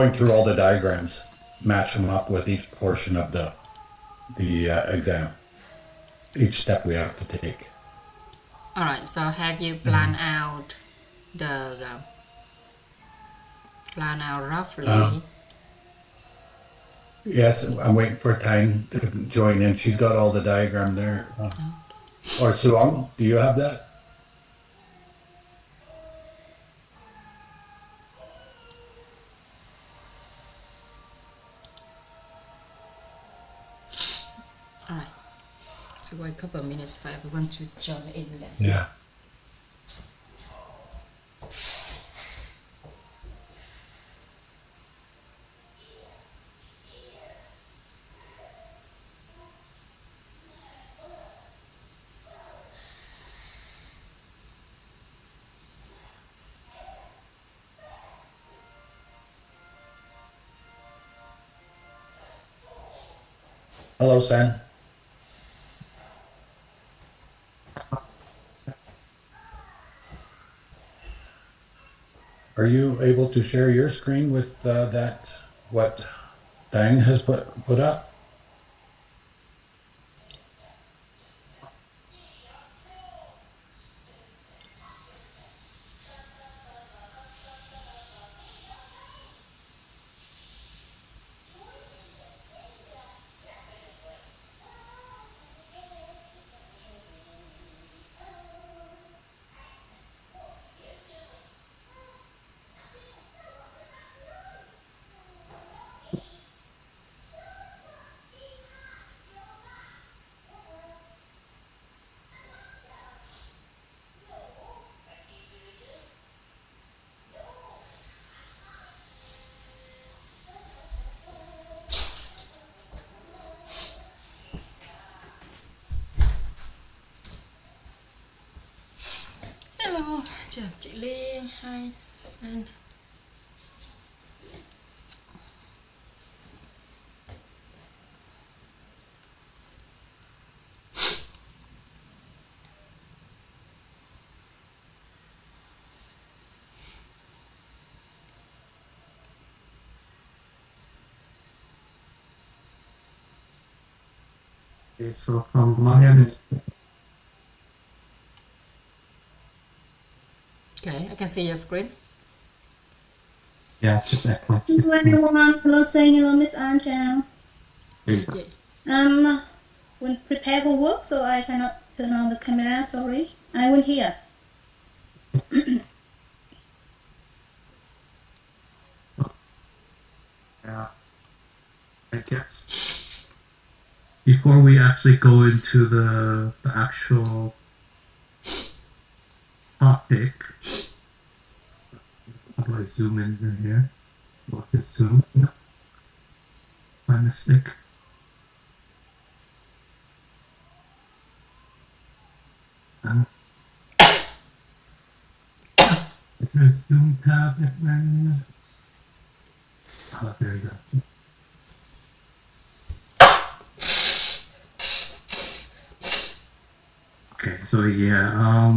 going through all the diagrams, match them up with each portion of the exam. Each step we have to take. All right. So have you planned out plan out roughly? Yes, I'm waiting for Tang to join in. She's got all the diagram there. Or Suong, do you have that? All right. So wait a couple of minutes for everyone to join in then. Yeah. Hello, Sam. Are you able to share your screen with what Tang has put up? Hello, chào chị Lê. Hi, San. Okay, so from my end, Okay, I can see your screen. yeah, just echo. Hello everyone, hello saying hello Miss Trang. Okay. When prepare for work, so I cannot turn on the camera, sorry. I will hear. Yeah, I guess before we actually go into the actual topic, how do I zoom in here? Look at zoom. No. My mistake. Is there a zoom tab? Oh, there you go. Okay, so yeah, how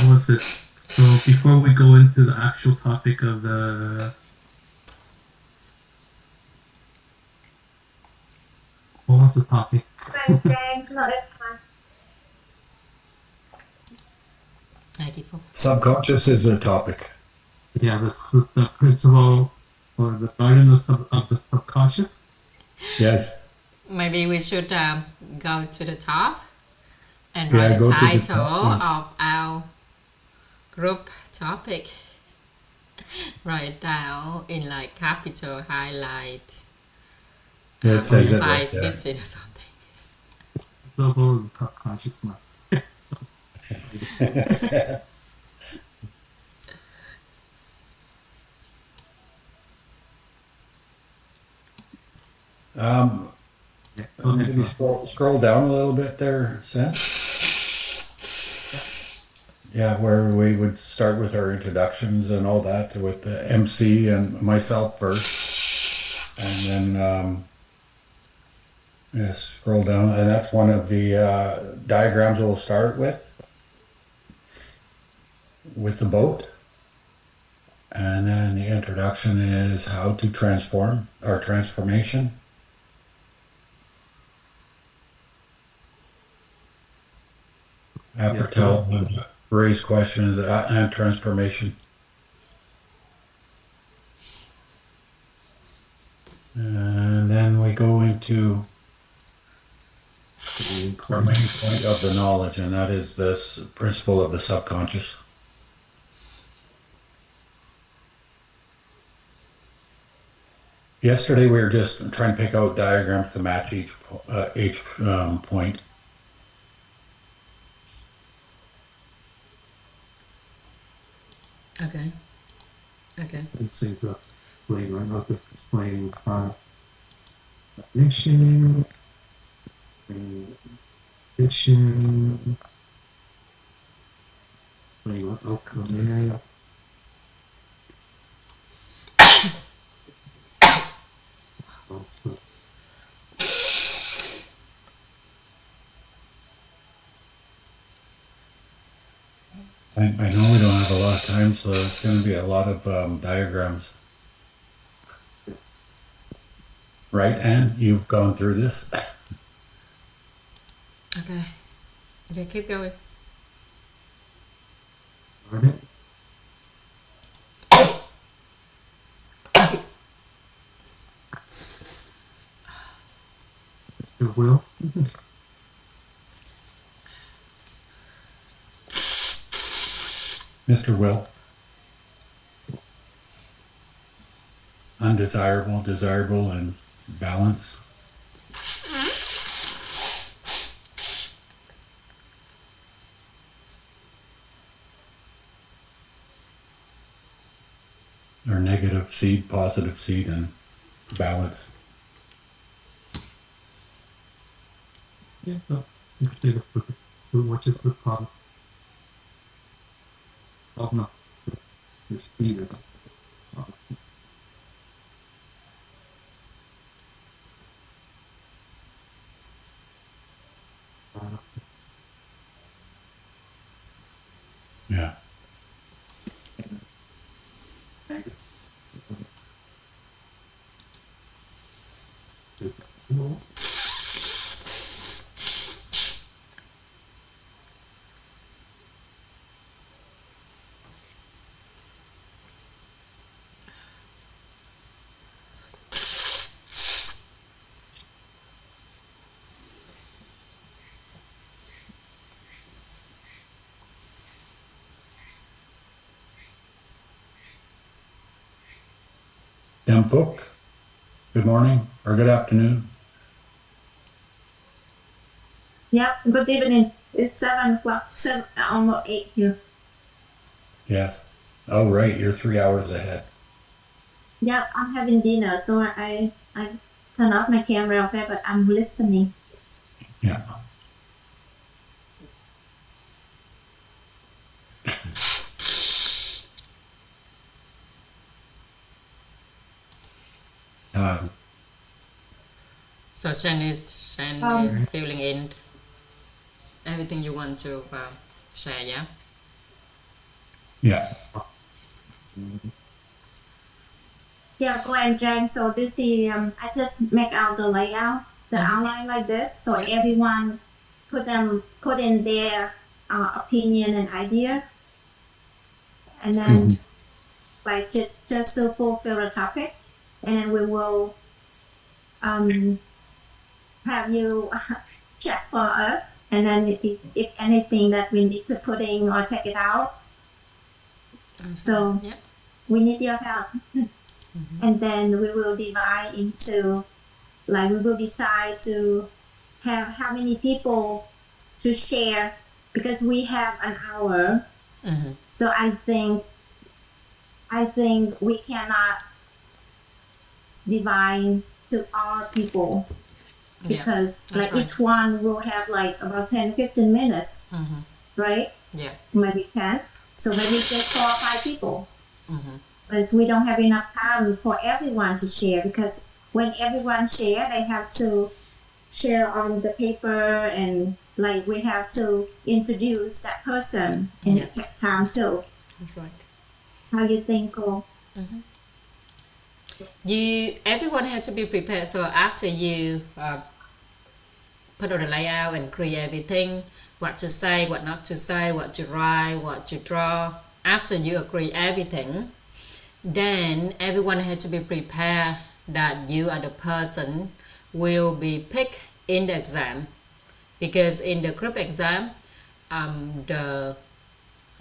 was it? So before we go into the actual topic of what was the topic? Trang, hello everyone. 94. Subconscious is the topic. Yeah, the principle or the garden of the subconscious. Yes. Maybe we should go to the top and Yeah, write go the to the title top, yes. of our group topic. Write it down in like capital highlight. Yeah, it says it right size there. 15 or something. Double subconscious mind. Maybe scroll down a little bit there, Sam. Yeah, where we would start with our introductions and all that with the MC and myself first, and then scroll down, and that's one of the diagrams we'll start with the boat, And then the introduction is how to transform, or transformation. Appertel would raise questions and transformation. And then we go into our main point of the knowledge, and that is this principle of the subconscious. Yesterday we were just trying to pick out diagrams to match each point. Okay. Let's see the flavor of the explaining definition, addition, flavor outcome. I know we don't have a lot of time, so it's going to be a lot of diagrams. Right, Anne? You've gone through this? Okay, keep going. Alright. Mr. Will? Mr. Will. Undesirable, desirable, and balance. Or negative seed, positive seed, and balance. Yeah, no. What is the problem? Oh no, it's either. Yeah. Book. Good morning or good afternoon. Yep, good evening. It's 7 o'clock, almost 8 here. Yes. Oh, right. You're 3 hours ahead. Yep, I'm having dinner, so I turn off my camera, okay, but I'm listening. Yeah. So Shen is filling in everything you want to share, yeah? Yeah. Yeah, go and Trang. So this is I just make out the layout, the outline like this, so everyone put in their opinion and idea, and then like just to fulfill the topic, and then we will have you check for us, and then if anything that we need to put in or take it out. So we need your help. And then we will divide into, like we will decide to have how many people to share, because we have an hour. So I think we cannot divide to all people, because like right. Each one will have like about 10-15 minutes, right? Yeah, maybe 10. So maybe just 4 or 5 people. Because we don't have enough time for everyone to share, because when everyone share, they have to share on the paper, and like we have to introduce that person, and it takes time too. That's right. How you think, Cô? Everyone has to be prepared. So after you put on the layout and create everything, what to say, what not to say, what to write, what to draw. After you agree everything, then everyone has to be prepared that you are the person will be picked in the exam, because in the group exam, the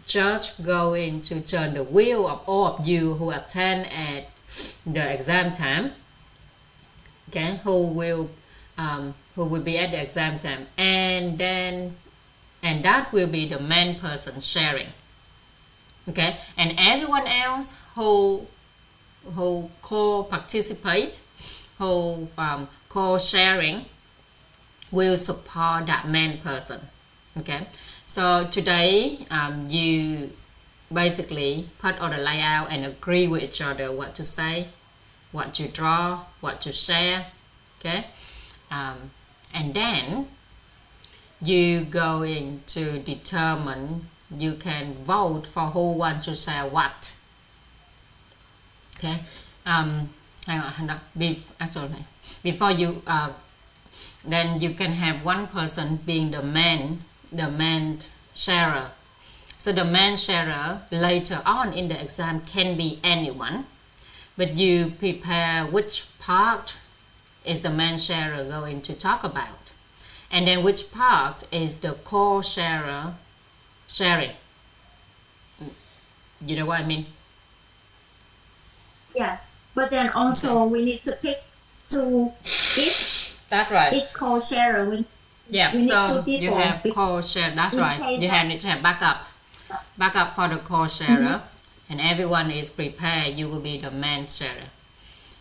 judge going to turn the wheel of all of you who attend at the exam time. Okay, who will be at the exam time, and that will be the main person sharing. Okay, and everyone else who co-participate, who co-sharing, will support that main person. Okay, so today you basically put on the layout and agree with each other what to say, what to draw, what to share. Okay, and then you going to determine, you can vote for who wants to share what. Okay, hang on. Before you then you can have one person being the main sharer. So the main sharer later on in the exam can be anyone, but you prepare which part is the main sharer going to talk about, and then which part is the co-sharer sharing. You know what I mean? Yes, but then also we need to pick two each. That's right. Each co-sharer. We need so two people. You have co-share. That's right. You need to have backup for the co-sharer, and everyone is prepared. You will be the main sharer.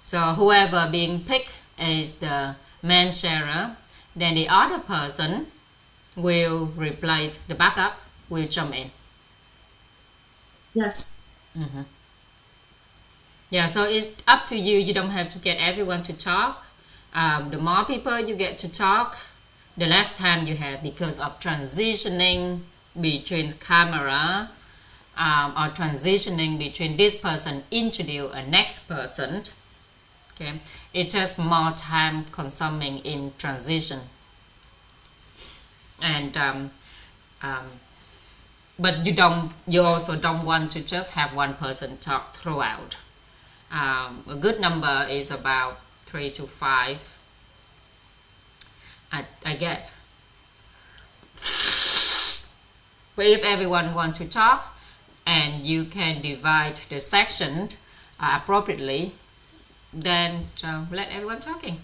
So whoever being picked is the main sharer, then the other person will replace the backup, will jump in. Yes. Yeah, so it's up to you. You don't have to get everyone to talk. The more people you get to talk, the less time you have, because of transitioning between camera or transitioning between this person introduce a next person. Okay, it's just more time consuming in transition. And but you also don't want to just have one person talk throughout. A good number is about 3 to 5, I guess. But if everyone wants to talk, and you can divide the section appropriately, then let everyone talking.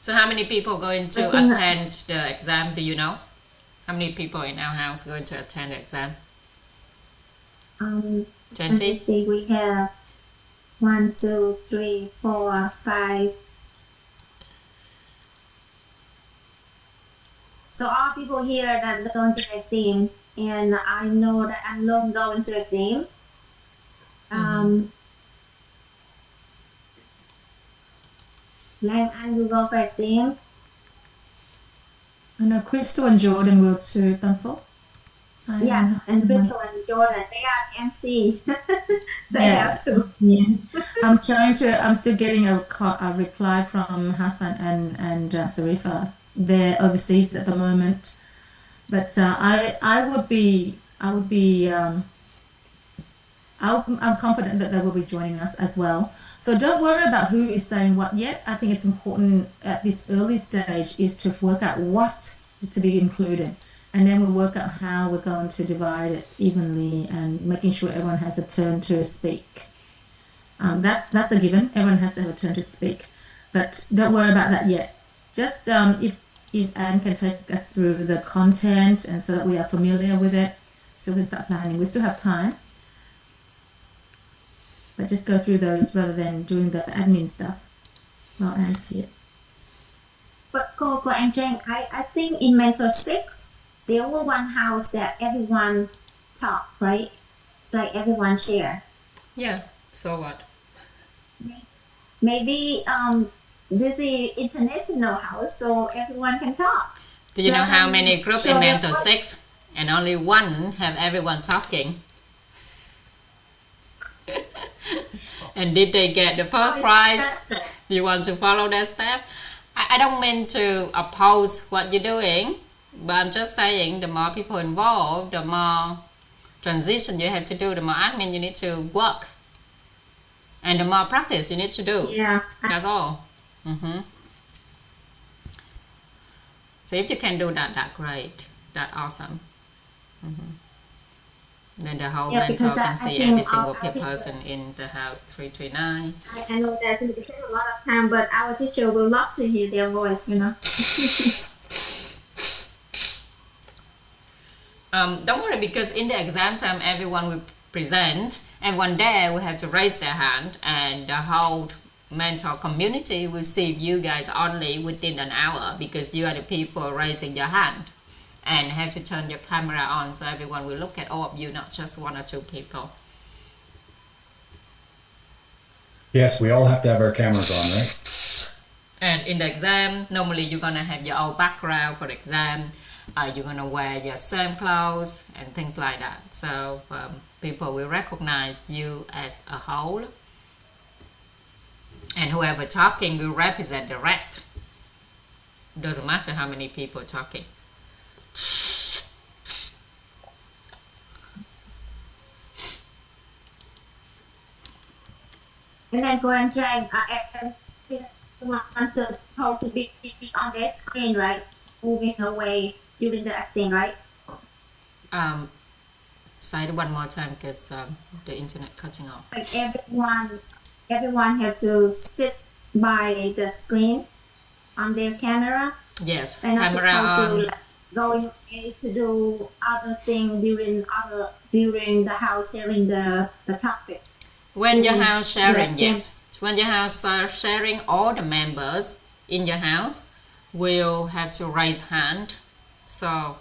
So how many people going to attend the exam, do you know? How many people in our house going to attend the exam? 20? Let me 20? see, we have 1, 2, 3, 4, 5. So all people here that are going to exam, and I know that I'm going to exam. Lan Anh will go for exam. I know Crystal and Jordan will too, Bumful. Yes, and Crystal and Jordan, they are MC. They have to. Yeah. I'm still getting a reply from Hassan and Sarifa. They're overseas at the moment, but I'm confident that they will be joining us as well. So don't worry about who is saying what yet. I think it's important at this early stage is to work out what to be included, and then we'll work out how we're going to divide it evenly and making sure everyone has a turn to speak. That's a given. Everyone has to have a turn to speak, but don't worry about that yet. Just if Anne can take us through the content, and so that we are familiar with it, so we can start planning. We still have time. But just go through those rather than doing the admin stuff while Anne's here. But Cô and Trang, I think in Mentor 6, there was one house that everyone talk, right? Like everyone share. Yeah, so what? Maybe this is international house, so everyone can talk. Do you know how many groups in Mentor 6 and only one have everyone talking? And did they get the first prize? You want to follow that step? I don't mean to oppose what you're doing, but I'm just saying the more people involved, the more transition you have to do, the more admin you need to work, and the more practice you need to do. Yeah. That's all. So if you can do that, that's great. That's awesome. Then the whole mentor can see every single person in the house 339. I know that it takes a lot of time, but our teacher will love to hear their voice, you know. Don't worry, because in the exam time, everyone will present. Everyone there will have to raise their hand, and the whole mentor community will see you guys only within an hour, because you are the people raising your hand and have to turn your camera on, so everyone will look at all of you, not just one or two people. Yes, we all have to have our cameras on, right? And in the exam, normally you're gonna have your own background for the exam. You're gonna wear your same clothes and things like that. So people will recognize you as a whole. And whoever talking will represent the rest. Doesn't matter how many people are talking. And then go and try answer how to be on their screen, right? Moving away during the accent, right? Say it one more time, because the internet cutting off. Like everyone has to sit by the screen on their camera. Yes, and camera on. To going to do other thing during the house sharing the topic. When your house sharing, yes. When your house sharing, all the members in your house will have to raise hand. So,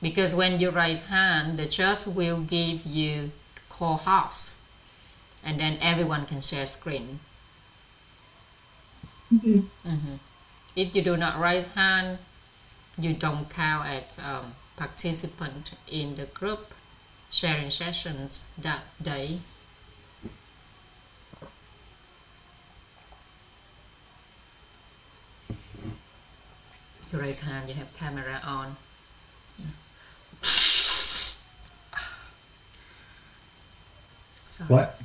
because when you raise hand, the judge will give you call house, and then everyone can share screen. If you do not raise hand, you don't count as participant in the group sharing sessions that day. You raise hand, you have camera on. What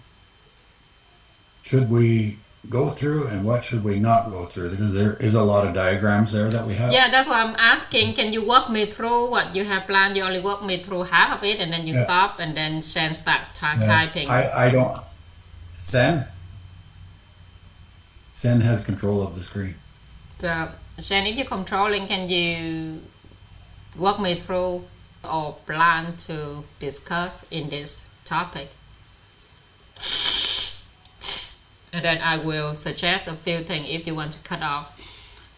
should we go through and what should we not go through? Because there is a lot of diagrams there that we have. Yeah, that's why I'm asking. Can you walk me through what you have planned? You only walk me through half of it, and then you stop, and then Shan start typing. I don't. Sen has control of the screen. So, Shan, if you're controlling, can you walk me through or plan to discuss in this topic? And then I will suggest a few things if you want to cut off,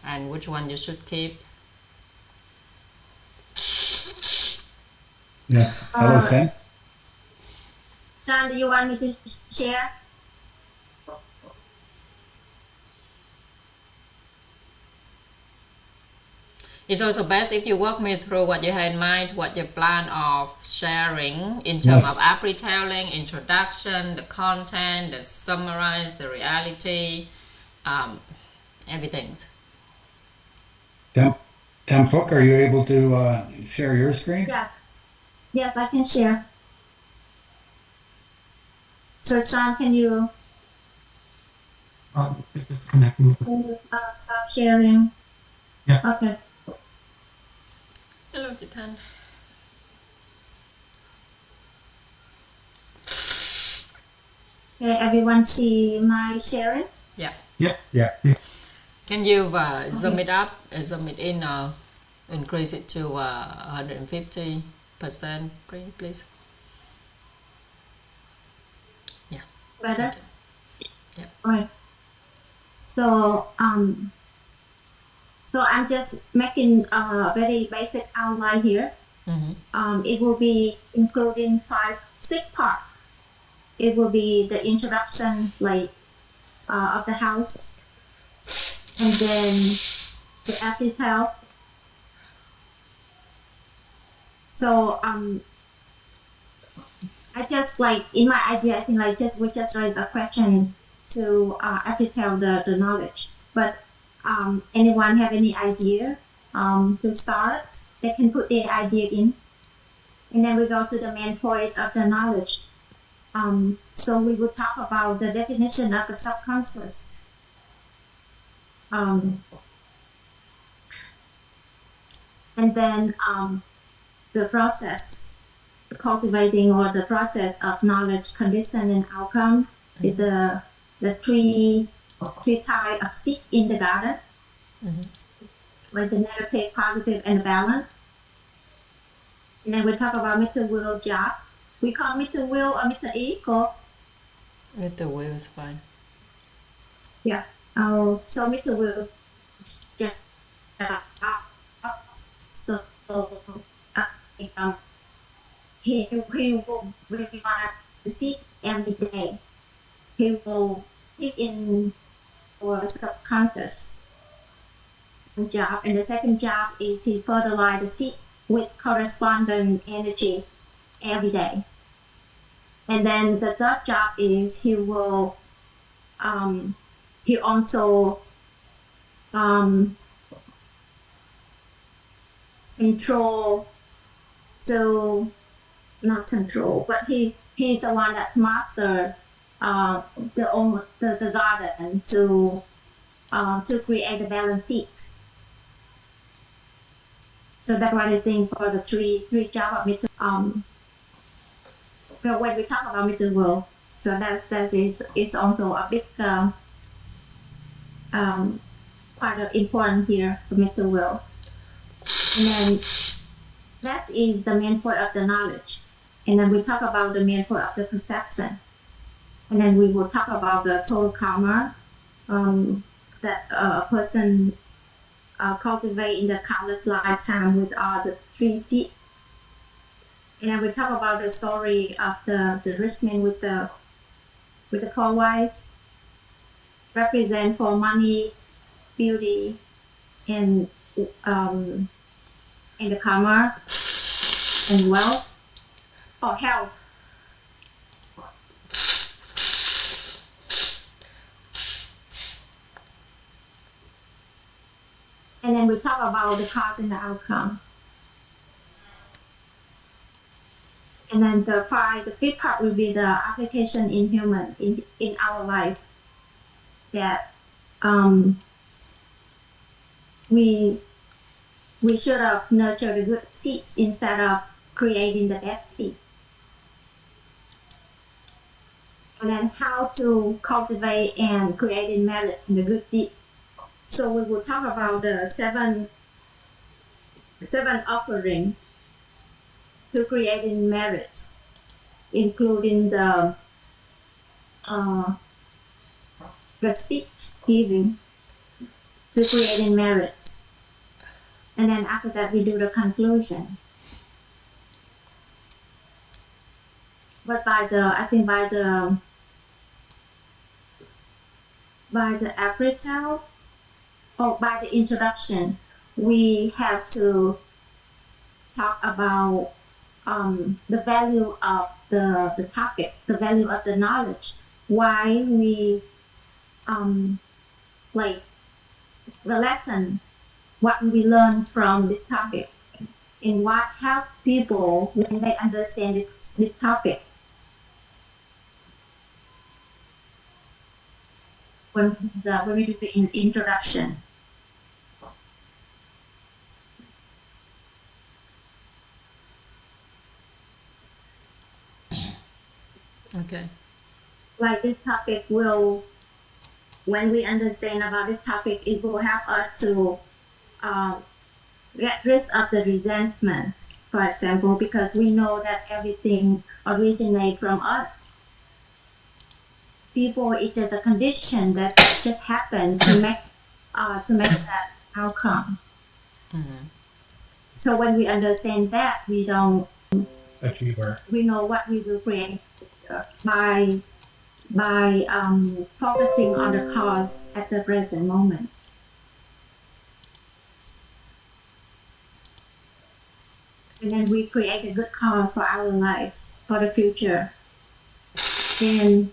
and which one you should keep. Yes. Hello, Sen. Sean, do you want me to share? It's also best if you walk me through what you have in mind, what you plan of sharing in terms of pre-telling, introduction, the content, the summarize, the reality, everything. Tam Phuc, are you able to share your screen? Yes, I can share. So Sean, can you it's connecting. stop sharing? Yeah. Okay. Hello, Jitan. Okay, everyone see my sharing? Yeah. Yeah. Can you zoom it up, zoom it in, or increase it to 150%, please? Yeah. Better? Yeah. Alright. So I'm just making a very basic outline here. It will be including 6 parts. It will be the introduction, like of the house, and then the appetite. So I just like in my idea, I think like we just write the question to appetite the knowledge. But anyone have any idea to start? They can put their idea in, and then we go to the main point of the knowledge. So we will talk about the definition of the subconscious. And then the process, cultivating or the process of knowledge, condition, and outcome with the three types of seed in the garden, like the negative, positive, and balance. And then we talk about Mr. Will job. We call Mr. Will or Mr. E, or Mr. Will is fine. Yeah. So Mr. Will. So he will really want to see every day. He will pick in our subconscious job, and the second job is he fertilize the seed with corresponding energy every day. And then the third job is he will he also control, so not control, but he's the one that's master the garden to create the balance seed. So that's what I think for the three job of Mr. But when we talk about Mr. Will, so that is also a big quite important here for Mr. Will. And then that is the main point of the knowledge. And then we talk about the main point of the perception. And then we will talk about the total karma that a person cultivate in the countless lifetime with all the three seeds. And then we talk about the story of the rich man with the four wives, represent for money, beauty, and the karma, and wealth, or health. And then we talk about the cause and the outcome. And then the fifth part will be the application in human, in our life, that we should have nurtured the good seeds instead of creating the bad seed. And then how to cultivate and create merit in the good deed. So we will talk about the seven offering to creating merit, including the speech giving to creating merit. And then after that, we do the conclusion. But by the appetite, or by the introduction, we have to talk about the value of the topic, the value of the knowledge, why we like the lesson, what we learn from this topic, and what help people when they understand this topic. When we do the introduction. Okay. Like this topic will, when we understand about this topic, it will help us to get rid of the resentment, for example, because we know that everything originates from us. People, it's just a condition that just happened to make that outcome. Mm-hmm. So when we understand that, we don't Achiever. we know what we will create by focusing on the cause at the present moment. and then we create a good cause for our lives for the future. Then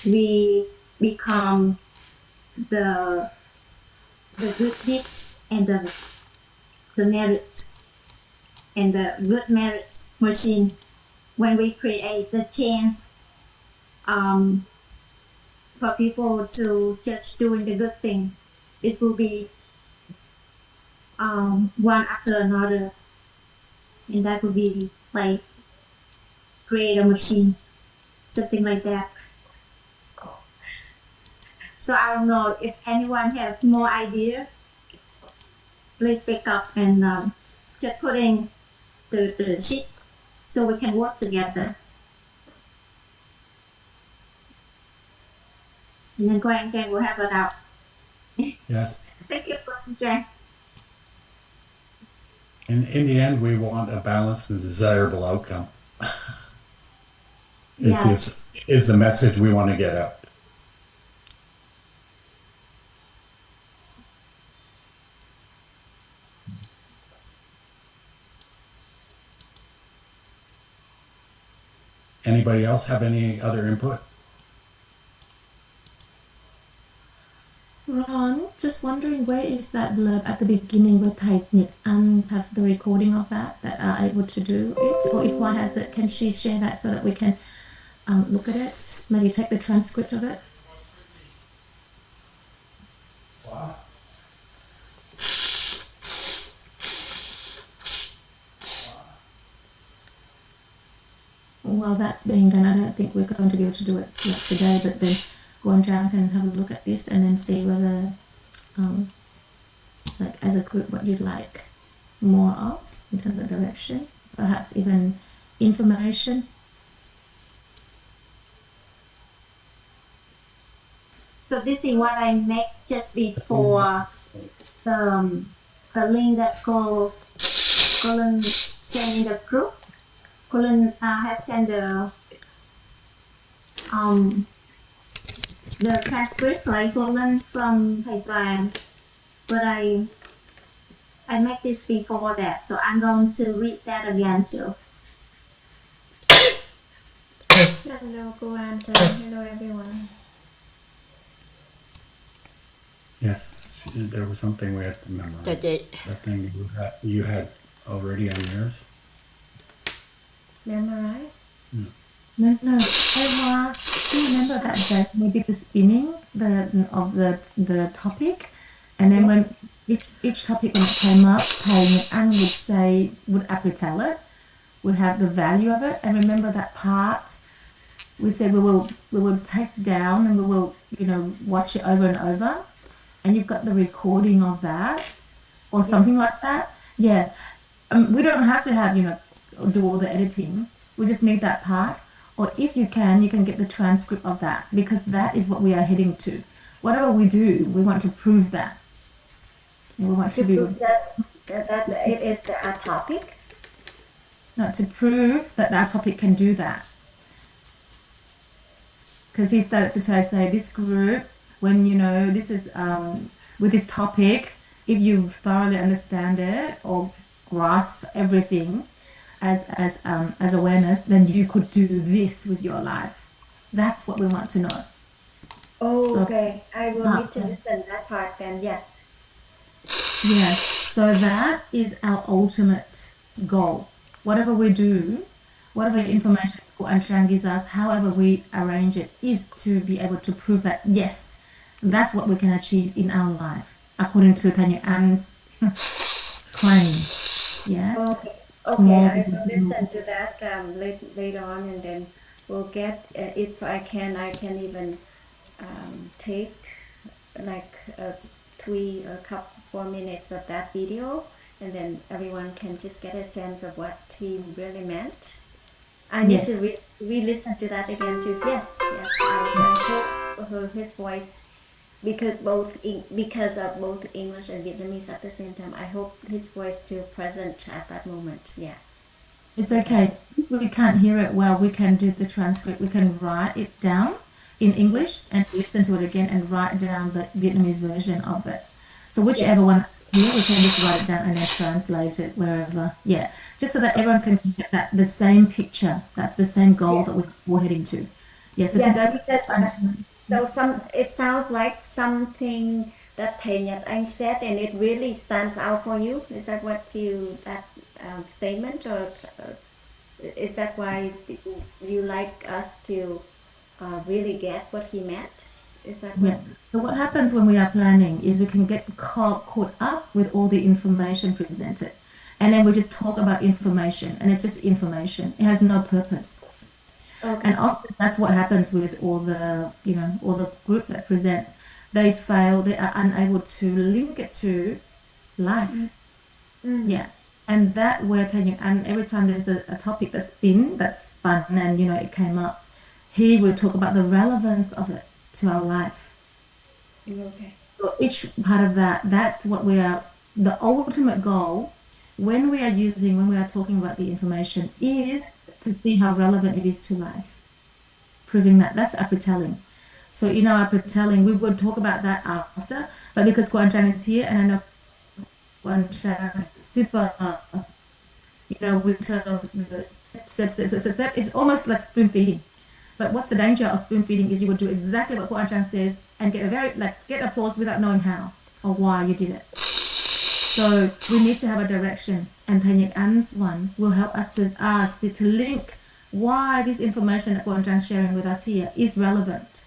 we become the good deed and the merit and the good merit machine. When we create the chance for people to just doing the good thing, it will be one after another, and that would be like create a machine, something like that. So I don't know if anyone have more idea. Please pick up and just put in the sheet so we can work together. And then Trang will have it out. Yes. Thank you, Trang. In the end, we want a balanced and desirable outcome. Is the message we want to get out. Anybody else have any other input? Ron, just wondering, where is that blurb at the beginning where Thầy Nhật Anh have the recording of that are able to do it? Or if one has it, can she share that so that we can look at it? Maybe take the transcript of it? Wow. While that's being done, I don't think we're going to be able to do it yet today, but then Trang can have a look at this and then see whether, like as a group, what you'd like more of in terms of direction, perhaps even information. So this is what I make just before the link that Colin sent in the group. Colin has sent the transcript, right, Colin, from Thầy Toàn, but I made this before that, so I'm going to read that again too. Hello, cô An. Hello, everyone. Yes, there was something we had to memorize. Chào chị. That thing you had already on yours. Memorize? No. Emma, do you remember that day we did the spinning of the topic, and then when each topic when it came up, Thầy Nhật Anh would retell it, would have the value of it, and remember that part. We said we will take down and we will watch it over and over, and you've got the recording of that or something like that. Yeah, we don't have to have do all the editing. We just need that part. Or if you can get the transcript of that, because that is what we are heading to. Whatever we do, we want to prove that. And we want to be that it is our topic. No, to prove that our topic can do that. Because he started to say this group, when this is with this topic, if you thoroughly understand it or grasp everything as awareness, then you could do this with your life. That's what we want to know. Oh, so, okay. I will need to listen that part then, yes. Yeah, so that is our ultimate goal. Whatever we do, whatever information Trang gives us, however we arrange it, is to be able to prove that, yes, that's what we can achieve in our life, according to Thầy Nhật Anh's claim. Yeah. Okay, I will listen to that later on, and then we'll get, if I can even take like 4 minutes of that video, and then everyone can just get a sense of what he really meant. I need to re-listen to that again too. Yes, I hope his voice, because of both English and Vietnamese at the same time, I hope his voice still present at that moment. Yeah. It's okay. If we can't hear it well, we can do the transcript. We can write it down in English and listen to it again and write down the Vietnamese version of it. So whichever one here, we can just write it down and then translate it wherever. Yeah, just so that everyone can get the same picture. That's the same goal that we're heading to. Yeah, so today it sounds like something that Thầy Nhật Anh said, and it really stands out for you. Is that what that statement, or is that why you like us to really get what he meant? Is that what? Yeah. So what happens when we are planning is we can get caught up with all the information presented, and then we just talk about information, and it's just information. It has no purpose. Okay. And often that's what happens with all the groups that present. They fail. They are unable to link it to life. Mm-hmm. Yeah. And that work, and every time there's a topic that's fun, and it came up, he will talk about the relevance of it to our life. Okay. So each part of that's what the ultimate goal when we are talking about the information is to see how relevant it is to life. Proving that's upper-telling. So in our upper-telling, we would talk about that after, but because Trang is here, and I know Trang super, it's almost like spoon feeding. But what's the danger of spoon feeding is you would do exactly what Trang says and get applause without knowing how or why you did it. So we need to have a direction, and Thầy Nhật Anh's one will help us to link why this information that Trang is sharing with us here is relevant.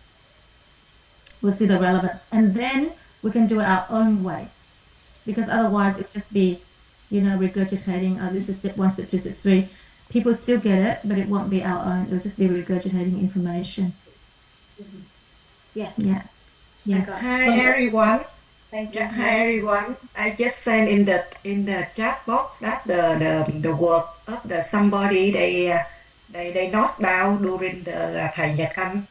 We'll see the relevance, and then we can do it our own way, because otherwise it'd just be, regurgitating. This is step 1, step 2, step 3. People still get it, but it won't be our own. It'll just be regurgitating information. Mm-hmm. Yes. Yeah. Hi everyone. Thank you. Hi everyone. I just sent in the chat box that the work of somebody they note down during the Thầy Nhật Anh.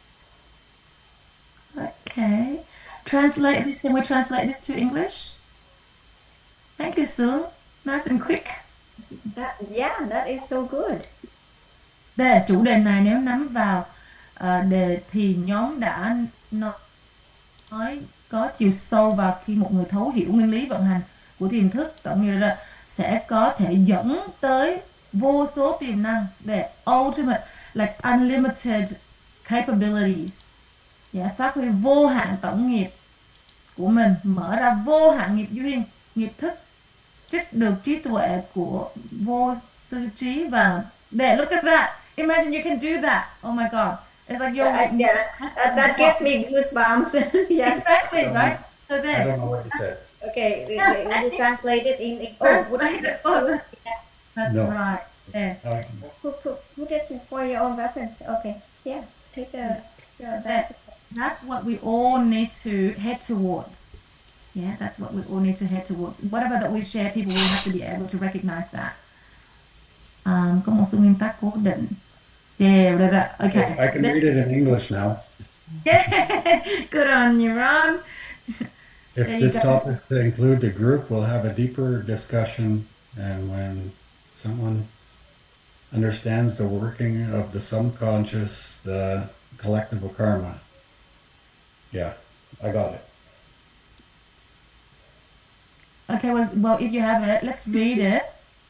Okay. Translate this. Can we translate this to English? Thank you, Sue. Nice and quick. That is so good. Chủ đề này nếu nắm vào đề thì nhóm đã nói có chiều sâu vào khi một người thấu hiểu nguyên lý vận hành của tiềm thức, tổng nghĩa là sẽ có thể dẫn tới vô số tiềm năng, để ultimate, like unlimited capabilities. Phát huy vô hạn tổng nghiệp của mình, mở ra vô hạn nghiệp duyên, nghiệp thức, trích được trí tuệ của vô sư trí vào. Look at that. Imagine you can do that. Oh my God. It's like that gives me goosebumps. Yes. Exactly, right? So I don't know what you said. Okay, we translate it in That's No. right. Yeah. Put it for your own reference. Okay. Yeah. Take a picture of that. That's what we all need to head towards. Yeah, that's what we all need to head towards. Whatever that we share, people will have to be able to recognize that. Có một số nguyên tắc cố định. Yeah, okay. I can read it in English now. Good on you, Ron. If this topic to include the group, we'll have a deeper discussion, and when someone understands the working of the subconscious, the collective of karma. Yeah, I got it. Okay, well, if you have it, let's read it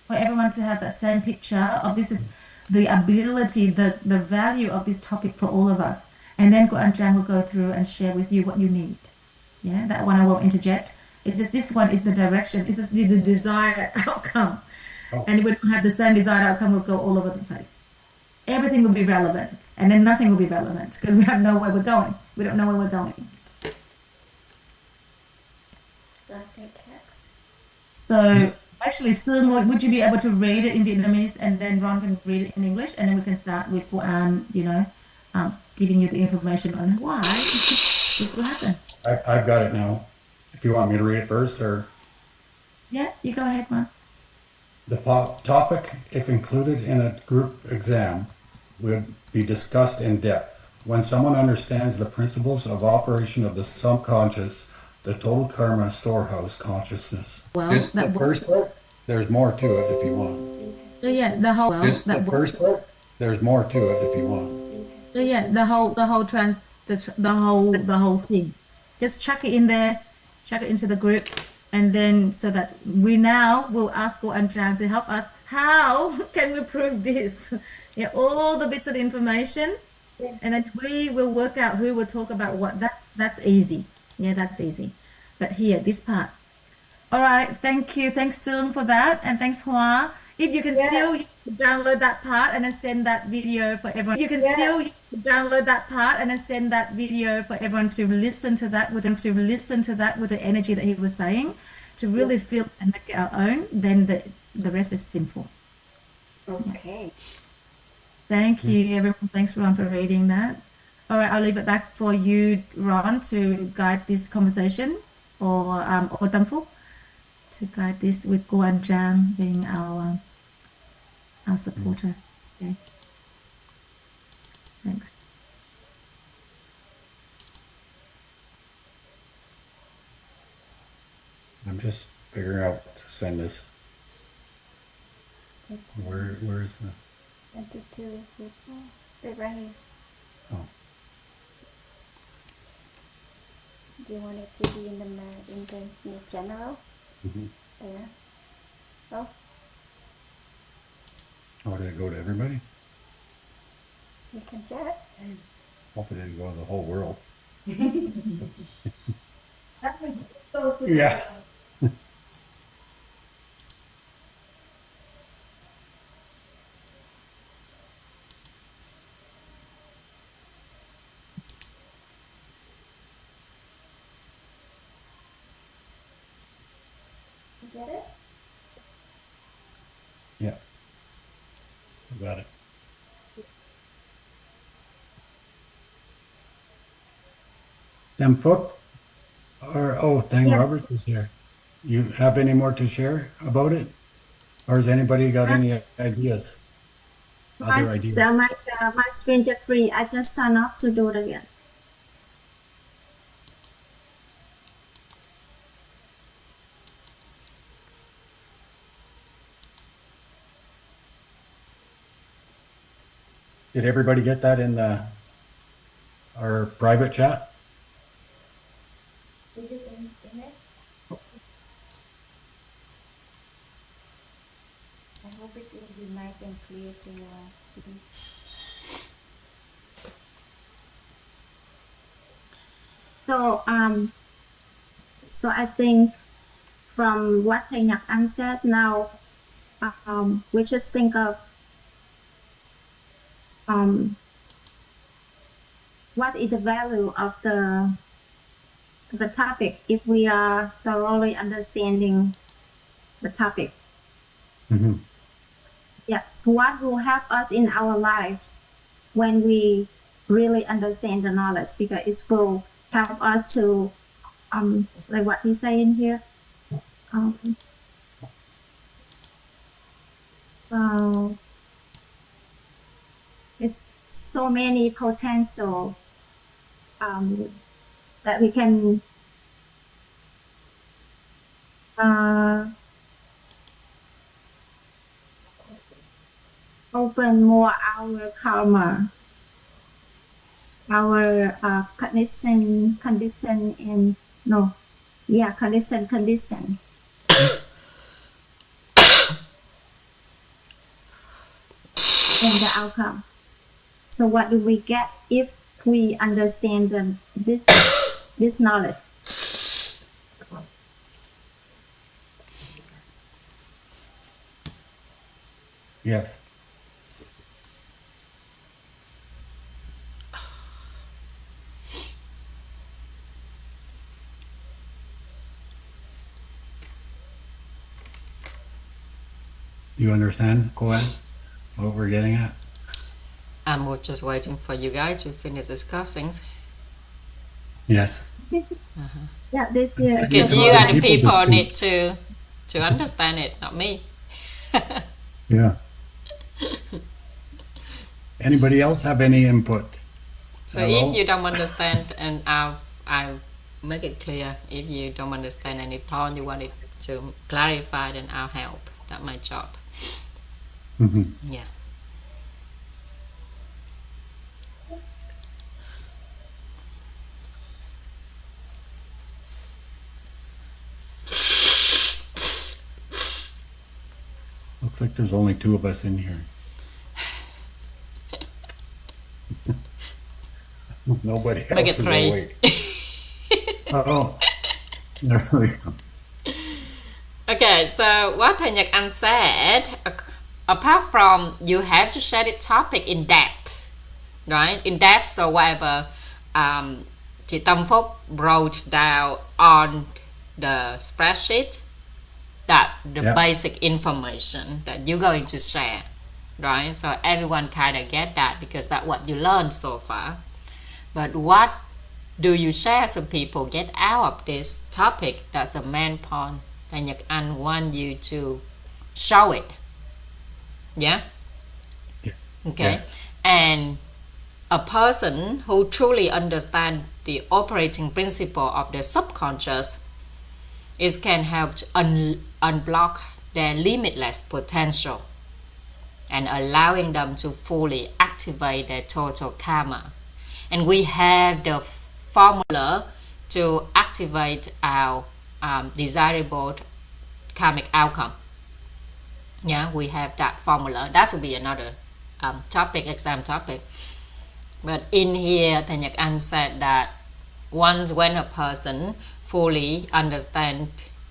for everyone to have that same picture of this is the ability, the value of this topic for all of us. And then Trang will go through and share with you what you need. Yeah, that one I won't interject. It's just this one is the direction. It's just the desired outcome. Oh. And if we don't have the same desired outcome, we'll go all over the place. Everything will be relevant, and then nothing will be relevant because we have no where we're going. We don't know where we're going. That's your text. So actually, soon would you be able to read it in Vietnamese, and then Ron can read it in English, and then we can start with giving you the information on why this will happen. I've got it now. If you want me to read it first, or yeah, you go ahead, Ron. The topic, if included in a group exam, would be discussed in depth. When someone understands the principles of operation of the subconscious, the total karma storehouse consciousness. Well, just the first part, there's more to it if you want. Yeah, the whole. Just the first part, there's more to it if you want. Yeah, the whole thing. Just chuck it in there, chuck it into the group, And then so that we now will ask Cô and Trang to help us. How can we prove this? Yeah, all the bits of information, and then we will work out who will talk about what. That's easy. Yeah, that's easy. But here, this part. All right, thank you. Thanks, Sương, for that, and thanks, Hoa. If you can still download that part and then send that video for everyone. You can still download that part and then send that video for everyone to listen to that with the energy that he was saying, to really feel and make it our own. Then the rest is simple. Okay. Thank you, everyone. Thanks, Ron, for reading that. All right, I'll leave it back for you, Ron, to guide this conversation, or Tâm Phúc, to guide this with Cô and Trang being our supporter today. Thanks. I'm just figuring out to send this. Where is the? 22. Right here. Oh. Do you want it to be in the general? Mm-hmm. There. Oh. Oh, did it go to everybody? You can check. Hope it didn't go to the whole world. Yeah. Get it? Yeah. Got it. Them Phúc, Thang Roberts is here. You have any more to share about it? Or has anybody got any ideas? My screen just free. I just turn off to do it again. Did everybody get that in our private chat? Is it in it? I hope it will be nice and clear to see. So I think from what thầy Nhật Anh said now, we just think of what is the value of the topic if we are thoroughly understanding the topic. Mm-hmm. Yes, what will help us in our lives when we really understand the knowledge, because it will help us to like what he's saying here, it's so many potential that we can open more our karma, our condition and condition. And the outcome. So what do we get if we understand this knowledge? Yes. You understand, Koan, what we're getting at? I'm just waiting for you guys to finish discussing. Yes. Yeah, because you are the people need to understand it, not me. Yeah. Anybody else have any input? So if you don't understand, and I'll make it clear. If you don't understand any point, you want it to clarify, then I'll help. That's my job. Mm-hmm. Yeah. Looks like there's only 2 of us in here. Nobody Make else it is 3. awake. Oh, there we go. Okay, so what thầy Nhật Anh said, apart from you have to share the topic in depth, right? In depth, so whatever chị Tâm Phúc wrote down on the spreadsheet, that the basic information that you're going to share, right? So everyone kind of get that because that's what you learned so far. But what do you share so people get out of this topic? That's the main point that Nhật Anh want you to show it. Yeah? Okay. Yes. And a person who truly understands the operating principle of the subconscious can help to unblock their limitless potential and allowing them to fully activate their total karma. And we have the formula to activate our desirable karmic outcome. Yeah, we have that formula. That will be another topic, exam topic. But in here, thầy Nhật Anh said that when a person fully understand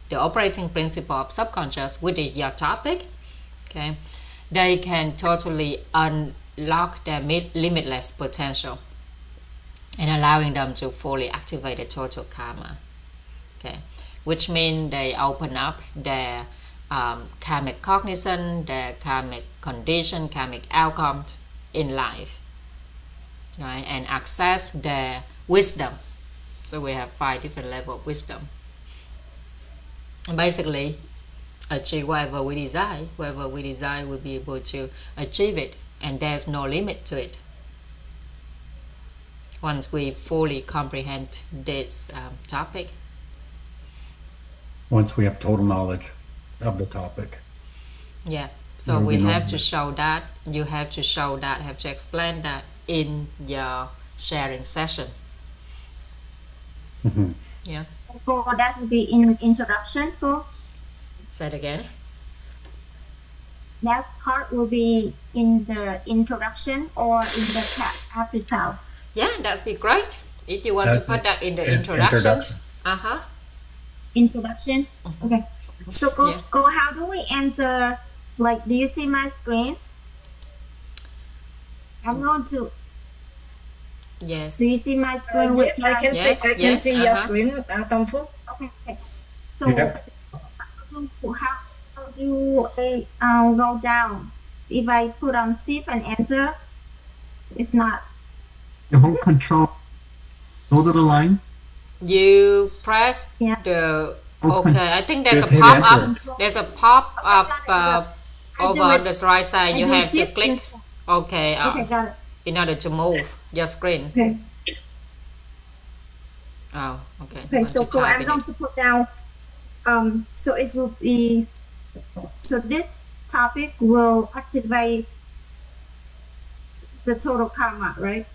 the operating principle of subconscious, which is your topic, okay, they can totally unlock their limitless potential and allowing them to fully activate the total karma, okay, which means they open up their karmic cognizance, their karmic condition, karmic outcomes in life, right, and access their wisdom. So we have 5 different levels of wisdom. And basically, achieve whatever we desire. Whatever we desire, we'll be able to achieve it, and there's no limit to it. Once we fully comprehend this topic. Once we have total knowledge of the topic. Yeah. So we have to show that. You have to show that. Have to explain that in your sharing session. Mm-hmm. Yeah. So that will be in introduction. So say it again. That part will be in the introduction or in the after. Yeah, that'd be great. If you want to put that in the introduction. Introduction. Okay. So go. How do we enter? Like, do you see my screen? I'm going to. Yes. Do you see my screen? Yes, I can see. I can see your screen, Tâm Phúc. Okay. So how do I go down? If I put on shift and enter, it's not. You hold control. Go to the line. You press the. Okay, I think there's Just a pop up. enter. There's a pop up over on the right side. You have to click. Okay. Okay, got it. In order to move your screen. Okay. Oh, okay. Okay, so I'm going to put down. So it will be. So this topic will activate the total karma, right?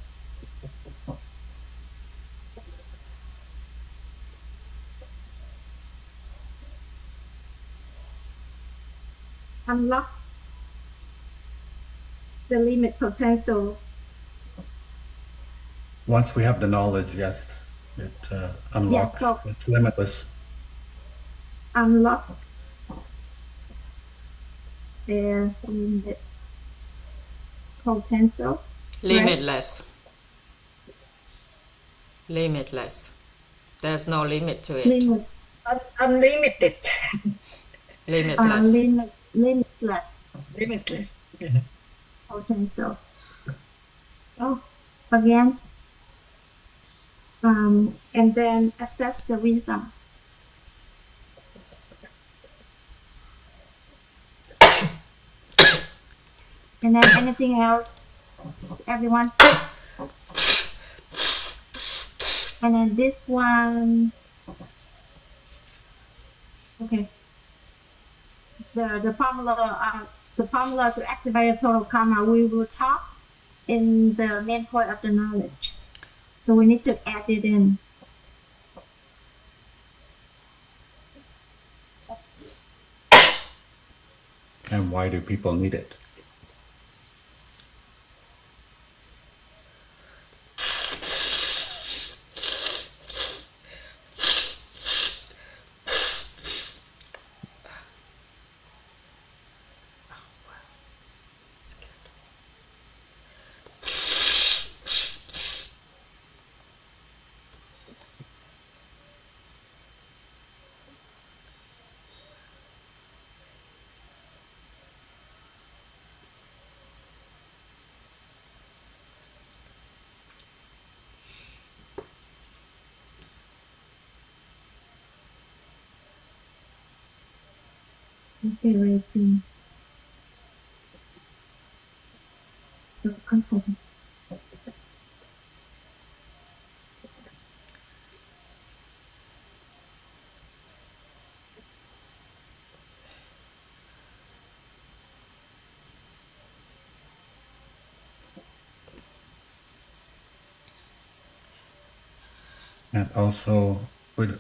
Unlock the limit potential. Once we have the knowledge, yes, it unlocks. Yes, so it's limitless. Unlock the limit potential. Limitless. Right? Limitless. There's no limit to it. Unlimited. Limitless. Limitless potential. Oh, again. And then access the wisdom. And then anything else, everyone. And then this one. Okay. The formula to activate the total karma, we will talk in the main point of the knowledge. So we need to add it in. And why do people need it? Operating. So consulting. And also would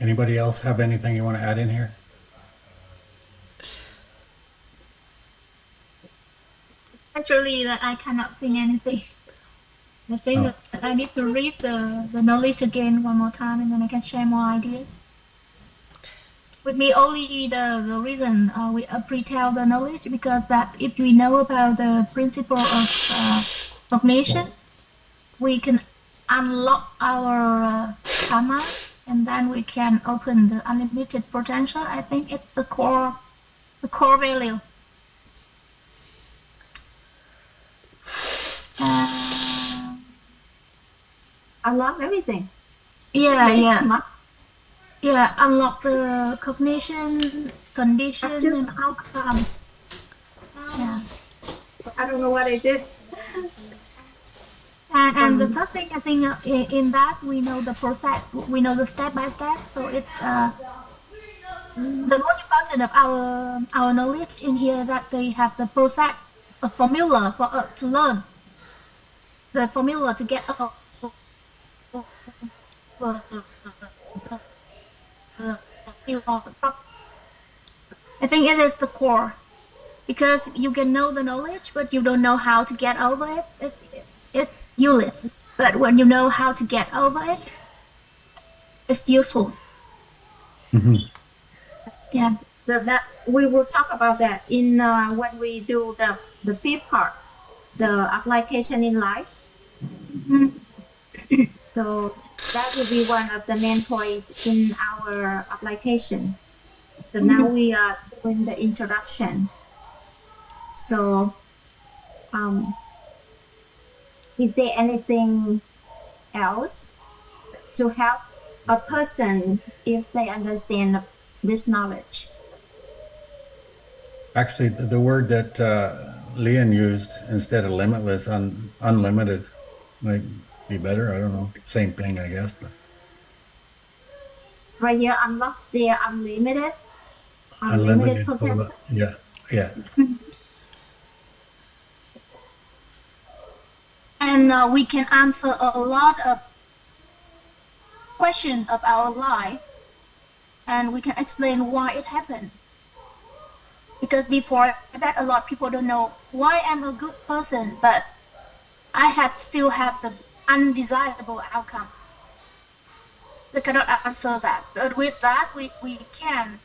anybody else have anything you want to add in here? Actually, that I cannot think anything. I think Oh. that I need to read the knowledge again one more time, and then I can share more ideas. With me, only the reason we pre-tell the knowledge, because that if we know about the principle of cognition, we can unlock our karma, and then we can open the unlimited potential. I think it's the core value. Unlock everything. Yeah. Unlock the cognition, condition, and outcome. Yeah. I don't know what I did. And the third thing, I think, in that we know the process, we know the step by step. So it the most important of our knowledge in here that they have the process, a formula for to learn, the formula to get over. I think it is the core, because you can know the knowledge, but you don't know how to get over it. It's useless. But when you know how to get over it, it's useful. Mm-hmm. Yeah. So that we will talk about that in when we do the fifth part, the application in life. Mm-hmm. So that will be one of the main points in our application. So now we are doing the introduction. So, is there anything else to help a person if they understand this knowledge? Actually, the word that Leon used instead of limitless, unlimited, might be better. I don't know. Same thing, I guess. But Right here, unlock their unlimited potential. Yeah. And we can answer a lot of questions of our life, and we can explain why it happened. Because before that, a lot of people don't know why I'm a good person, but I still have the undesirable outcome. They cannot answer that. But with that, we can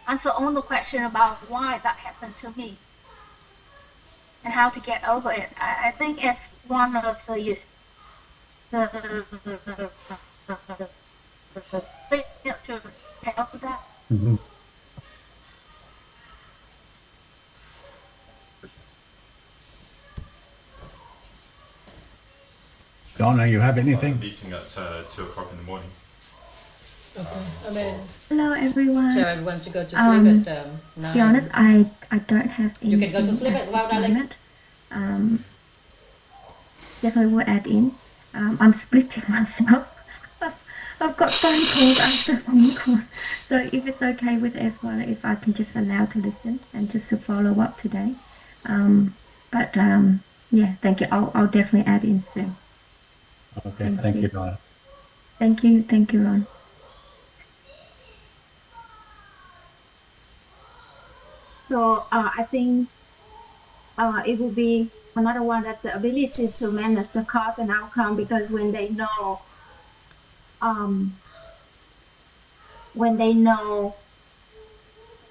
answer all the question about why that happened to me. and how to get over it. I think it's one of the thing to help with that. Mm-hmm. Donna, you have anything? Meeting at 2 o'clock in the morning. Okay. I mean, Hello everyone. tell everyone to go to sleep at To 9. be honest, I don't have anything. You can go to sleep as well, darling. Definitely will add in. I'm splitting myself. I've got phone calls after phone calls. So if it's okay with everyone, if I can just allow to listen and just to follow up today. Yeah, thank you. I'll definitely add in soon. Okay, thank you, Donna. Thank you, Ron. So I think it will be another one, that the ability to manage the cost and outcome, because when they know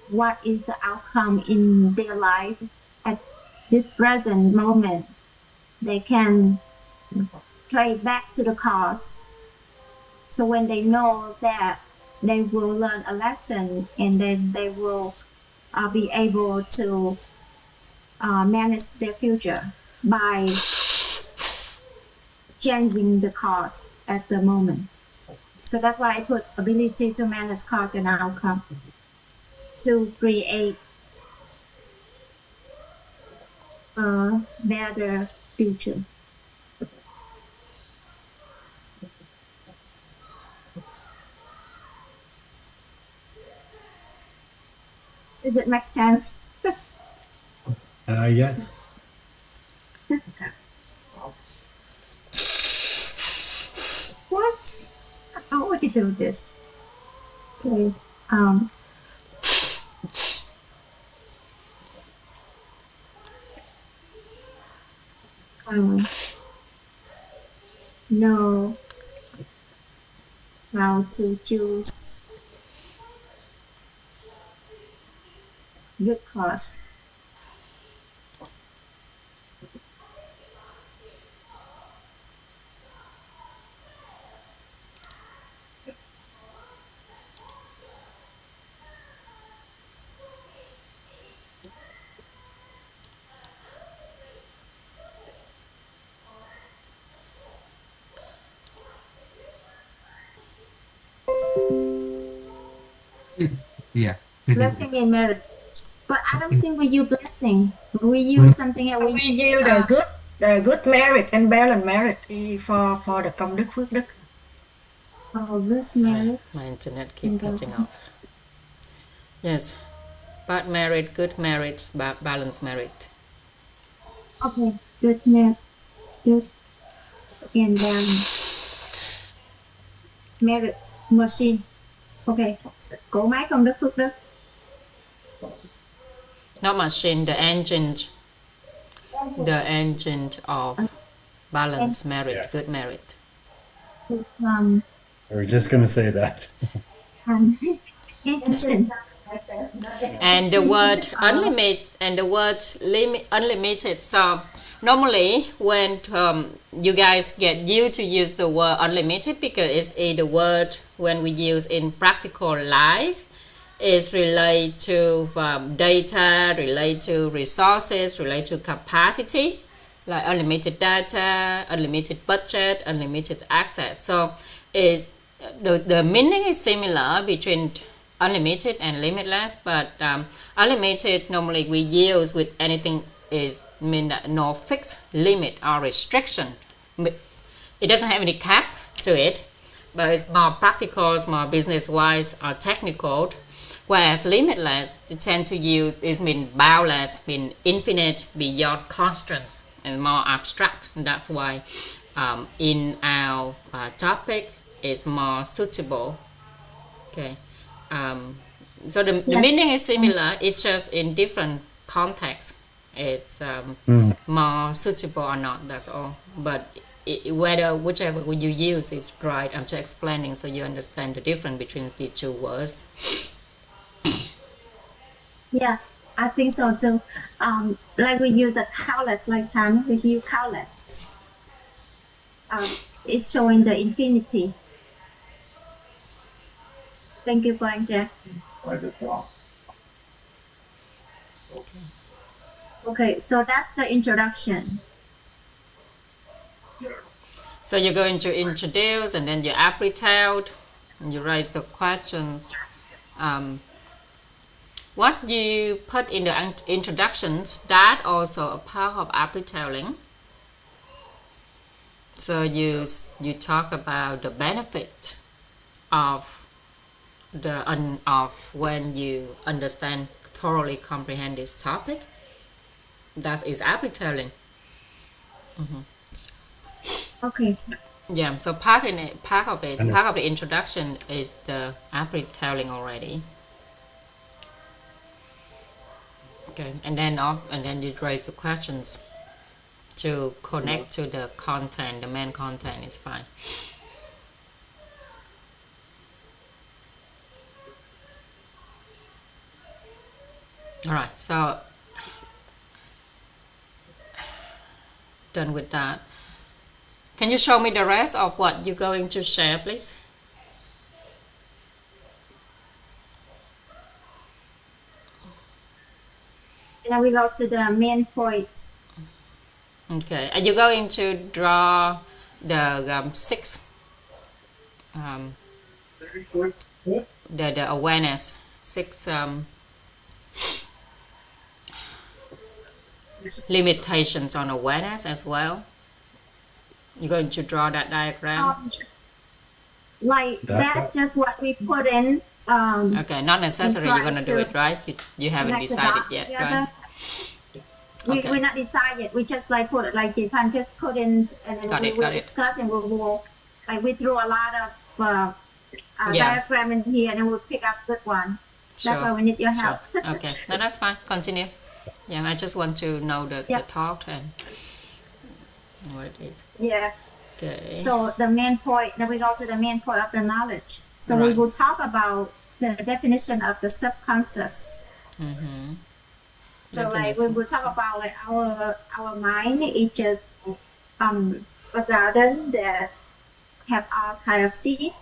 what is the outcome in their life at this present moment, they can trade back to the cost. So when they know that, they will learn a lesson, and then they will be able to manage their future by changing the cost at the moment. So that's why I put ability to manage cost and outcome, to create a better future. Does it make sense? Yes. What? I already do this. Okay. Know how to choose good cost. Yeah. Blessing and merit. But I don't think we use blessing. We use something else. We use the good merit and balanced merit for the công đức phước đức. Good merit. My internet keep cutting off. Yes. Bad merit, good merit, balanced merit. Okay. Good merit. Good and merit machine. Okay. Cỗ máy công đức phước đức. Not machine, the engine of balanced merit, Yes. good merit. We're just going to say that. Engine. And the word unlimited. So normally when you guys get used to use the word unlimited, because it's the word when we use in practical life, is related to data, related to resources, related to capacity, like unlimited data, unlimited budget, unlimited access. So is the meaning is similar between unlimited and limitless, but unlimited normally we use with anything is mean that no fixed limit or restriction. It doesn't have any cap to it, but it's more practical, it's more business wise or technical. Whereas limitless, they tend to use is mean boundless, mean infinite, beyond constraints, and more abstract. And that's why in our topic is more suitable. Okay. So the meaning is similar, it's just in different contexts. It's more suitable or not, that's all. But whichever you use is right. I'm just explaining so you understand the difference between the two words. Yeah. I think so too. Like we use a countless, like time we use countless. It's showing the infinity. Thank you, Quang Trang. Okay, so that's the introduction. So you're going to introduce, and then you retell, and you raise the questions. What you put in the introductions, that also a part of retelling. So you talk about the benefit of when you understand, thoroughly comprehend this topic. That is retelling. Okay. Yeah. So part of the introduction is the retelling already. Okay, and then you raise the questions to connect to the content. The main content is fine. All right, so done with that. Can you show me the rest of what you're going to share, please? And then we go to the main point. Okay, are you going to draw the 6 the awareness 6 limitations on awareness as well? You're going to draw that diagram? Like that, just what we put in. Okay, not necessarily you're going to do it, right? You haven't decided yet, right? We're not decided. We just like put it, like Jitan just put in, and then we will discuss, and we'll like we threw a lot of diagram in here, and we'll pick up good one. That's why we need your help. Okay, no, that's fine. Continue. Yeah, I just want to know the thought and what it is. Yeah. Okay. So the main point. Then we go to the main point of the knowledge. So we will talk about the definition of the subconscious. Mm-hmm. So like we will talk about like our mind is just a garden that have all kind of seed.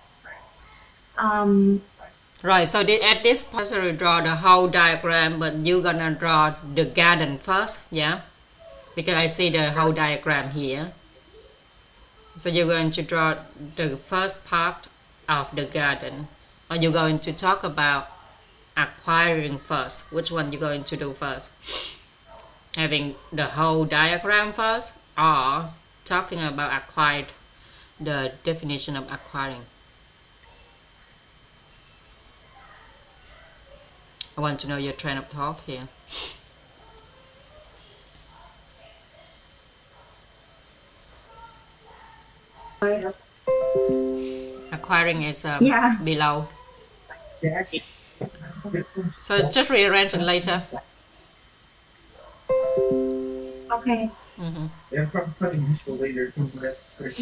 Right. So at this point, you draw the whole diagram, but you're gonna draw the garden first, yeah? Because I see the whole diagram here. So you're going to draw the first part of the garden, or you're going to talk about acquiring first? Which one you're going to do first? Having the whole diagram first, or talking about acquired, the definition of acquiring? I want to know your train of thought here. Acquiring is below. So just rearrange it later. Okay. Mm-hmm. And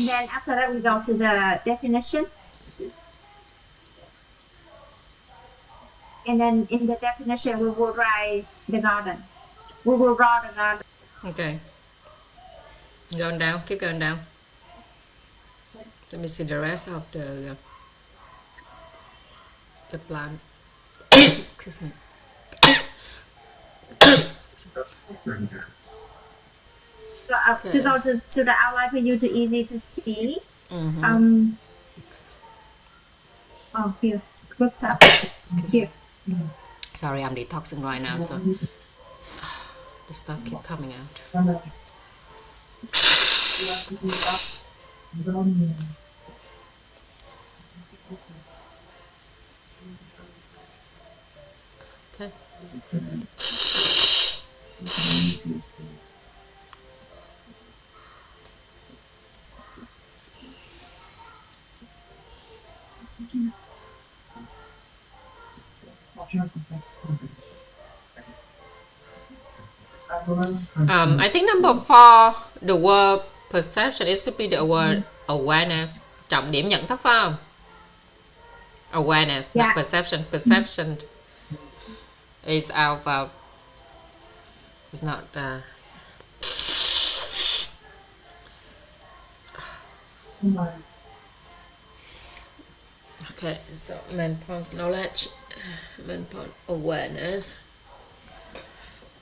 then after that we go to the definition. And then in the definition we will write the garden. We will draw the garden. Okay. Going down, keep going down. Let me see the rest of the plant. Excuse me. So to go to the outline for you to easy to see. Mm-hmm. Oh, here. Group top. Here. Sorry, I'm detoxing right now, so the stuff keep coming out. Okay. I think number 4, the word perception, it should be the word awareness. Trọng điểm nhận thức phải không? Awareness, not perception. Perception is our It's not. Okay, so main point knowledge, main point awareness.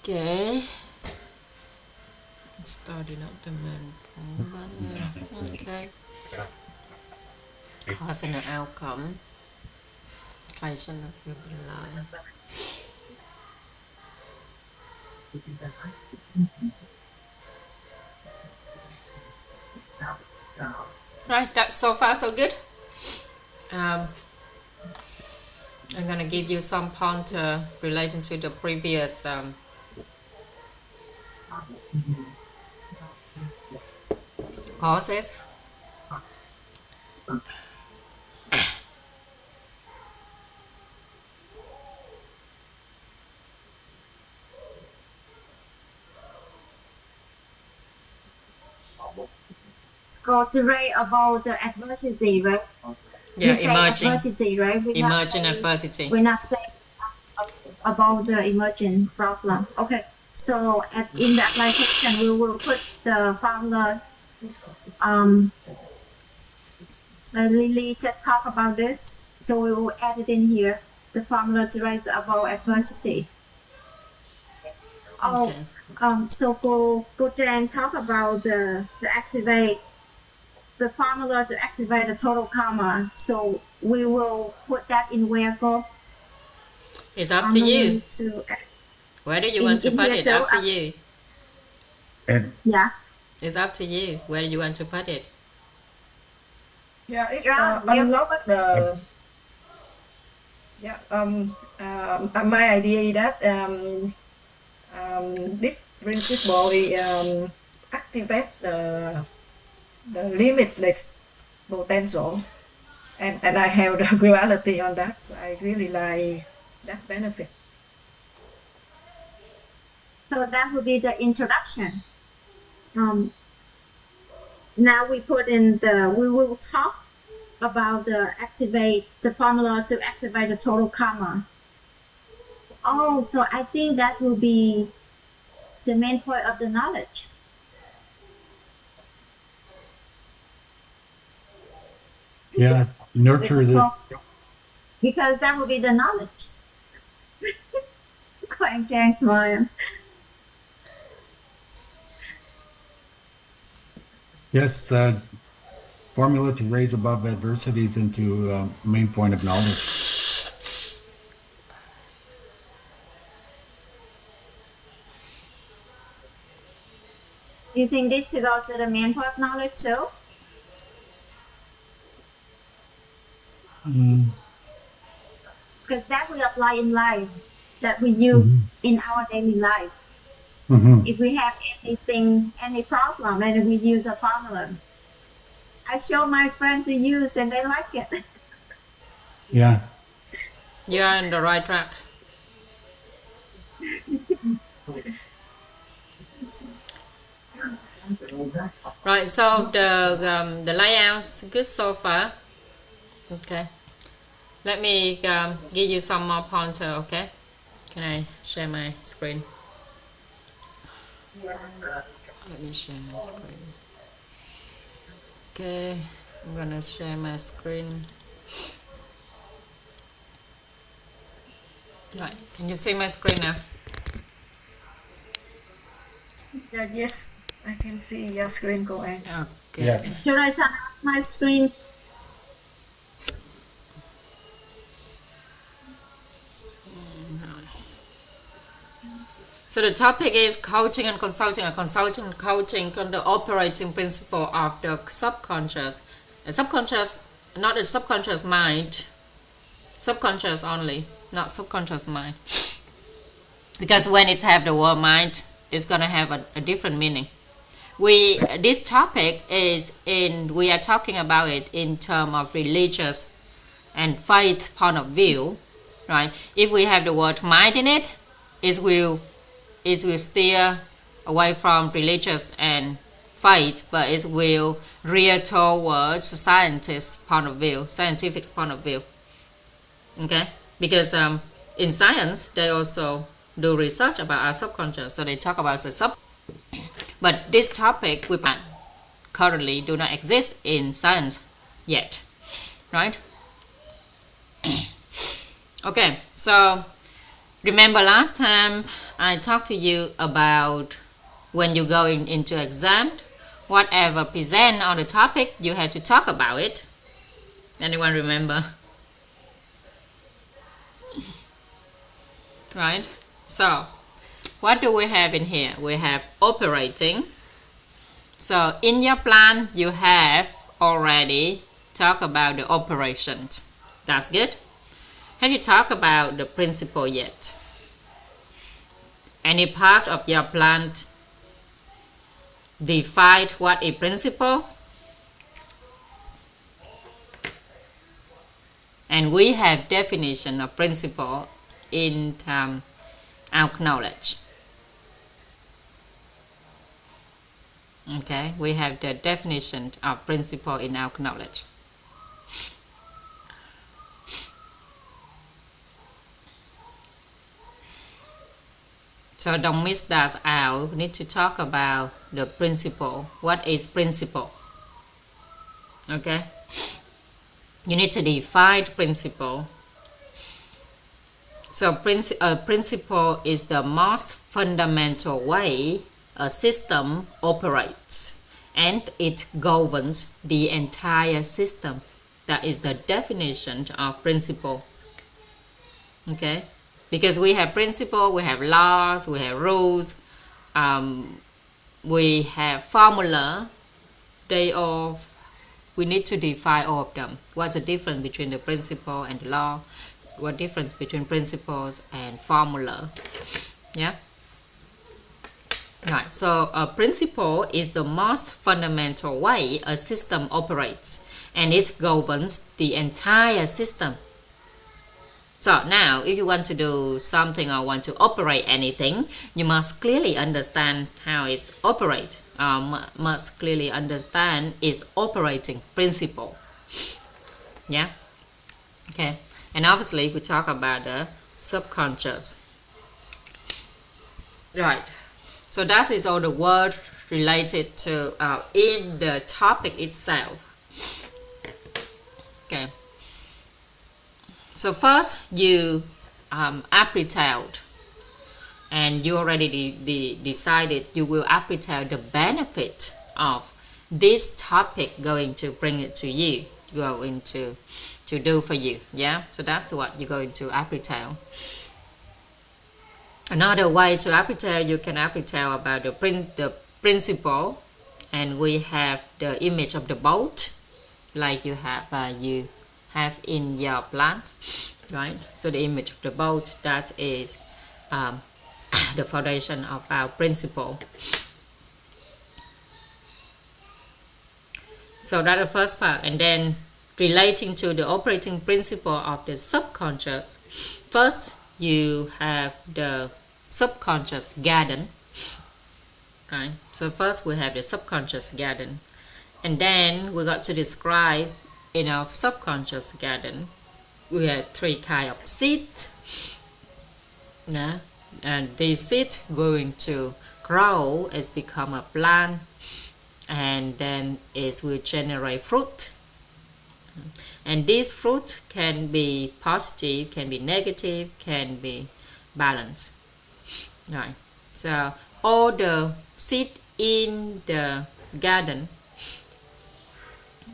Okay. Study not the main point. Okay. Cause and outcome. Creation of human life. Right, that's so far so good. I'm gonna give you some pointer relating to the previous courses. Go to write about the adversity, right? Yeah, you say emerging adversity, right? emerging adversity. We're not saying about the emerging problem. Okay, so in the application, we will put the formula. Lily just talk about this, so we will add it in here. The formula to write about adversity. Oh, Okay. So go Trang talk about the activate. The formula to activate the total karma. So we will put that in where go. It's up to you. Where do you want to put it? Up to you. Yeah. It's up to you. Where do you want to put it? Yeah, it's unlock the. Yeah. My idea is that this principle will activate the limitless potential, and I have the reality on that. So I really like that benefit. So that would be the introduction. Now we put in we will talk about the formula to activate the total karma. Oh, so I think that will be the main point of the knowledge. Yeah, nurture the. Because that will be the knowledge. Quite Trang smile. Yes, formula to raise above adversities into main point of knowledge. You think this to go to the main point of knowledge too? Because that will apply in life, that we use in our daily life. If we have any problem, then we use a formula. I show my friends to use and they like it. Yeah. You're on the right track. Right, so the layout's good so far. Okay. Let me give you some more pointer, okay? Can I share my screen? Let me share my screen. Okay, I'm gonna share my screen. Right, can you see my screen now? Yeah, yes, I can see your screen going. Okay. Yes. Should I turn off my screen? So the topic is coaching and consulting, or consulting and coaching on the operating principle of the subconscious. A subconscious, not a subconscious mind, subconscious only, not subconscious mind. Because when it have the word mind, it's gonna have a different meaning. This topic we are talking about it in terms of religious and faith point of view, right? If we have the word mind in it, it will steer away from religious and faith, but it will rear towards scientific point of view. Okay, because in science they also do research about our subconscious. So they talk about the sub. But this topic we currently do not exist in science yet, right? Okay, so remember last time I talked to you about when you're going into exam, whatever present on the topic, you have to talk about it. Anyone remember? Right? So, what do we have in here? We have operating. So, in your plan, you have already talked about the operation. That's good. Have you talked about the principle yet? Any part of your plan define what is principle? And we have definition of principle in our knowledge. Okay, we have the definition of principle in our knowledge. So don't miss that out. We need to talk about the principle. What is principle? Okay, you need to define principle. So principle is the most fundamental way a system operates, and it governs the entire system. That is the definition of principle. Okay, because we have principle, we have laws, we have rules, we have formula. We need to define all of them. What's the difference between the principle and the law? What difference between principles and formula? Yeah. Right. So a principle is the most fundamental way a system operates, and it governs the entire system. So now, if you want to do something or want to operate anything, you must clearly understand how it operates. Must clearly understand its operating principle. Yeah. Okay. And obviously, we talk about the subconscious. Right. So that is all the word related to in the topic itself. Okay. So first, you appreciate, and you already decided you will appreciate the benefit of this topic going to bring it to you, going to do for you. Yeah, so that's what you're going to appreciate. Another way to appreciate, you can appreciate about the principle, and we have the image of the boat, like you have in your plant, right? So the image of the boat, that is the foundation of our principle. So that's the first part. And then relating to the operating principle of the subconscious, first you have the subconscious garden, right? So first we have the subconscious garden, and then we got to describe in our subconscious garden we have three kinds of seeds. Yeah? And these seeds going to grow as become a plant, and then it will generate fruit. And this fruit can be positive, can be negative, can be balanced. Right. So all the seed in the garden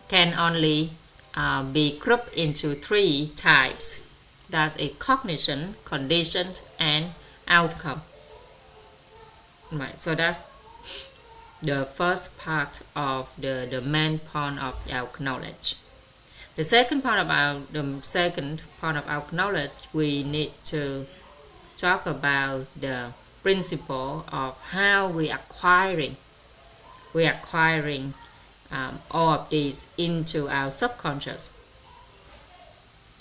can only be grouped into three types. That's a cognition, condition, and outcome. Right. So that's the first part of the main point of our knowledge. The second part of our knowledge, we need to talk about the principle of how we acquiring all of these into our subconscious.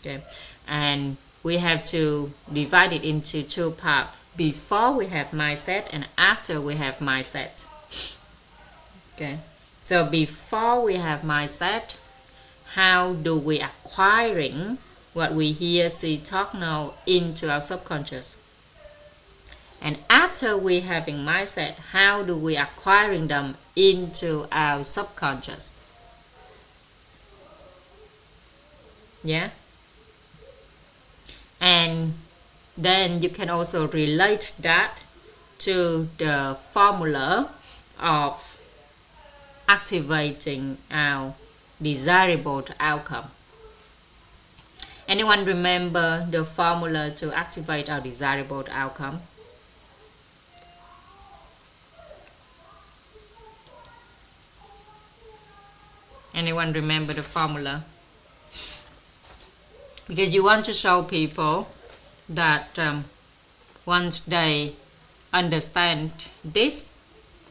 Okay, and we have to divide it into two parts: before we have mindset and after we have mindset. Okay, so before we have mindset, how do we acquiring what we hear, see, talk, know into our subconscious? And after we having mindset, how do we acquiring them into our subconscious? Yeah. And then you can also relate that to the formula of activating our desirable outcome. Anyone remember the formula to activate our desirable outcome? Anyone remember the formula? Because you want to show people that once they understand this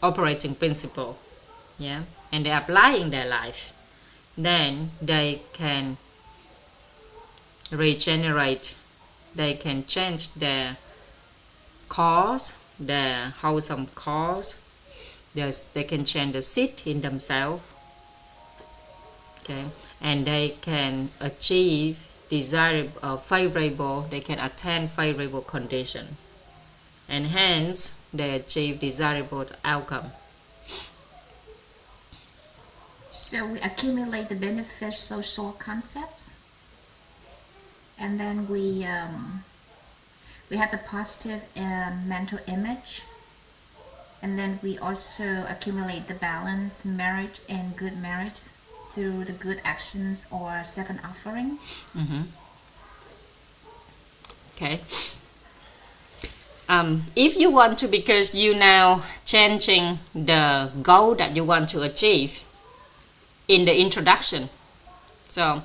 operating principle, yeah, and they apply in their life, then they can regenerate, they can change their cause, their wholesome cause, they can change the seed in themselves, okay, and they can achieve desirable, favorable, they can attain favorable condition, and hence they achieve desirable outcome. So we accumulate the beneficial social concepts, and then we have the positive mental image, and then we also accumulate the balance, merit, and good merit through the good actions or second offering. Okay. If you want to, because you now changing the goal that you want to achieve in the introduction, so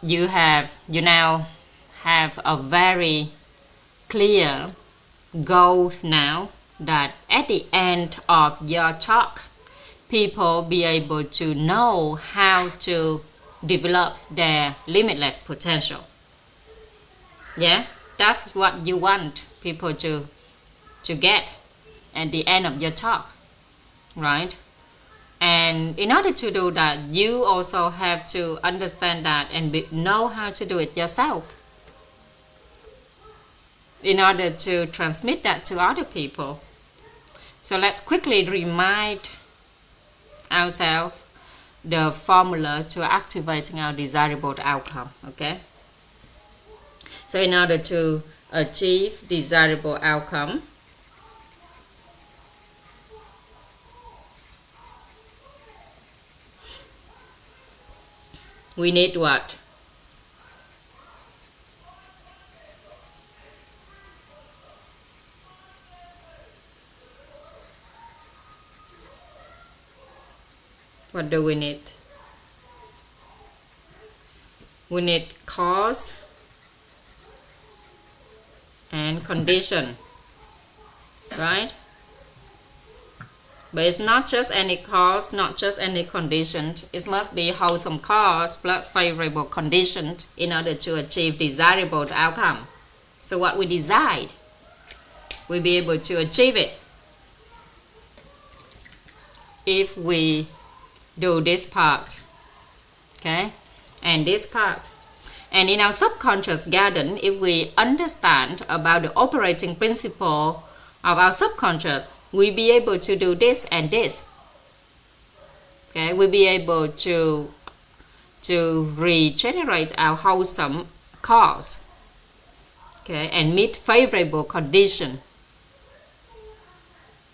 you now have a very clear goal now, that at the end of your talk, people be able to know how to develop their limitless potential. Yeah, that's what you want people to get at the end of your talk, right? And in order to do that, you also have to understand that and know how to do it yourself in order to transmit that to other people. So let's quickly remind ourselves the formula to activating our desirable outcome, okay? So in order to achieve desirable outcome, we need what? What do we need? We need cause and condition, right? But it's not just any cause, not just any condition. It must be wholesome cause plus favorable condition in order to achieve desirable outcome. So what we decide, we'll be able to achieve it if we do this part, okay, and this part. And in our subconscious garden, if we understand about the operating principle of our subconscious, we'll be able to do this and this, okay. We'll be able to regenerate our wholesome cause, okay, and meet favorable condition,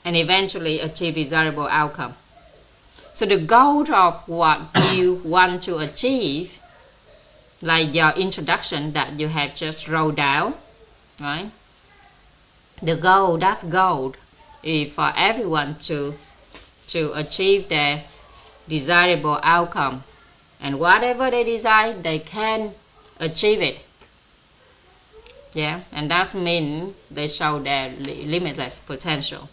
and eventually achieve desirable outcome. So the goal of what you want to achieve, like your introduction that you have just wrote down, right? The goal, that's goal, is for everyone to achieve their desirable outcome, and whatever they desire, they can achieve it. Yeah, and that means they show their limitless potential.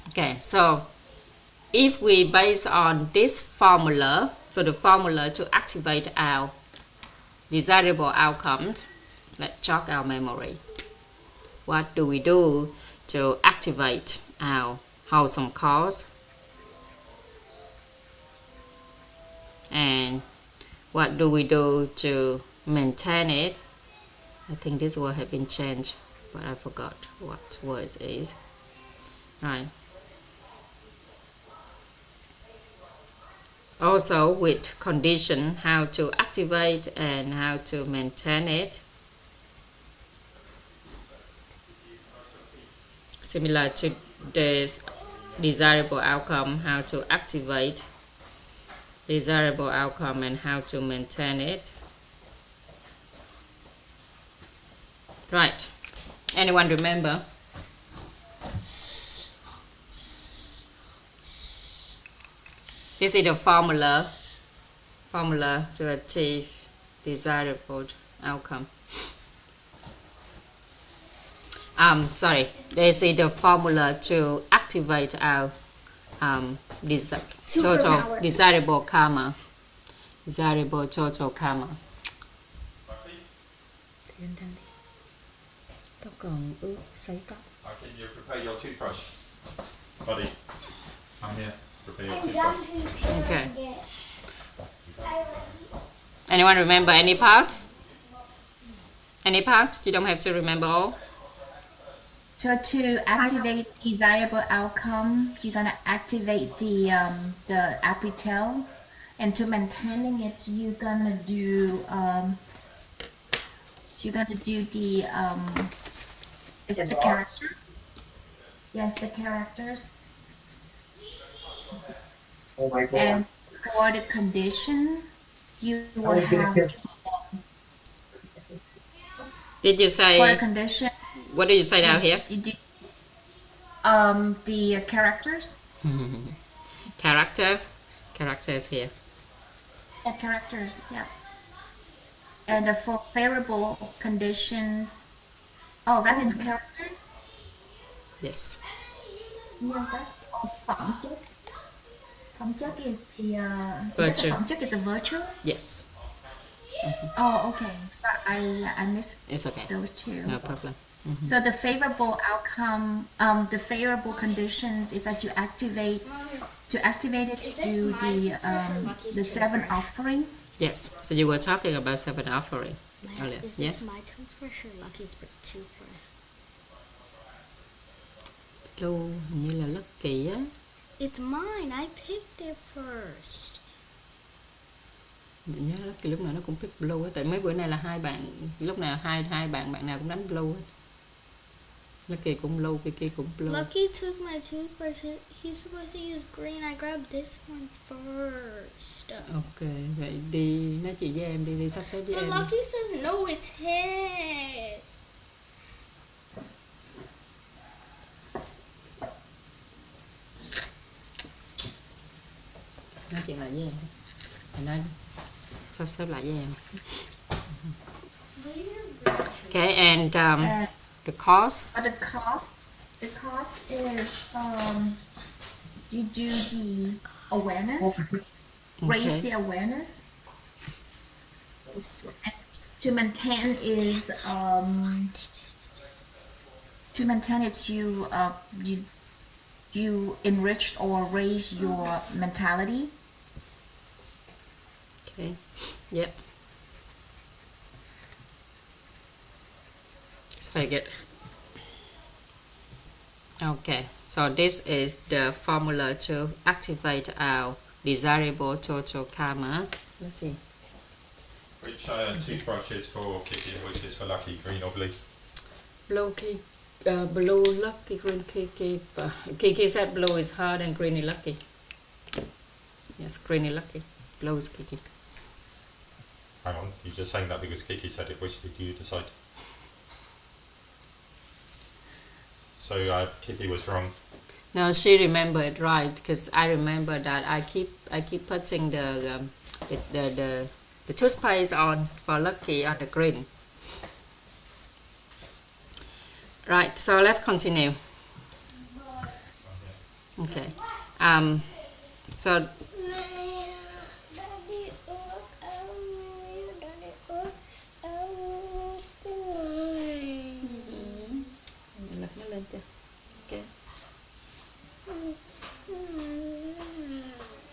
Okay, so if we base on this formula, so the formula to activate our desirable outcomes, let's jog our memory. What do we do to activate our wholesome cause? And what do we do to maintain it? I think this word has been changed. but I forgot what words is. Right. Also with condition, how to activate and how to maintain it. Similar to this desirable outcome, how to activate desirable outcome and how to maintain it. Right. Anyone remember? This is the formula to achieve desirable outcome. This is the formula to activate our total desirable karma. Desirable total karma. Thì anh đang đi. Tao còn ướt sấy tóc. Can you prepare your toothbrush? Buddy, I'm here. Prepare your toothbrush. Okay. Anyone remember any part? Any part? You don't have to remember all. So to activate desirable outcome, you're gonna activate the apritel, and to maintaining it, you're gonna do the is it the character? Yes, the characters. Oh my God. And for the condition, you will have. Did you say? For the condition. What did you say down here? The characters. Characters here. The characters, yeah. And for favorable conditions. Oh, that is character. Yes. Phẩm chất is the virtue. Phẩm chất is the virtue. Yes. Oh, okay. So I missed. It's okay. Those two. No problem. So the favorable outcome, the favorable conditions is that you activate. To activate it, do the 7 offering. Yes. So you were talking about 7 offering earlier. Is yes. this my toothbrush or Lucky's toothbrush? Blue hình như là Lucky á. It's mine. I picked it first. Mình nhớ Lucky lúc nào nó cũng pick blue á. Tại mấy bữa nay là hai bạn, lúc nào hai bạn nào cũng đánh blue hết. Lucky cũng blue, Kiki cũng blue. Lucky took my toothbrush. He's supposed to use green. I grabbed this one first. Ok, vậy đi nói chuyện với em đi sắp xếp với But em. Lucky says no, it's his. Nói chuyện lại với em. Mình nói sắp xếp lại với em. Okay, and the cost. The cost is you do the awareness, raise the awareness, and to maintain is you enrich or raise your mentality. Okay. Yep. It's very good. Okay, so this is the formula to activate our desirable total karma. Let's see. Which toothbrush is for Kiki and which is for Lucky, green or blue? Blue Lucky, green Kiki. Kiki said blue is hard and green is Lucky. Yes, green is Lucky. Blue is Kiki. Hang on, you're just saying that because Kiki said it. Which did you decide? So Kiki was wrong. No, she remembered right because I remember that I keep putting the toothpaste on for Lucky on the green. Right, so let's continue. Okay. So lật nó lên chưa? Ok.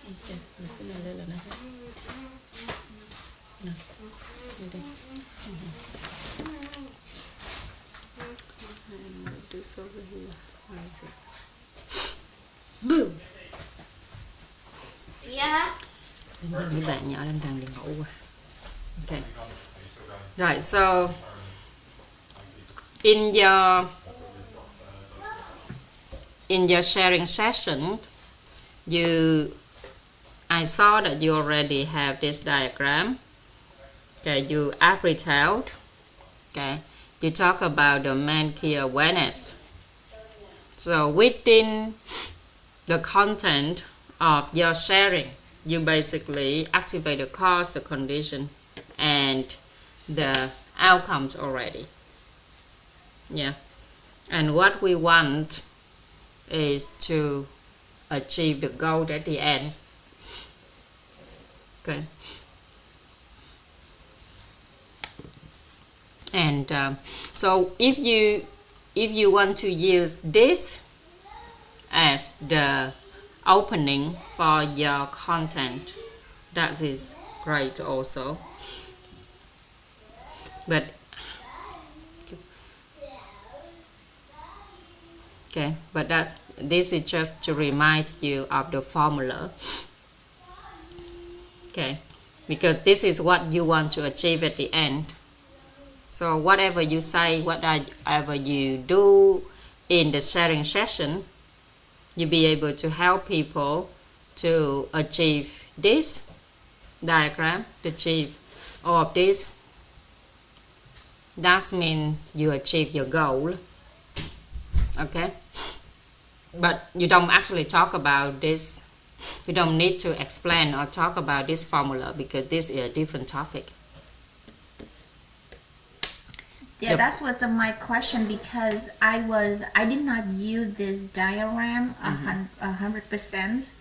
Ok, lật cái này lên là nó hết. Nè, đi đây. Mấy bạn nhỏ đang đi ngủ rồi. Okay. Right, so in your sharing session, I saw that you already have this diagram. Okay, you retelled. Okay, you talk about the main key awareness. So within the content of your sharing, you basically activate the cause, the condition, and the outcomes already. Yeah, and what we want is to achieve the goal at the end. Okay. And so if you want to use this as the opening for your content, that is great also. But okay, but this is just to remind you of the formula. Okay, because this is what you want to achieve at the end. So whatever you say, whatever you do in the sharing session, you'll be able to help people to achieve this diagram, to achieve all of this. That means you achieve your goal. Okay? But you don't actually talk about this. You don't need to explain or talk about this formula because this is a different topic. Yeah, that was my question, because I did not use this diagram 100%,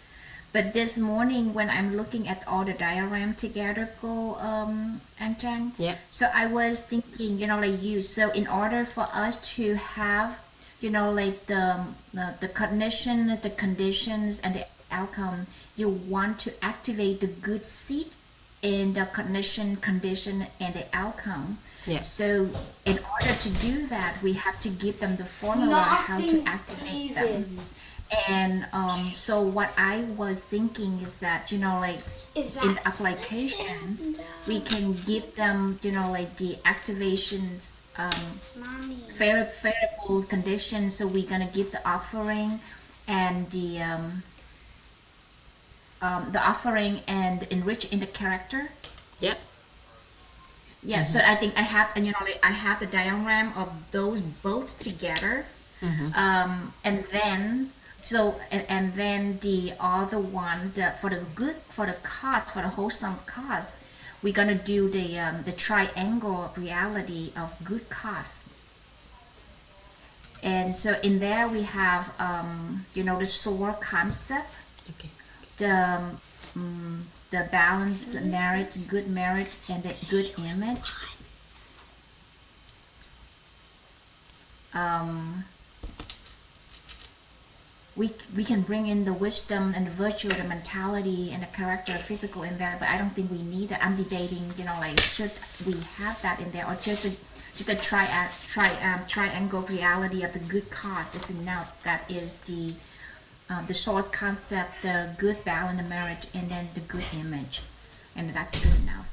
but this morning when I'm looking at all the diagram together, and Trang, yeah. So I was thinking, so in order for us to have, the cognition, the conditions, and the outcome, you want to activate the good seed in the cognition, condition, and the outcome. Yeah. So in order to do that, we have to give them the formula how to activate them. And so what I was thinking is that, in the applications, we can give them, the activations, favorable conditions. So we're gonna give the offering and the offering and enrich in the character. Yep. Yeah, so I think I have, I have the diagram of those both together, and then and then the other one, for the cause, for the wholesome cause, we're gonna do the triangle reality of good cause. And so in there we have the soul concept, the balance, merit, and the good image. We can bring in the wisdom and the virtue, the mentality and the character, physical in there, but I don't think we need that. I'm debating, should we have that in there, or just the triangle reality of the good cause is enough. That is the source concept, the good balance, the merit, and then the good image, and that's good enough.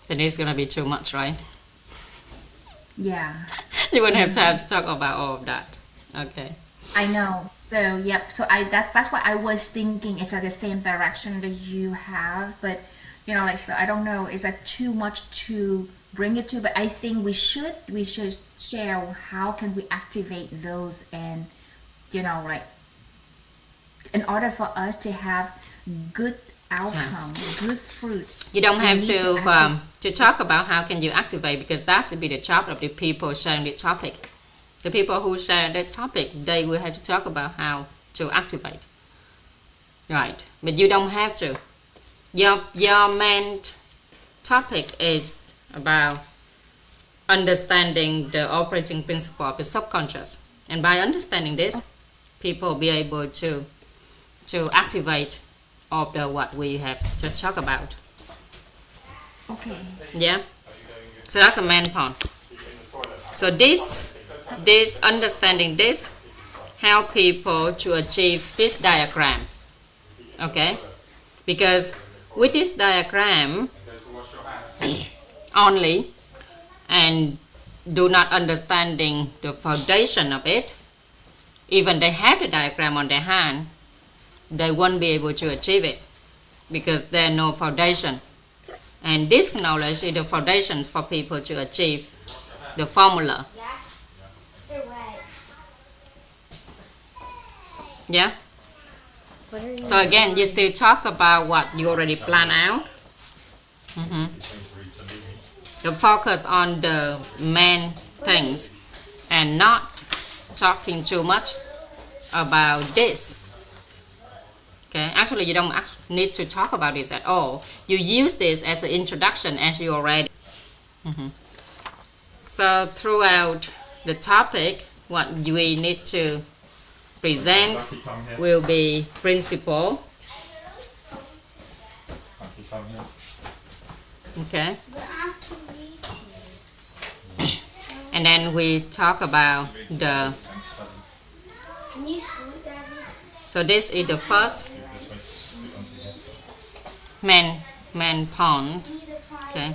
Then it's gonna be too much, right? Yeah. You wouldn't have time to talk about all of that. Okay. I know. So yep. So that's what I was thinking. It's at the same direction that you have, but so I don't know. Is that too much to bring it to? But I think we should share how can we activate those, and in order for us to have good outcome, good fruit. You don't have to talk about how can you activate, because that should be the job of the people sharing the topic. The people who share this topic, they will have to talk about how to activate. Right, but you don't have to. Your main topic is about understanding the operating principle of the subconscious, and by understanding this, people will be able to activate all the what we have just talked about. Okay. Yeah. So that's the main point. So this understanding this help people to achieve this diagram. Okay. Because with this diagram only and do not understanding the foundation of it, even they have the diagram on their hand, they won't be able to achieve it because there's no foundation. And this knowledge is the foundation for people to achieve the formula. Yeah? So again, you still talk about what you already planned out. The focus on the main things and not talking too much about this. Okay, actually you don't need to talk about this at all. You use this as an introduction as you already. So throughout the topic, what we need to present will be principle. Okay. And then we talk about the. So this is the first main point. Okay.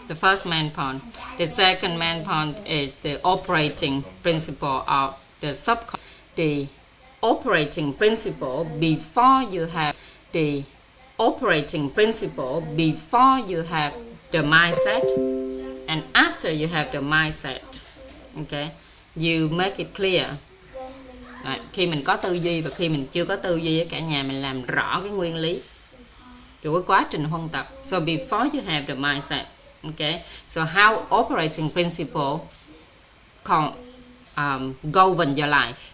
The first main point. The second main point is the operating principle of the subconscious. The operating principle before you have the operating principle before you have the mindset, and after you have the mindset. Okay, you make it clear. Right. Khi mình có tư duy và khi mình chưa có tư duy, cả nhà mình làm rõ cái nguyên lý của cái quá trình huân tập. So before you have the mindset, okay. So how operating principle govern your life.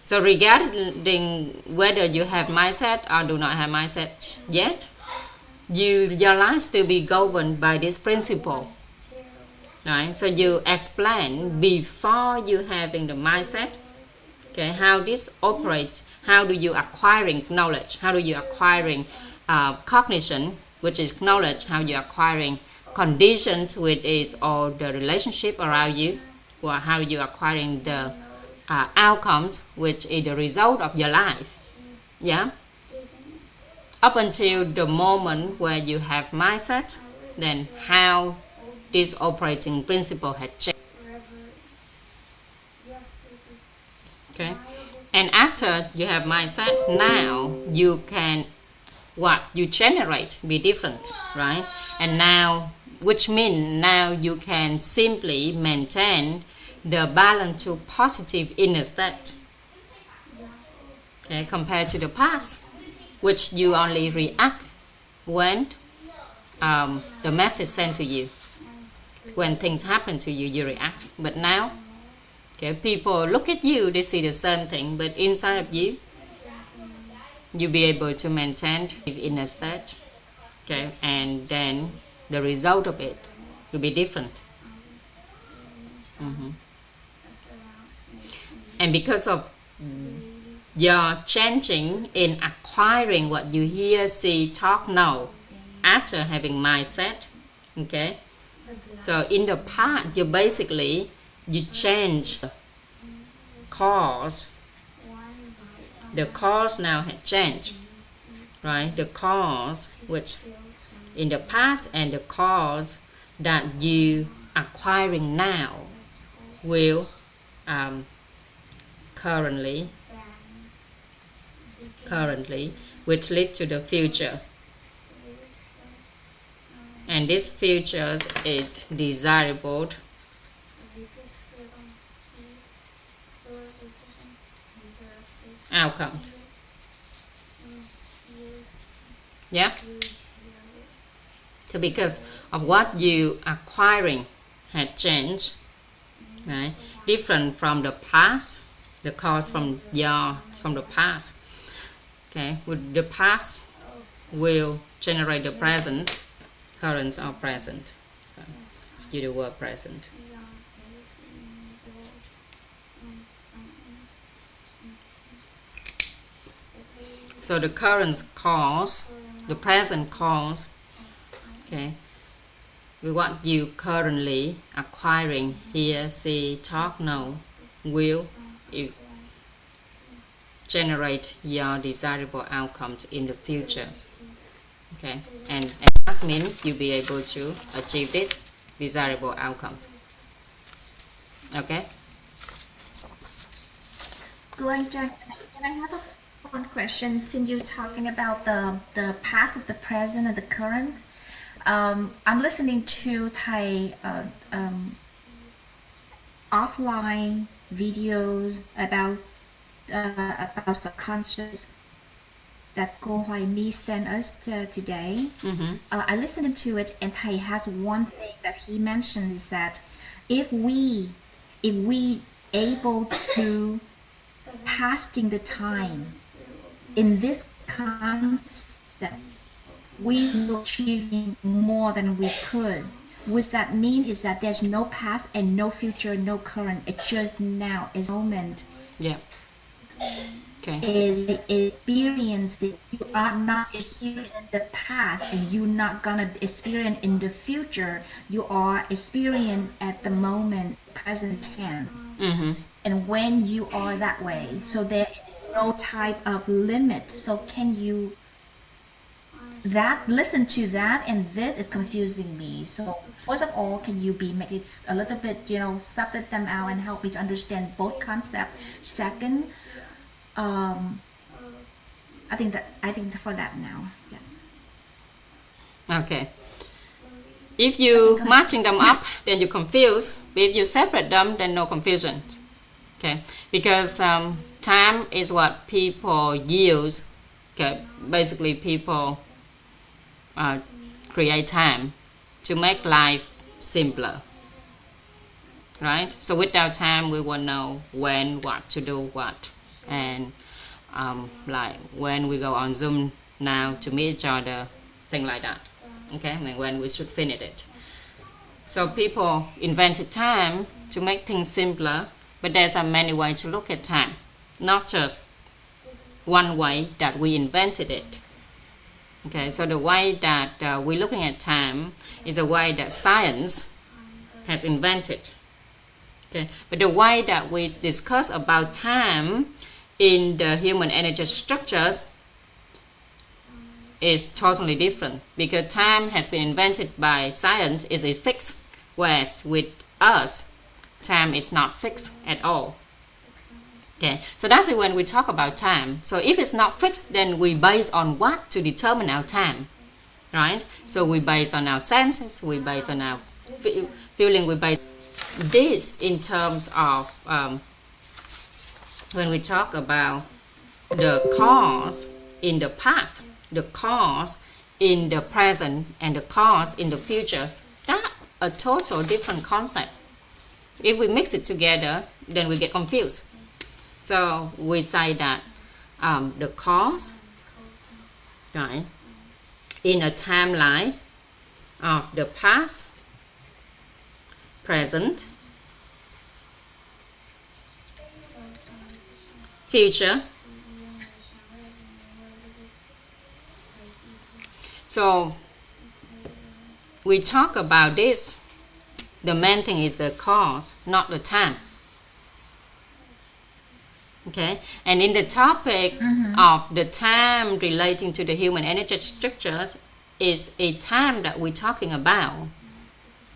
So regarding whether you have mindset or do not have mindset yet, your life still be governed by this principle. Right? So you explain before you having the mindset, okay, how this operates, how do you acquiring knowledge, how do you acquiring cognition, which is knowledge, how you acquiring conditions, which is all the relationship around you, or how you acquiring the outcomes, which is the result of your life. Yeah. Up until the moment where you have mindset, then how this operating principle had changed. Okay. And after you have mindset, now you can what you generate be different, right? And now, which means now you can simply maintain the balance to positive inner state, okay, compared to the past, which you only react when the message sent to you. When things happen to you, you react. But now, okay, people look at you, they see the same thing, but inside of you, you'll be able to maintain inner state, okay, and then the result of it will be different. And because of your changing in acquiring what you hear, see, talk, know after having mindset, okay. So in the past, you basically you change cause. The cause now had changed, right? The cause which in the past and the cause that you acquiring now will currently which lead to the future, and this future is desirable outcome. Yeah. So because of what you acquiring had changed, right? Different from the past, the cause from the past. Okay, with the past will generate the present, current or present. So, let's use the word present. So the current cause, the present cause, okay, with what you currently acquiring, hear, see, talk, know, will generate your desirable outcomes in the future. Okay, and that means you'll be able to achieve this desirable outcome. Okay. Go on, Trang. Can I have one question? Since you're talking about the past, the present, and the current, I'm listening to Thầy offline videos about subconscious that Cô Hoài Mi sent us today. I listened to it, and Thầy has one thing that he mentioned is that if we able to passing the time in this concept, we are achieving more than we could. What that mean is that there's no past and no future, no current. It's just now, it's moment. Yeah. Okay. Is experiencing. You are not experiencing the past, and you're not gonna experience in the future. You are experiencing at the moment, present tense. And when you are that way, so there is no type of limit. So can you listen to that, and this is confusing me. So first of all, can you make it a little bit, separate them out and help me to understand both concepts? Second, I think for that now, yes. Okay. If you matching them up, then you confuse. If you separate them, then no confusion. Okay, because time is what people use. Okay, basically people create time to make life simpler, right? So without time, we will know when, what to do, what, and like when we go on Zoom now to meet each other, thing like that. Okay, and when we should finish it. So people invented time to make things simpler, but there's many ways to look at time, not just one way that we invented it. Okay, so the way that we're looking at time is a way that science has invented. Okay, but the way that we discuss about time in the human energy structures is totally different, because time has been invented by science, is a fixed, whereas with us, time is not fixed at all. Okay, so that's it when we talk about time. So if it's not fixed, then we base on what to determine our time, right? So we base on our senses, we base on our feeling, we base this in terms of when we talk about the cause in the past, the cause in the present, and the cause in the future. That's a total different concept. If we mix it together, then we get confused. So we say that the cause, right, in a timeline of the past, present, future. So we talk about this. The main thing is the cause, not the time. Okay, and in the topic of the time relating to the human energy structures is a time that we're talking about.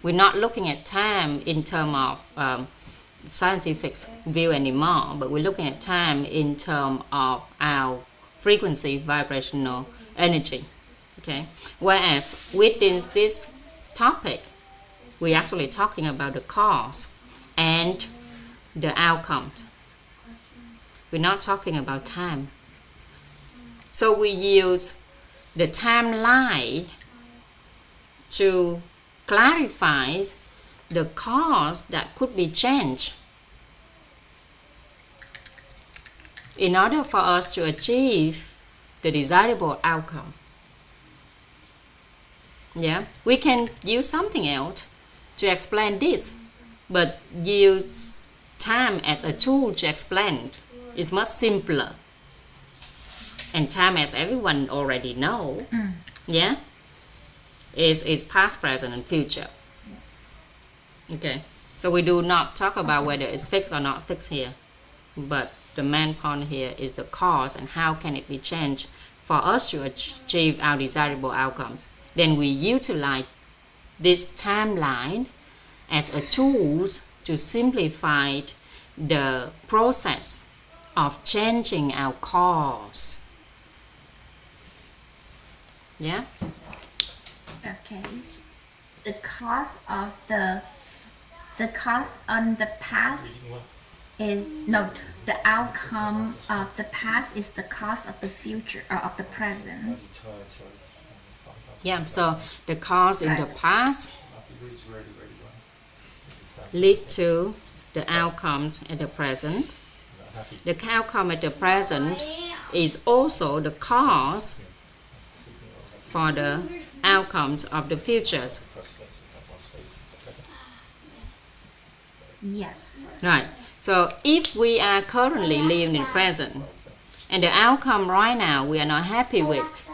We're not looking at time in terms of scientific view anymore, but we're looking at time in terms of our frequency, vibrational energy. Okay, whereas within this topic, we're actually talking about the cause and the outcome. We're not talking about time. So we use the timeline to clarify the cause that could be changed in order for us to achieve the desirable outcome. Yeah, we can use something else to explain this, but use time as a tool to explain is much simpler. And time, as everyone already know, yeah, is past, present, and future. Okay, so we do not talk about whether it's fixed or not fixed here, but the main point here is the cause and how can it be changed for us to achieve our desirable outcomes. Then we utilize this timeline as a tool to simplify the process of changing our course. Yeah? Okay. The cost on the past is the outcome of the past is the cost of the future or of the present. Yeah, so the cost in the past lead to the outcomes at the present. The outcome at the present is also the cause for the outcomes of the futures. Yes. Right. So if we are currently living in the present and the outcome right now we are not happy with,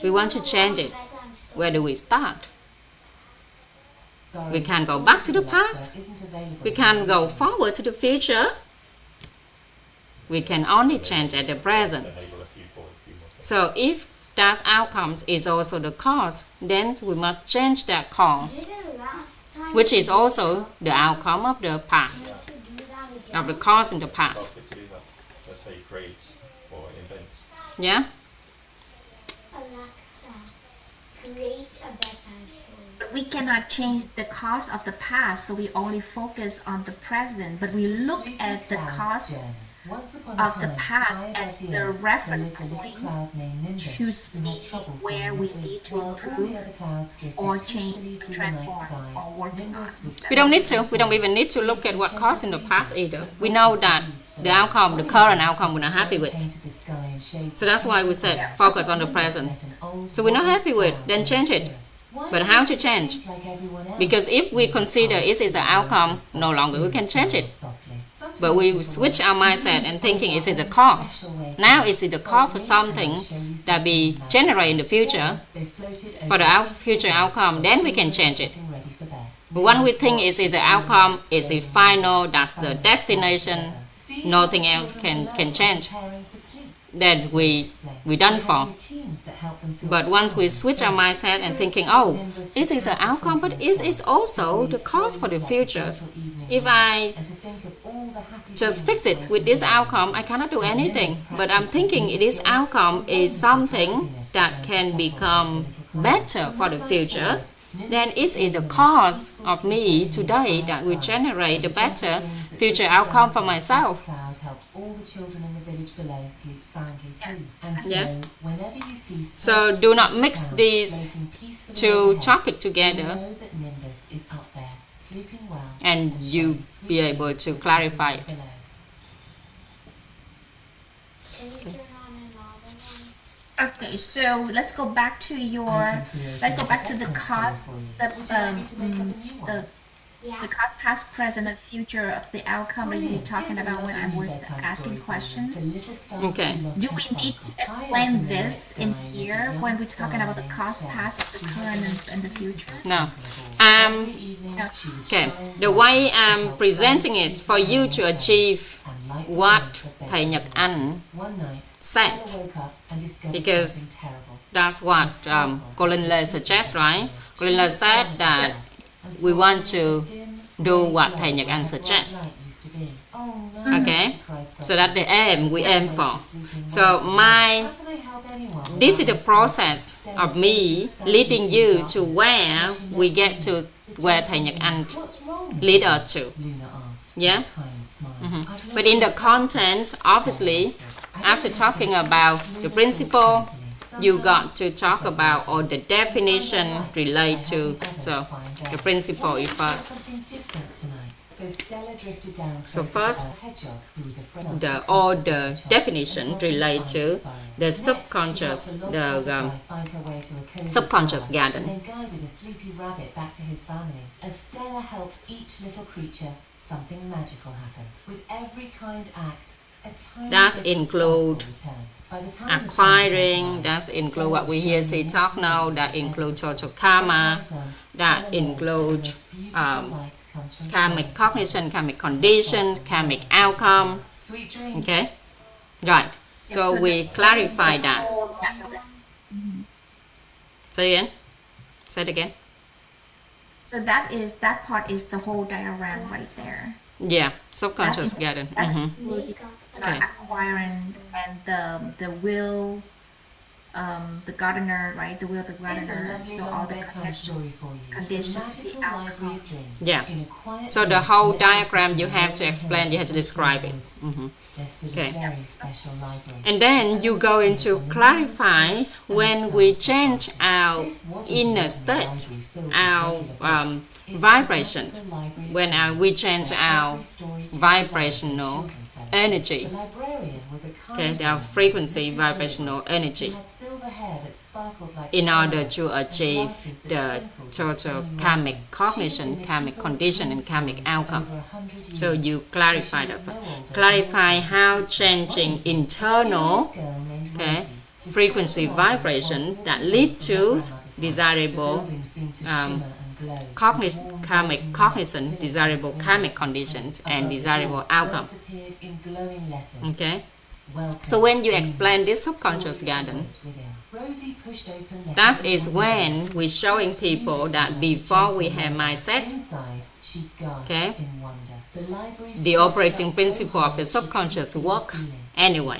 we want to change it, where do we start? We can't go back to the past. We can't go forward to the future. We can only change at the present. So if that outcome is also the cause, then we must change that cause, which is also the outcome of the past, of the cause in the past. Let's say create or invent. Yeah? Alexa, create a bedtime story. But we cannot change the cause of the past, so we only focus on the present. But we look at the cause of the past as the reference point to see where we need to improve or change, transform, or work on. We don't need to. We don't even need to look at what caused in the past either. We know that the outcome, the current outcome, we're not happy with. So that's why we said focus on the present. So we're not happy with, then change it. But how to change? Because if we consider it is the outcome, no longer we can change it. But we switch our mindset and thinking it is the cause. Now is it the cause for something that be generated in the future, for the future outcome, then we can change it. But when we think it is the outcome, is it final, that's the destination, nothing else can change, then we done for. But once we switch our mindset and thinking, oh, this is the outcome, but it is also the cause for the future. If I just fix it with this outcome, I cannot do anything. But I'm thinking this outcome is something that can become better for the future. Then it is the cause of me today that will generate the better future outcome for myself. Yeah. So do not mix these two topics together, and you be able to clarify it. Okay, so let's go back to the cause, the cause, past, present, and future of the outcome that you were talking about when I was asking questions. Okay. Do we need to explain this in here when we're talking about the cause, past, of the current, and the future? No. Okay. The way I'm presenting it for you to achieve what thầy Nhật Anh said, because that's what Colin Lê suggests, right? Colin Lê said that we want to do what thầy Nhật Anh suggests. Okay, so that's the aim we aim for. So this is the process of me leading you to where we get to where thầy Nhật Anh lead us to. Yeah. But in the content, obviously, after talking about the principle, you got to talk about all the definition related to the principle first. So first, all the definition related to the subconscious, the subconscious garden. Something magical happened. With every kind act, that include acquiring, that include what we hear say talk now, that include total karma, that include karmic cognition, karmic condition, karmic outcome. Okay, right. So we clarify that. Say again. Say it again. So that part is the whole diagram right there. Yeah, subconscious garden. Acquiring and the will, the gardener, right? The will, the gardener. So all the conditions, the outcome. Yeah. So the whole diagram you have to explain. You have to describe it. Okay. And then you go into clarify when we change our inner state, our vibration, when we change our vibrational energy, okay, our frequency vibrational energy, in order to achieve the total karmic cognition, karmic condition, and karmic outcome. So you clarify that. Clarify how changing internal, okay, frequency vibration that lead to desirable karmic cognition, desirable karmic conditions, and desirable outcome. Okay. So when you explain this subconscious garden, that is when we're showing people that before we have mindset, okay, the operating principle of the subconscious work anyway.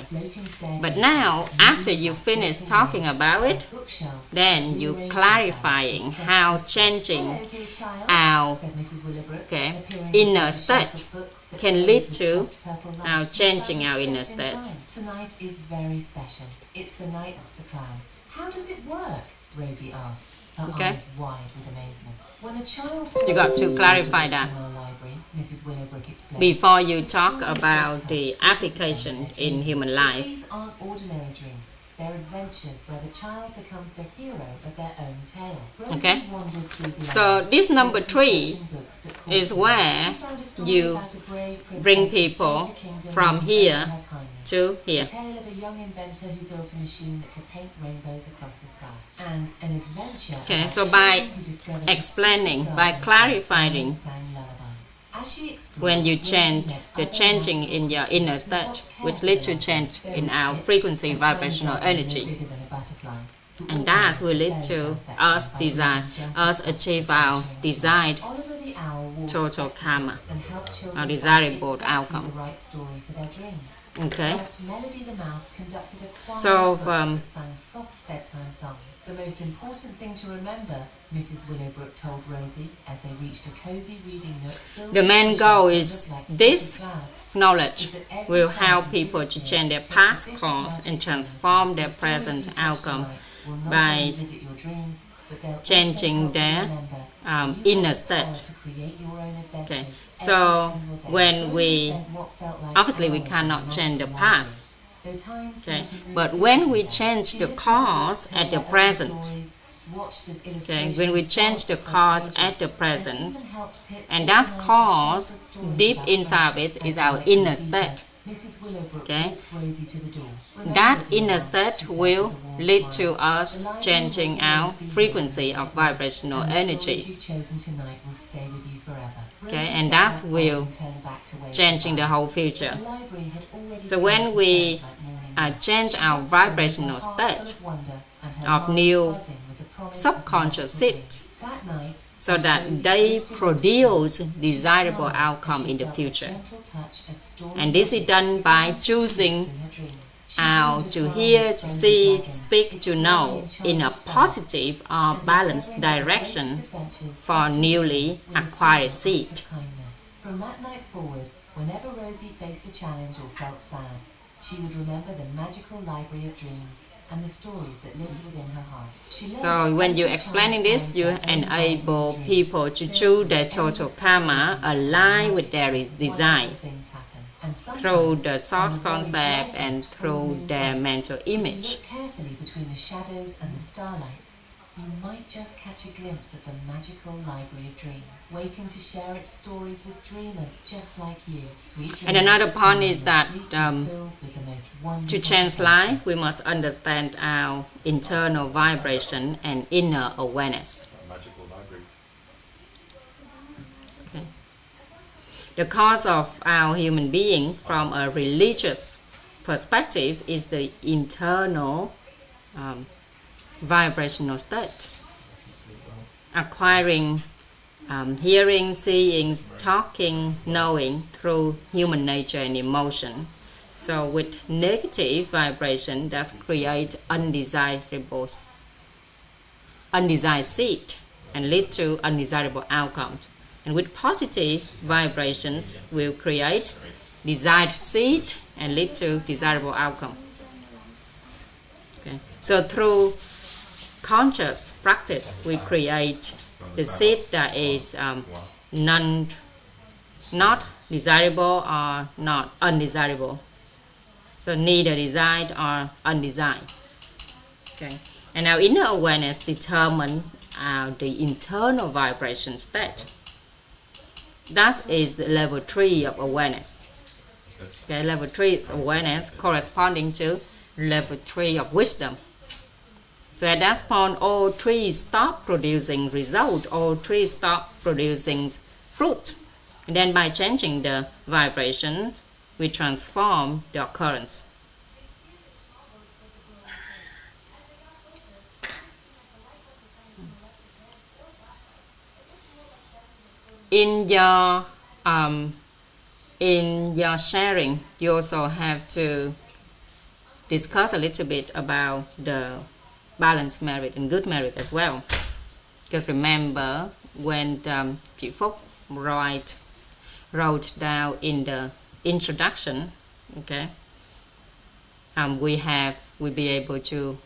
But now, after you finish talking about it, then you clarifying how changing our inner state can lead to our changing our inner state. Tonight is very special. It's the night of the clouds. How does it work? Rosie asked, her eyes wide with amazement. When a child you got to clarify that Mrs. Willowbrook explained, before you talk about the application in human life. These aren't ordinary dreams. They're adventures where the child becomes the hero of their own tale. Okay. So this number 3 is where you bring people from here to here. The tale of a young inventor who built a machine that could paint rainbows across the sky. And an adventure. Okay, so by explaining, by clarifying, when you change the changing in your inner state, which leads to change in our frequency vibrational energy, and that will lead to us achieve our desired total karma, our desirable outcome. Okay. So the most important thing to remember, Mrs. Willowbrook told Rosie as they reached a cozy reading nook. The main goal is this knowledge will help people to change their past course and transform their present outcome by changing their inner state. Okay. So when obviously we cannot change the past. Okay. But when we change the cause at the present, okay, when we change the cause at the present, and that cause deep inside of it is our inner state. Okay, that inner state will lead to us changing our frequency of vibrational energy. Okay, and that will changing the whole future. So when we change our vibrational state of new subconscious seed, so that they produce desirable outcome in the future. And this is done by choosing how to hear, to see, to speak, to know in a positive or balanced direction for newly acquired seed. From that night forward, whenever Rosie faced a challenge or felt sad, she would remember the magical library of dreams and the stories that lived within her heart. So when you're explaining this, you enable people to choose their total karma align with their design through the source concept and through their mental image. Look carefully between the shadows and the starlight. You might just catch a glimpse of the magical library of dreams, waiting to share its stories with dreamers just like you. Sweet dreams. And another point is that to change life, we must understand our internal vibration and inner awareness. Magical library. Okay. The cause of our human being from a religious perspective is the internal vibrational state. Acquiring hearing, seeing, talking, knowing through human nature and emotion. So with negative vibration, that create undesired seed and lead to undesirable outcomes. And with positive vibrations will create desired seed and lead to desirable outcome. Okay. So through conscious practice, we create the seed that is not desirable or not undesirable. So neither desired or undesired. Okay. And our inner awareness determines the internal vibration state. That is the level 3 of awareness. Okay, level 3 is awareness corresponding to level 3 of wisdom. So at that point, all trees stop producing result, all trees stop producing fruit. And then by changing the vibration, we transform the occurrence. In your sharing, you also have to discuss a little bit about the balanced merit and good merit as well. Because remember, when chị Phúc wrote down in the introduction, okay, we be able to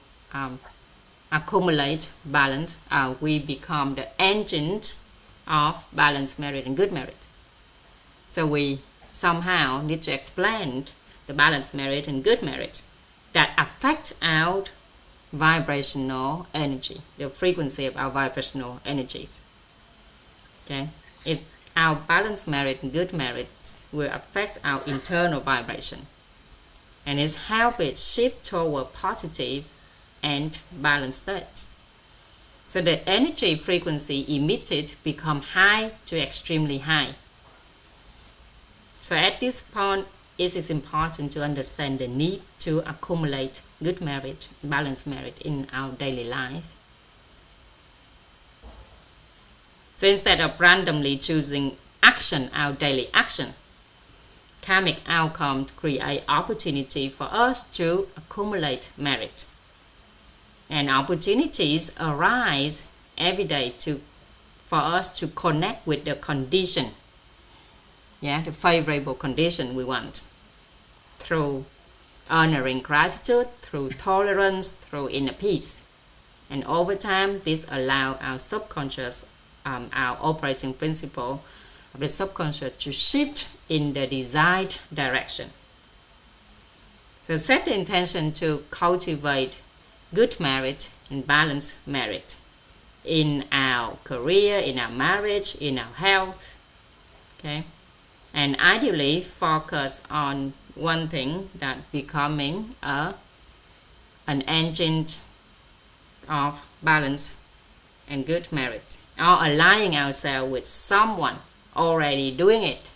accumulate balance. We become the engine of balanced merit and good merit. So we somehow need to explain the balanced merit and good merit that affect our vibrational energy, the frequency of our vibrational energies. Okay, it's our balanced merit and good merits will affect our internal vibration, and it's help it shift toward positive and balanced states. So the energy frequency emitted become high to extremely high. So at this point, it is important to understand the need to accumulate good merit, balanced merit in our daily life. So instead of randomly choosing action, our daily action, karmic outcomes create opportunity for us to accumulate merit. And opportunities arise every day for us to connect with the condition, the favorable condition we want, through honoring gratitude, through tolerance, through inner peace. And over time, this allows our subconscious, our operating principle of the subconscious to shift in the desired direction. So set the intention to cultivate good merit and balanced merit in our career, in our marriage, in our health. Okay, and ideally focus on one thing, that becoming an engine of balance and good merit, or aligning ourselves with someone already doing it.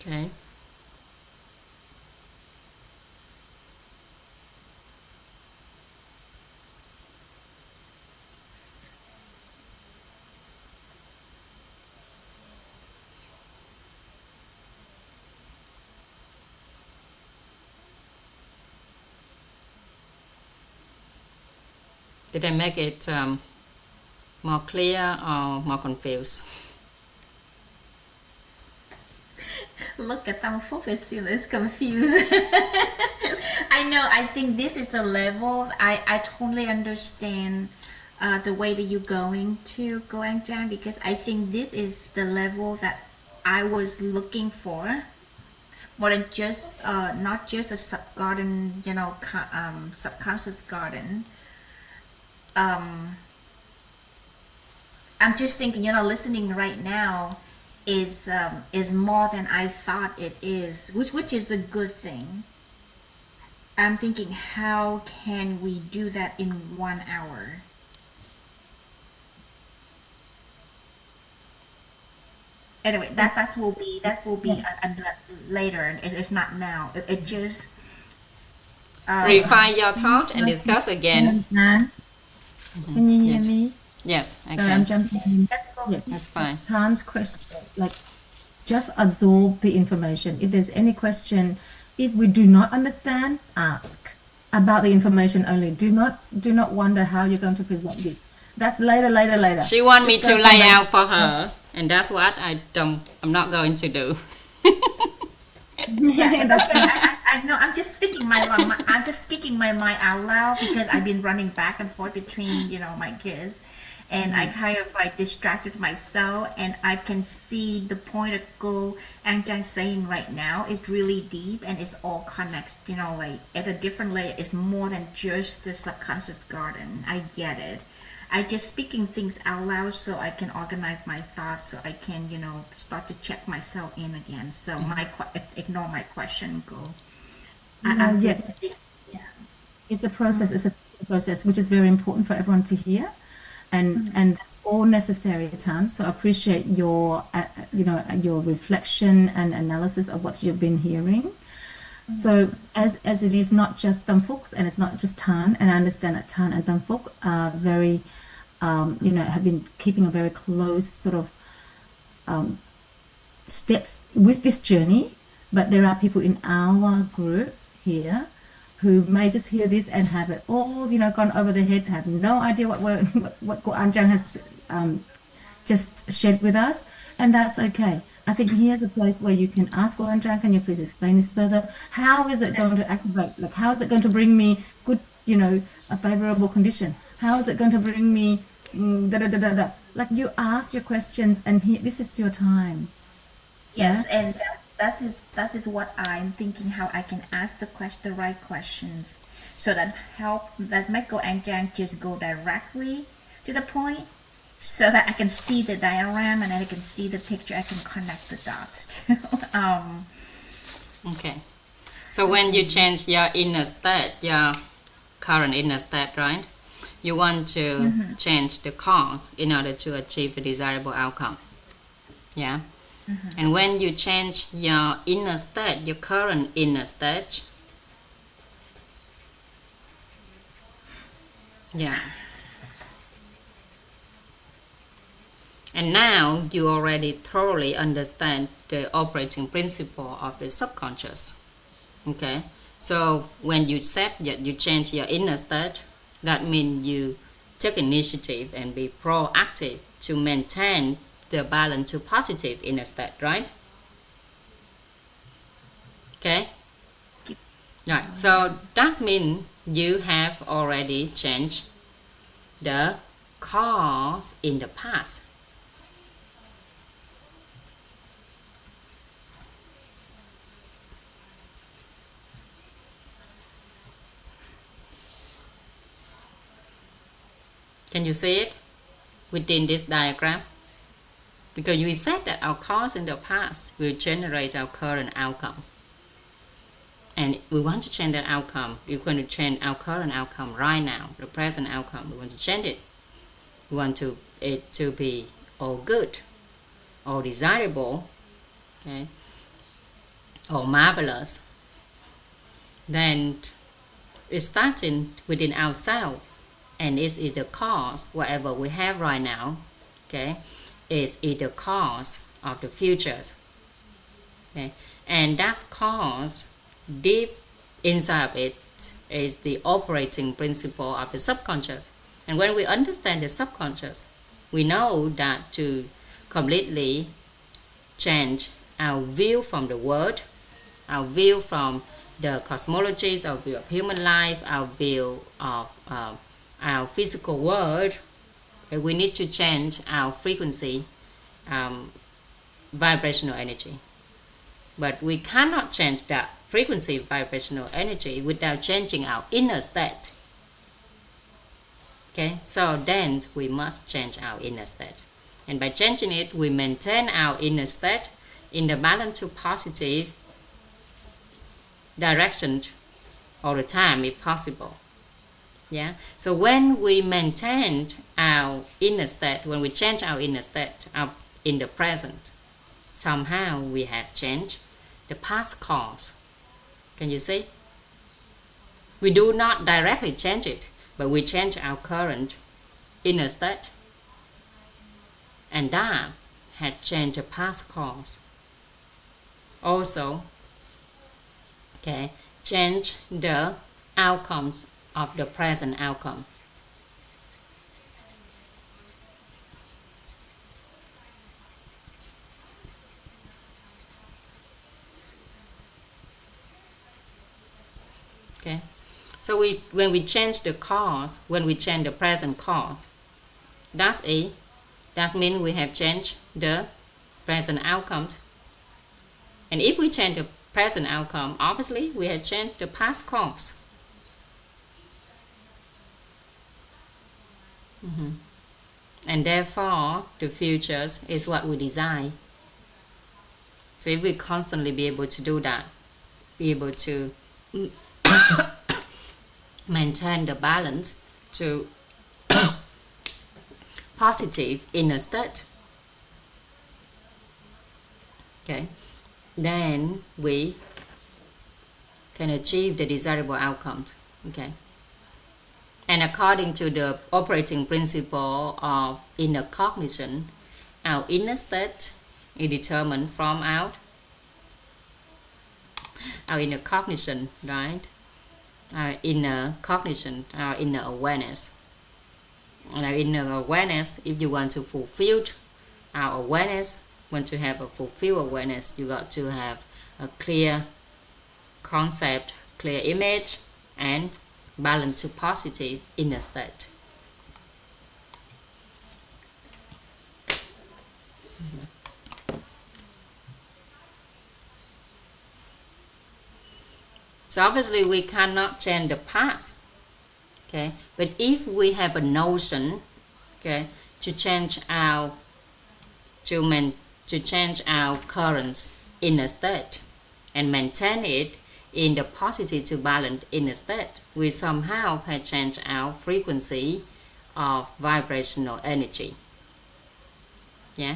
Okay. Did I make it more clear or more confused? Look at Tam Phúc is still is confused. I know, I think this is the level, I totally understand the way that you're going to going down, because I think this is the level that I was looking for, more than just, not just a sub-garden, subconscious garden. I'm just thinking, listening right now is more than I thought it is, which is a good thing. I'm thinking, how can we do that in 1 hour? anyway, that will be later. It's not now. It just refine your thought and discuss again. Can you hear me? Yes, I Sorry, can. I'm jumping in. That's fine. Tan's question, like, just absorb the information. If there's any question, if we do not understand, ask about the information only. Do not wonder how you're going to present this. That's later. She want me to lay out for her, and that's what I'm not going to do. I know. I'm just speaking my mind out loud because I've been running back and forth between my kids, and I kind of like distracted myself, and I can see the point of go and Trang saying right now is really deep and it's all connected. Like at a different layer, it's more than just the subconscious garden. I get it. I just speaking things out loud so I can organize my thoughts, so I can start to check myself in again. So ignore my question. Go. It's a process. It's a process which is very important for everyone to hear, and that's all necessary at times. So I appreciate your your reflection and analysis of what you've been hearing. So as it is not just Tâm Phúc and it's not just Tan, and I understand that Tan and Tâm Phúc are very have been keeping a very close sort of steps with this journey, but there are people in our group here who may just hear this and have it all gone over their head, have no idea what Quảng Trang has just shared with us, and that's okay. I think here's a place where you can ask Quảng Trang, can you please explain this further? How is it going to activate? Like, how is it going to bring me good, a favorable condition? How is it going to bring me Like, you ask your questions, and this is your time. Yes, yeah? And that is what I'm thinking, how I can ask the right questions, so that make Quảng Trang just go directly to the point, so that I can see the diagram and I can see the picture. I can connect the dots. Okay. So when you change your inner state, your current inner state, right? You want to change the cause in order to achieve a desirable outcome. Yeah. And when you change your inner state, your current inner state, yeah. And now you already thoroughly understand the operating principle of the subconscious. Okay, so when you you change your inner state, that means you take initiative and be proactive to maintain the balance to positive inner state, right? Okay. Right. So that means you have already changed the cause in the past. Can you see it within this diagram? Because we said that our cause in the past will generate our current outcome. And we want to change that outcome. We're going to change our current outcome right now, the present outcome. We want to change it. We want it to be all good, all desirable, okay, or marvelous. Then it's starting within ourselves. And it's the cause, whatever we have right now, okay, is the cause of the futures. Okay, and that cause deep inside of it is the operating principle of the subconscious. And when we understand the subconscious, we know that to completely change our view from the world, our view from the cosmologies, our view of human life, our view of our physical world, we need to change our frequency, vibrational energy. But we cannot change that frequency, vibrational energy without changing our inner state. Okay, so then we must change our inner state. And by changing it, we maintain our inner state in the balance to positive direction all the time if possible. Yeah. So when we maintain our inner state, when we change our inner state in the present, somehow we have changed the past cause. Can you see? We do not directly change it, but we change our current inner state. And that has changed the past cause. Also, okay, change the outcomes of the present outcome. Okay, so when we change the cause, when we change the present cause, that means we have changed the present outcome. And if we change the present outcome, obviously we have changed the past cause. And therefore, the future is what we design. So if we constantly be able to do that, be able to maintain the balance to positive inner state, okay, then we can achieve the desirable outcomes. Okay, and according to the operating principle of inner cognition, our inner state is determined from our inner cognition, right? Our inner cognition, our inner awareness. And our inner awareness, if you want to fulfill our awareness, want to have a fulfilled awareness, you got to have a clear concept, clear image, and balance to positive inner state. So obviously we cannot change the past, okay, but if we have a notion, okay, to change our current inner state and maintain it in the positive to balanced inner state, we somehow have changed our frequency of vibrational energy. Yeah.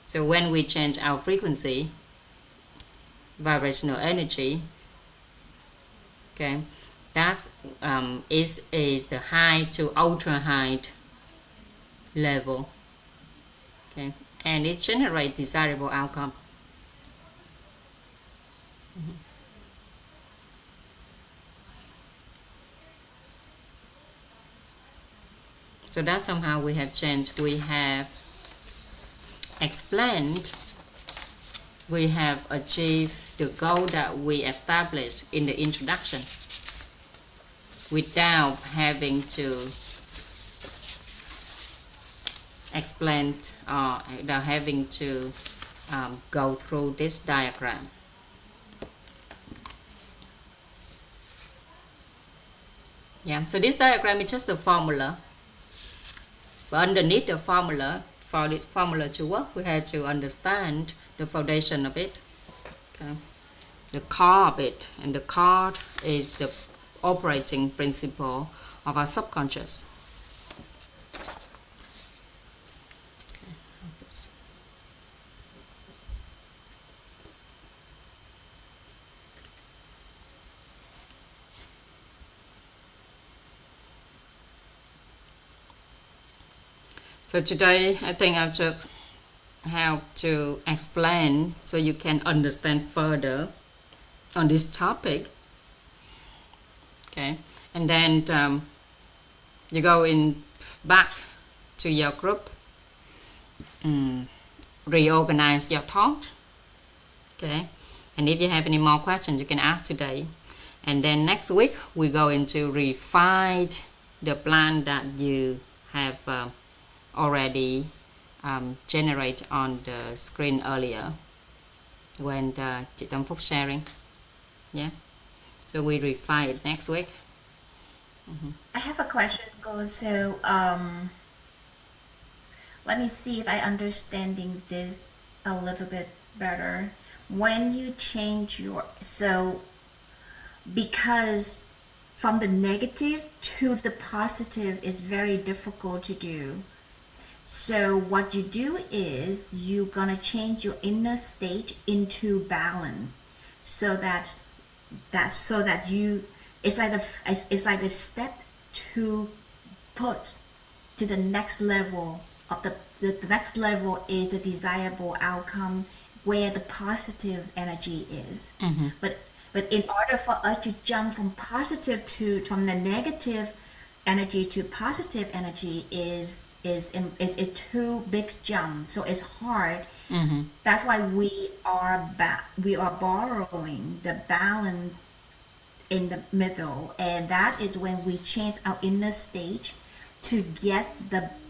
So when we change our frequency, vibrational energy, okay, that is the high to ultra high level, okay, and it generates desirable outcome. So that somehow we have changed, we have explained, we have achieved the goal that we established in the introduction without having to explain or without having to go through this diagram. Yeah, so this diagram is just a formula, but underneath the formula, for the formula to work, we have to understand the foundation of it, okay, the core of it, and the core is the operating principle of our subconscious. So today I think I've just helped to explain so you can understand further on this topic. Okay, and then you go in back to your group, reorganize your thought. Okay, and if you have any more questions, you can ask today. And then next week we go into refine the plan that you have already generate on the screen earlier when chị Tâm Phúc sharing. Yeah, so we refine it next week. I have a question, so let me see if I understanding this a little bit better. When you change your, so because from the negative to the positive is very difficult to do. So what you do is you're gonna change your inner state into balance, so that you, it's like a step to put to the next level of the next level is the desirable outcome, where the positive energy is. But in order for us to jump from the negative energy to positive energy is a too big jump, so it's hard. That's why we are borrowing the balance in the middle, and that is when we change our inner state to get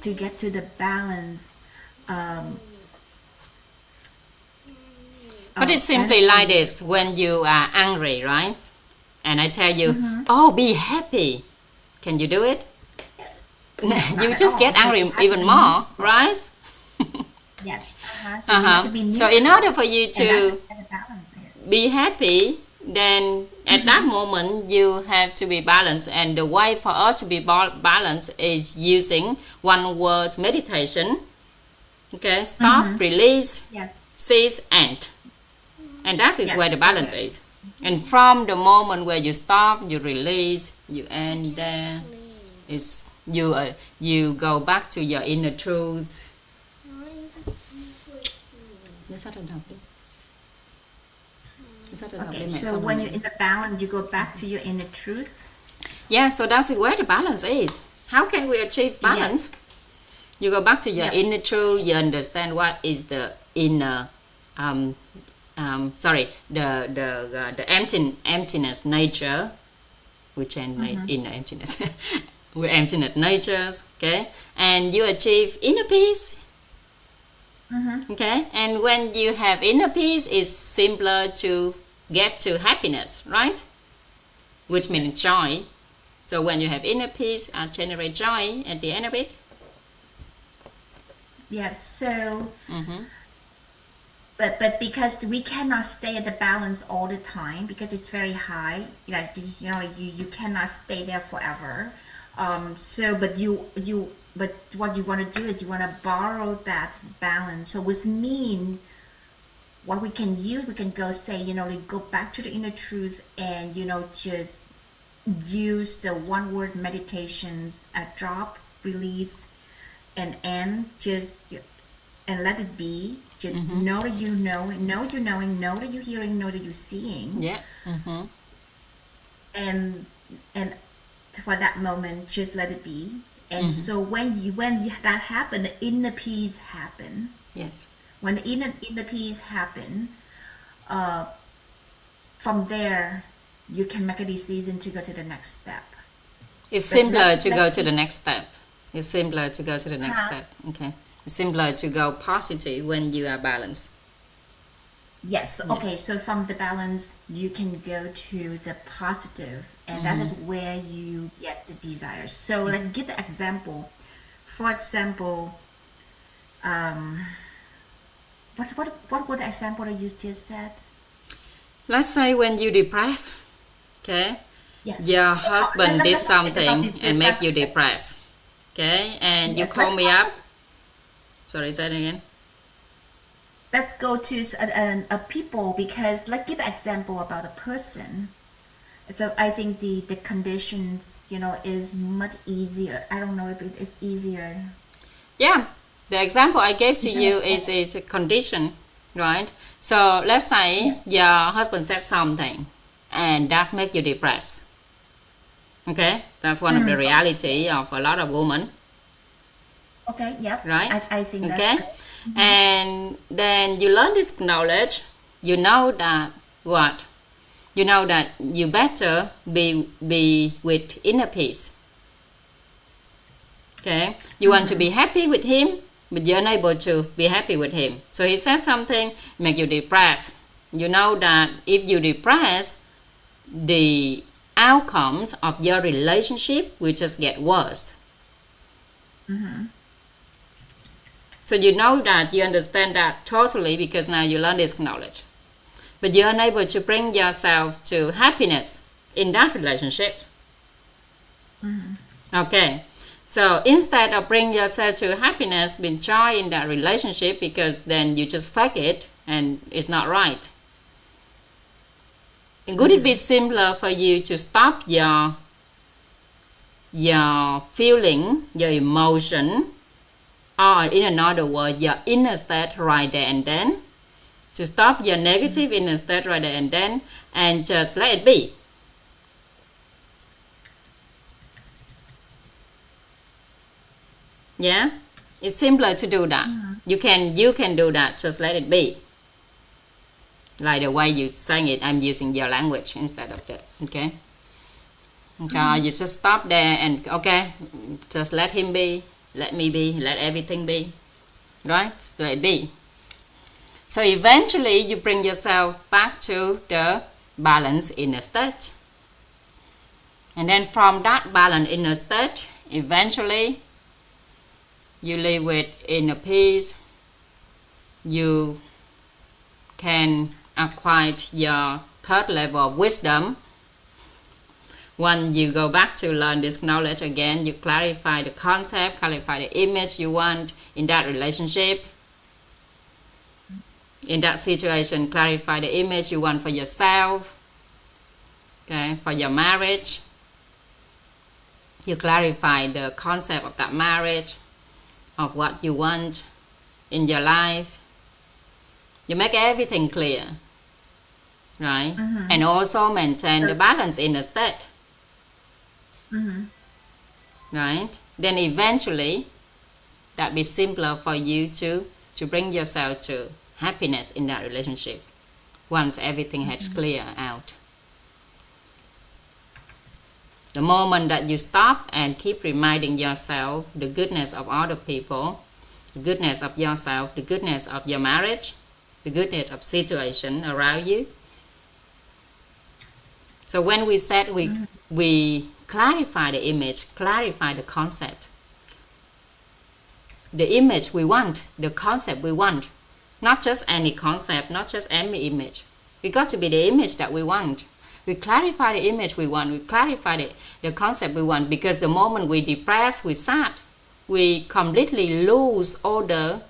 to the balance. But it's simply like this: when you are angry, right? And I tell you, oh, be happy. Can you do it? Yes. You just get angry even more, right? Yes. So, you have to be so in order for you to be happy, then at that moment you have to be balanced, and the way for us to be balanced is using one word meditation. Okay, stop, release, cease, end. And that is where the balance is. And from the moment where you stop, you release, you end there, is you go back to your inner truth. Okay, so when you're in the balance, you go back to your inner truth. Yeah, so that's where the balance is. How can we achieve balance? You go back to your inner truth. You understand what is the inner, the emptiness nature, which inner emptiness, we're emptiness natures. Okay, and you achieve inner peace. Okay, and when you have inner peace, it's simpler to get to happiness, right? Which means joy. So when you have inner peace, generate joy at the end of it. Yes. So, but because we cannot stay at the balance all the time, because it's very high. You cannot stay there forever. But what you want to do is you want to borrow that balance. So which mean what we can use, we can go say, go back to the inner truth and, just use the one word meditations, drop, release, and end, and let it be. Just know that you know you're knowing, know that you're hearing, know that you're seeing. Yeah. And for that moment, just let it be. And so when that happen, the inner peace happen. Yes. When the inner peace happen, from there you can make a decision to go to the next step. It's simpler to go to the next step. It's simpler to go to the next step. Okay. It's simpler to go positive when you are balanced. Yes. Okay. So from the balance, you can go to the positive, and that is where you get the desires. So let's give the example. For example, what was the example that you just said? Let's say when you depressed, okay? Yes. Your husband did something and make you depressed, okay? And you call me up. Sorry, say it again. Let's go to a people, because let's give an example about a person. So I think the conditions, is much easier. I don't know if it is easier. Yeah, the example I gave to you is a condition, right? So let's say your husband said something and that makes you depressed. Okay, that's one of the reality of a lot of women. Okay, yeah. Right? I think that's okay. Good. And then you learn this knowledge, you know that what? You know that you better be with inner peace. Okay? You want to be happy with him, but you're unable to be happy with him. So he says something, make you depressed. You know that if you depress, the outcomes of your relationship will just get worse. So you know that, you understand that totally, because now you learn this knowledge. But you're unable to bring yourself to happiness in that relationship. Okay. So instead of bring yourself to happiness, be joy in that relationship, because then you just fake it and it's not right. And would it be simpler for you to stop your feeling, your emotion, or in another word, your inner state right there and then? To stop your negative inner state right there and then, and just let it be. Yeah, it's simpler to do that. You can do that. Just let it be. Like the way you saying it, I'm using your language instead of that. Okay. Okay, you just stop there and okay, just let him be, let me be, let everything be, right? Let it be. So eventually you bring yourself back to the balanced inner state. And then from that balanced inner state, eventually you live with inner peace. You can acquire your third level of wisdom. When you go back to learn this knowledge again, you clarify the concept, clarify the image you want in that relationship. In that situation, clarify the image you want for yourself, okay, for your marriage. You clarify the concept of that marriage, of what you want in your life. You make everything clear, right? And also maintain the balance in the state, right? Then eventually, that be simpler for you to bring yourself to happiness in that relationship once everything has clear out. The moment that you stop and keep reminding yourself the goodness of other people, the goodness of yourself, the goodness of your marriage, the goodness of situation around you. So when we said we clarify the image, clarify the concept, the image we want, the concept we want, not just any concept, not just any image. We got to be the image that we want. We clarify the image we want. We clarify the concept we want, because the moment we depressed, we sad, we completely lose all the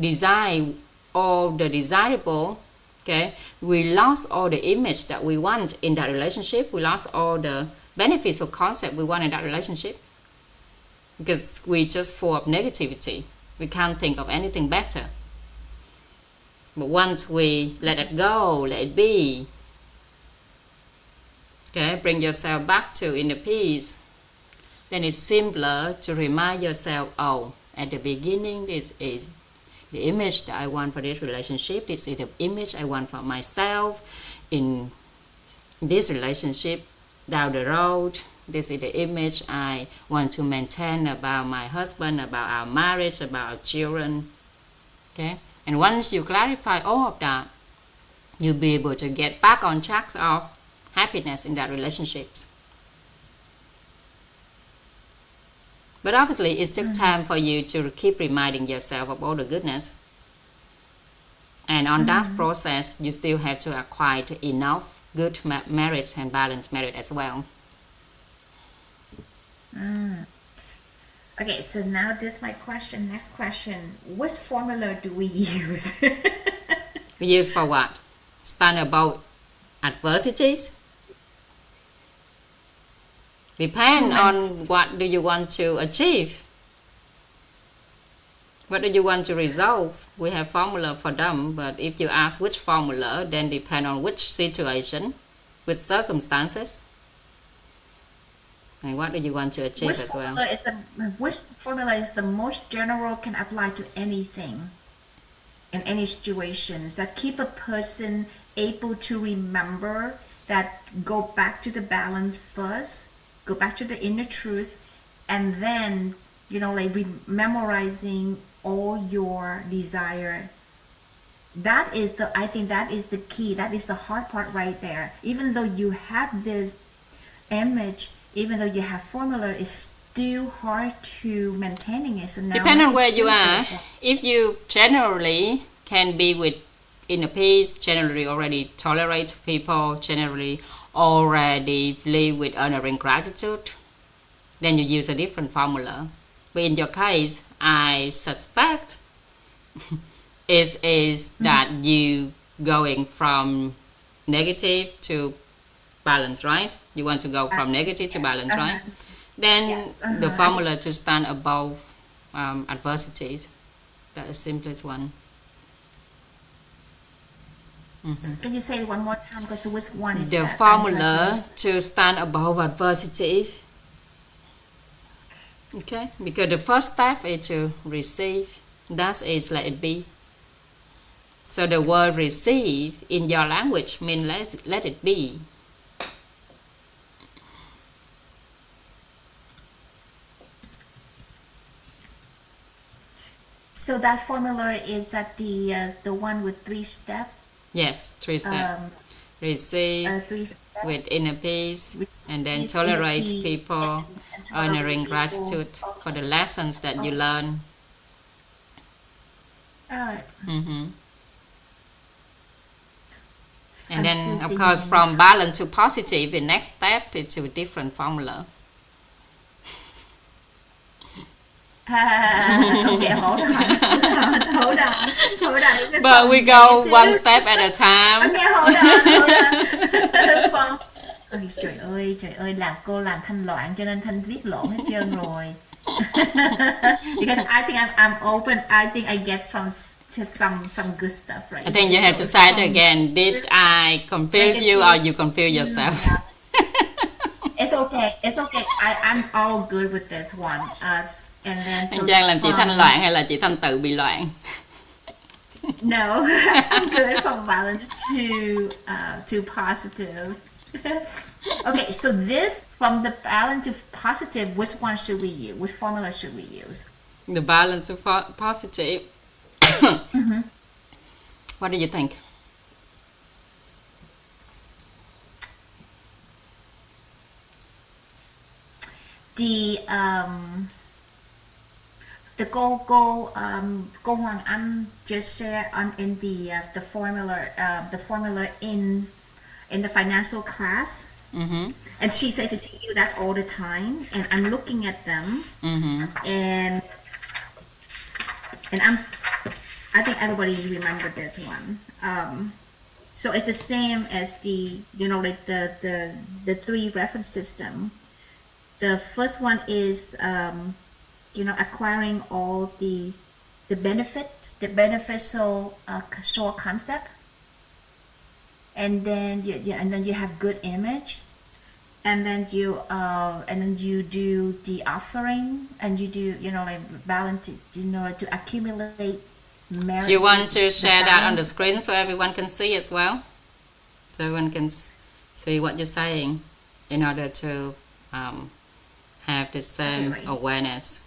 desire, all the desirable. Okay, we lost all the image that we want in that relationship. We lost all the benefits or concept we want in that relationship, because we just full of negativity. We can't think of anything better. But once we let it go, let it be, okay, bring yourself back to inner peace, then it's simpler to remind yourself, oh, at the beginning, this is the image that I want for this relationship. This is the image I want for myself in this relationship down the road. This is the image I want to maintain about my husband, about our marriage, about our children. Okay? And once you clarify all of that, you'll be able to get back on track of happiness in that relationships. But obviously, it took time for you to keep reminding yourself of all the goodness. And on that process, you still have to acquire enough good marriage and balanced marriage as well. Okay, so now this is my question. Next question. Which formula do we use? We use for what? Stand above adversities? Depend on what do you want to achieve. What do you want to resolve? We have formula for them, but if you ask which formula, then depend on which situation, which circumstances. And what do you want to achieve as well? Which formula is the most general, can apply to anything in any situations, that keep a person able to remember, that go back to the balance first, go back to the inner truth, and then, you know, like memorizing all your desire. That is I think that is the key. That is the hard part right there. Even though you have this image, even though you have formula, it's still hard to maintaining it. So now depending on where you are, if you generally can be with inner peace, generally already tolerate people, generally already live with honoring gratitude, then you use a different formula. But in your case, I suspect is that you going from negative to balance, right? You want to go from negative to balance, right? Then the formula to stand above adversities. That's the simplest one. Can you say it one more time? Because which one is the formula to stand above adversity? Okay, because the first step is to receive. That is let it be. So the word receive in your language means let it be. So that formula is that the one with 3 steps? Yes, 3 steps. Receive 3 step, with inner peace, and then tolerate people, honoring gratitude for the lessons that you learn. Alright. And then, of course, from balance to positive, the next step is a different formula. Okay, hold on. But we go one step at a time. Okay, hold on. Ôi trời ơi, làm cô làm Thanh loạn cho nên Thanh viết lộn hết trơn rồi. Because I think I'm open. I think I get some good stuff, right? I think you have to say it again. Did I confuse you or you confuse yourself? It's okay. I'm all good with this one. And then anh Trang làm chị Thanh loạn hay là chị Thanh tự bị loạn? No, I'm good from balance to positive. Okay, so this from the balance to positive, which one should we use? Which formula should we use? The balance to positive. What do you think? Cô Hoàng Anh just share on in the formula in the financial class, and she said to see you that all the time, and I'm looking at them, and I think everybody remember this one. So it's the same as the like the 3 reference system. The first one is acquiring all the beneficial short concept, and then you have good image, and then you do the offering, and you do like balance to accumulate merit. Do you want to share that on the screen so everyone can see as well, so everyone can see what you're saying in order to have the same awareness?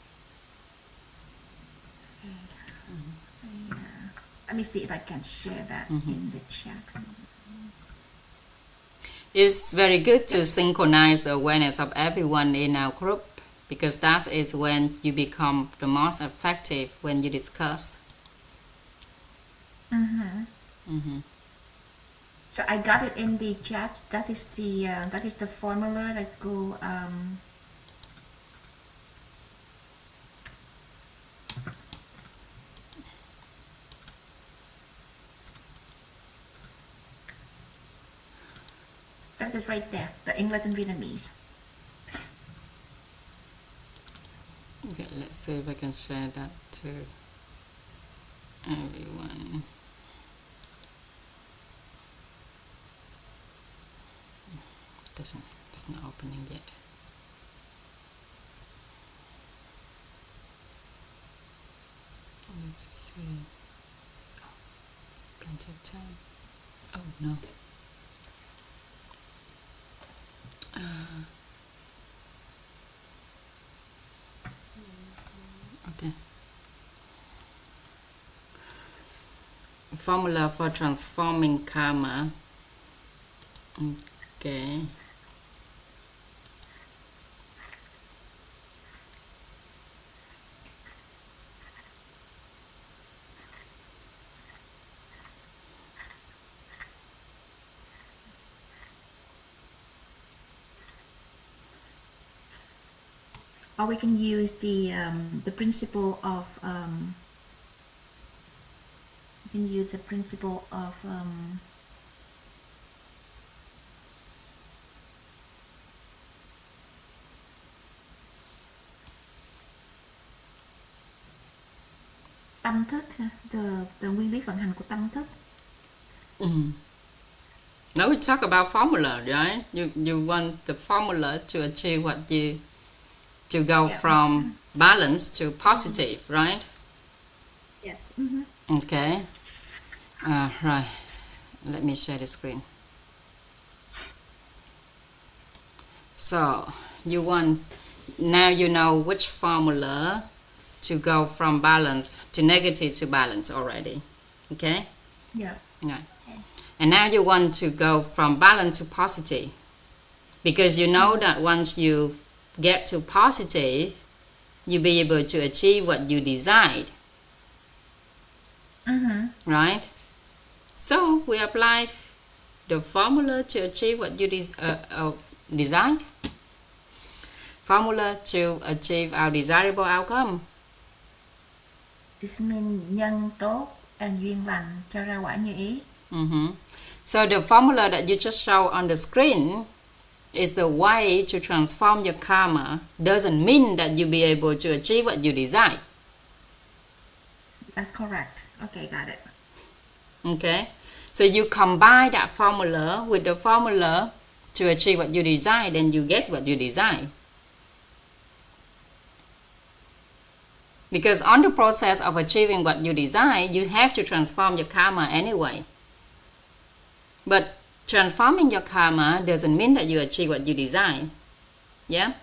Let me see if I can share that in the chat. It's very good to synchronize the awareness of everyone in our group, because that is when you become the most effective when you discuss. So I got it in the chat. That is the formula that go. That is right there, the English and Vietnamese. Okay, let's see if I can share that to everyone. It's not opening yet. Let's see. Oh, plenty of time. Oh no. Okay. Formula for transforming karma. Okay. or we can use the principle of tâm thức, the nguyên lý vận hành của tâm thức. Now we talk about formula, right? You want the formula to achieve what you to go from balance to positive, right? Yes. Okay. Right. Let me share the screen. So now you know which formula to go from balance to negative to balance already. Okay? Yeah. Right. And now you want to go from balance to positive, because you know that once you get to positive, you'll be able to achieve what you desired. Right? So we apply the formula to achieve what you desired. Formula to achieve our desirable outcome. This means nhân tốt and duyên lành cho ra quả như ý. So the formula that you just show on the screen is the way to transform your karma. Doesn't mean that you'll be able to achieve what you desire. That's correct. Okay, got it. Okay, so you combine that formula with the formula to achieve what you desire, then you get what you desire. Because on the process of achieving what you desire, you have to transform your karma anyway. But transforming your karma doesn't mean that you achieve what you desire. Yeah?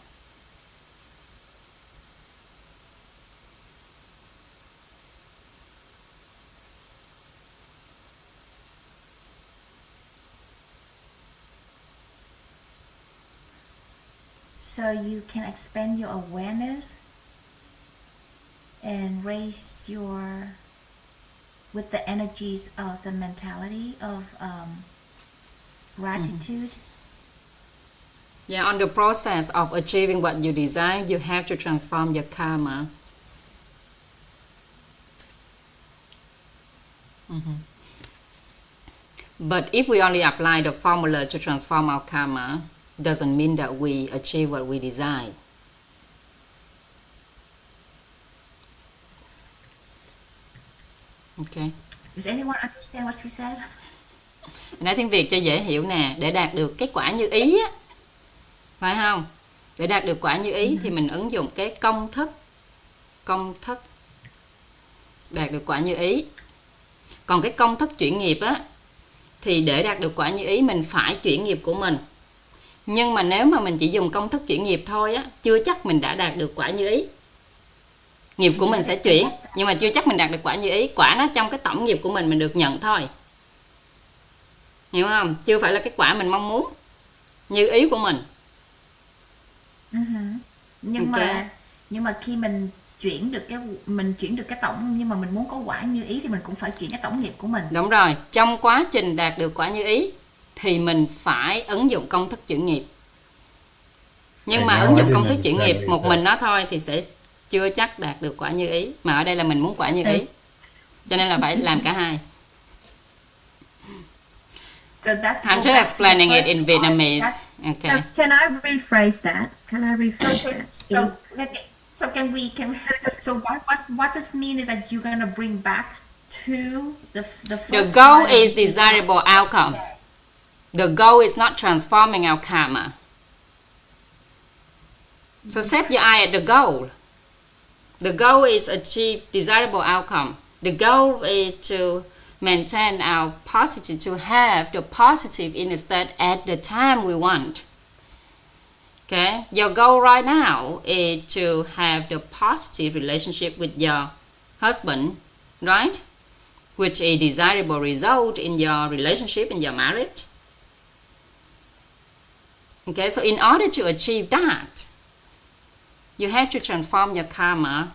So you can expand your awareness and raise with the energies of the mentality of gratitude. Yeah, on the process of achieving what you desire, you have to transform your karma. But if we only apply the formula to transform our karma, doesn't mean that we achieve what we desire. Okay. Does anyone understand what she said? Nói tiếng Việt cho dễ hiểu nè, để đạt được kết quả như ý á, phải không? Để đạt được quả như ý thì mình ứng dụng cái công thức đạt được quả như ý. Còn cái công thức chuyển nghiệp á, thì để đạt được quả như ý mình phải chuyển nghiệp của mình. Nhưng mà nếu mà mình chỉ dùng công thức chuyển nghiệp thôi á, chưa chắc mình đã đạt được quả như ý. Nghiệp của mình sẽ chuyển, nhưng mà chưa chắc mình đạt được quả như ý. Quả nó trong cái tổng nghiệp của mình được nhận thôi. Hiểu không? Chưa phải là cái quả mình mong muốn, như ý của mình. Nhưng mà khi mình chuyển được cái tổng, nhưng mà mình muốn có quả như ý thì mình cũng phải chuyển cái tổng nghiệp của mình. Đúng rồi, trong quá trình đạt được quả như ý thì mình phải ứng dụng công thức chuyển nghiệp. Nhưng mà ứng dụng công thức chuyển nghiệp một mình nó thôi thì sẽ chưa chắc đạt được quả như ý. Mà ở đây là mình muốn quả như ý, cho nên là phải làm cả hai. I'm just explaining it in Vietnamese. Okay. Can I rephrase that? So what this mean is that you're gonna bring back to the first. The goal is desirable outcome. The goal is not transforming our karma. So set your eye at the goal. The goal is achieve desirable outcome. The goal is to maintain our positive, to have the positive inner state at the time we want. Okay, your goal right now is to have the positive relationship with your husband, right? Which is desirable result in your relationship, in your marriage. Okay, so in order to achieve that, you have to transform your karma.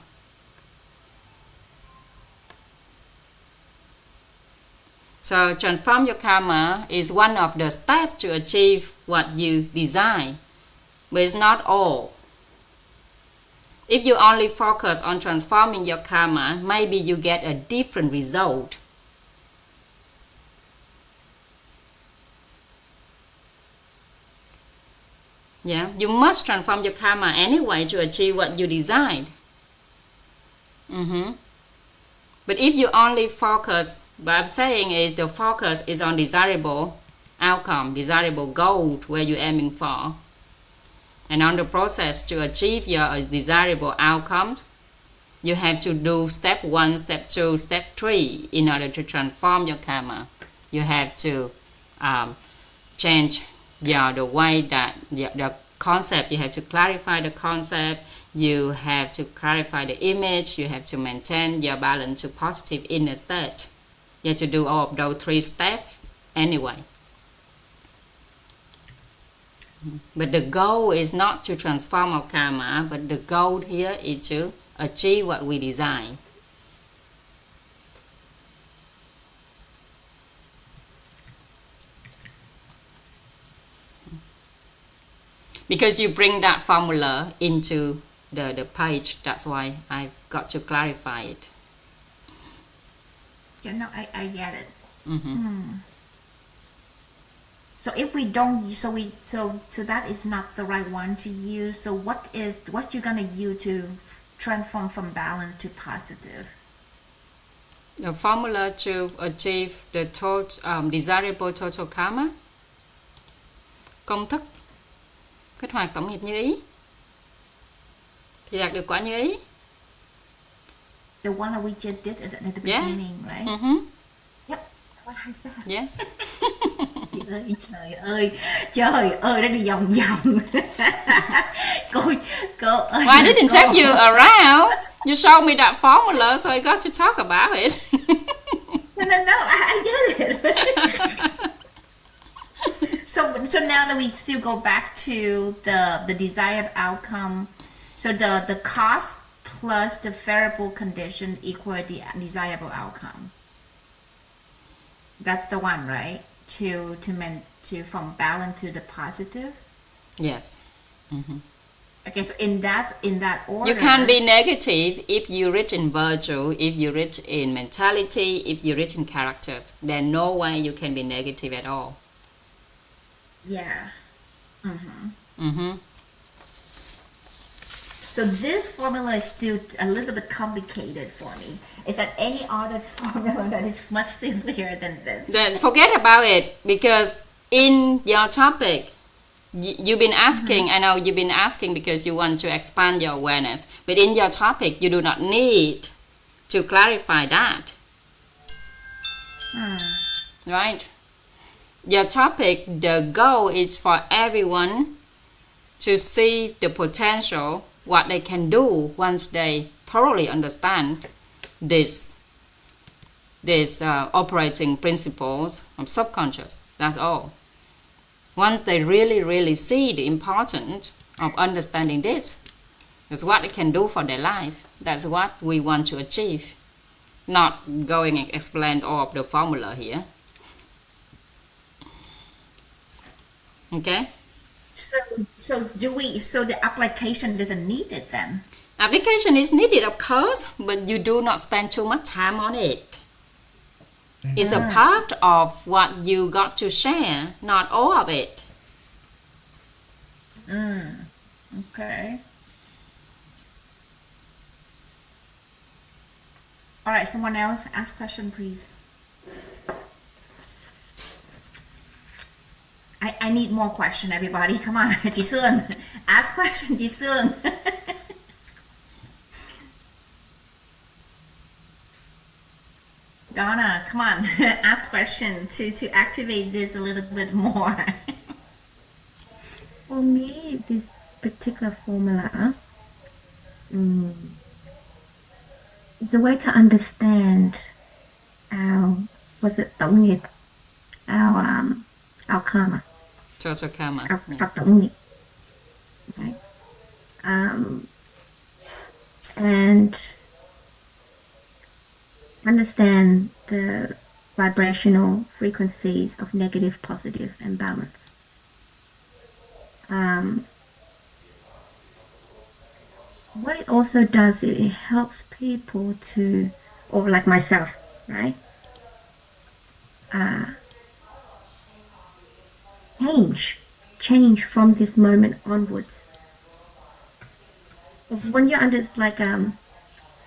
So transform your karma is one of the steps to achieve what you desire, but it's not all. If you only focus on transforming your karma, maybe you get a different result. Yeah, you must transform your karma anyway to achieve what you desired. But if you only focus, what I'm saying is the focus is on desirable outcome, desirable goal where you're aiming for. And on the process to achieve your desirable outcomes, you have to do step 1, step 2, step 3 in order to transform your karma. You have to change the way that the concept, you have to clarify the concept, you have to clarify the image, you have to maintain your balance to positive inner state. You have to do all of those 3 steps anyway. But the goal is not to transform our karma, but the goal here is to achieve what we design. Because you bring that formula into the page, that's why I've got to clarify it. You know, I get it. So if we don't, so that is not the right one to use. So what you're gonna use to transform from balance to positive? The formula to achieve the desirable total karma. Công thức kích hoạt tổng nghiệp như ý thì đạt được quả như ý. The one that we just did at the beginning, right? Yep. What I said. Yes. Trời ơi, nó đi vòng vòng. Cô ơi. Well, I didn't take you around. You showed me that formula, so I got to talk about it. No, I get it. So now that we still go back to the desired outcome, so the cost plus the variable condition equal the desirable outcome. That's the one, right? To from balance to the positive. Yes. Okay, so in that order, you can be negative if you rich in virtue, if you rich in mentality, if you rich in characters. There's no way you can be negative at all. Yeah. So this formula is still a little bit complicated for me. Is there any other formula that is much simpler than this? Then forget about it, because in your topic, you've been asking, I know you've been asking because you want to expand your awareness, but in your topic, you do not need to clarify that. Right? Your topic, the goal is for everyone to see the potential, what they can do once they thoroughly understand this operating principles of subconscious. That's all. Once they really see the importance of understanding this, that's what they can do for their life. That's what we want to achieve. Not going and explain all of the formula here. Okay? So the application doesn't need it then? Application is needed, of course, but you do not spend too much time on it. It's a part of what you got to share, not all of it. Okay. All right, someone else ask question, please. I need more question, everybody. Come on, Chị Sương. Ask question, Chị Sương. Donna, come on, ask question to activate this a little bit more. For me, this particular formula is a way to understand our tổng nghiệp, our karma. Total karma. Our tổng nghiệp. Right? And understand the vibrational frequencies of negative, positive, and balance. what it also does, it helps people to, or like myself, right? Change from this moment onwards. When you're under, it's like,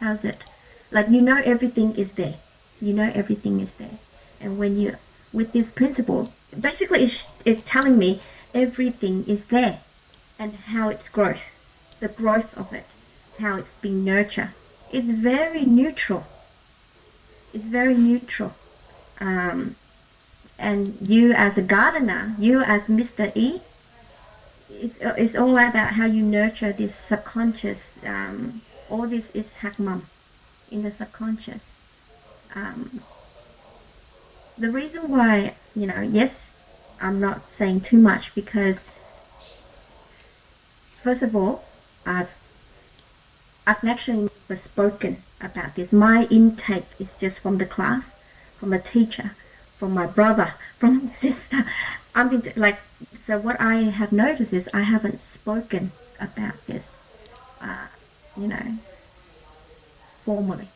how's it? Like, you know everything is there. You know everything is there. And when you, with this principle, basically it's telling me everything is there and how it's growth, the growth of it, how it's being nurtured. It's very neutral. It's very neutral. And you as a gardener, you as Mr. E, it's all about how you nurture this subconscious. All this is Hakmam in the subconscious. The reason why, yes, I'm not saying too much because, first of all, I've actually never spoken about this. My intake is just from the class, from a teacher, from my brother, from my sister. So what I have noticed is I haven't spoken about this, formally.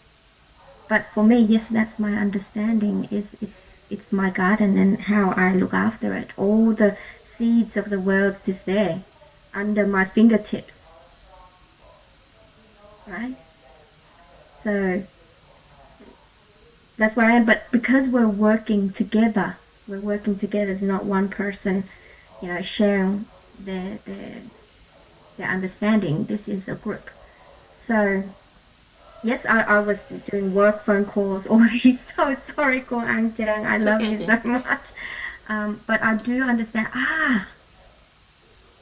But for me, yes, that's my understanding. It's my garden and how I look after it. All the seeds of the world is there, under my fingertips, right? So that's where I am. But because we're working together, it's not one person, sharing their understanding. This is a group. So yes, I was doing work phone calls, all these. So sorry, Ko Ang Jang. I love you so much. But I do understand.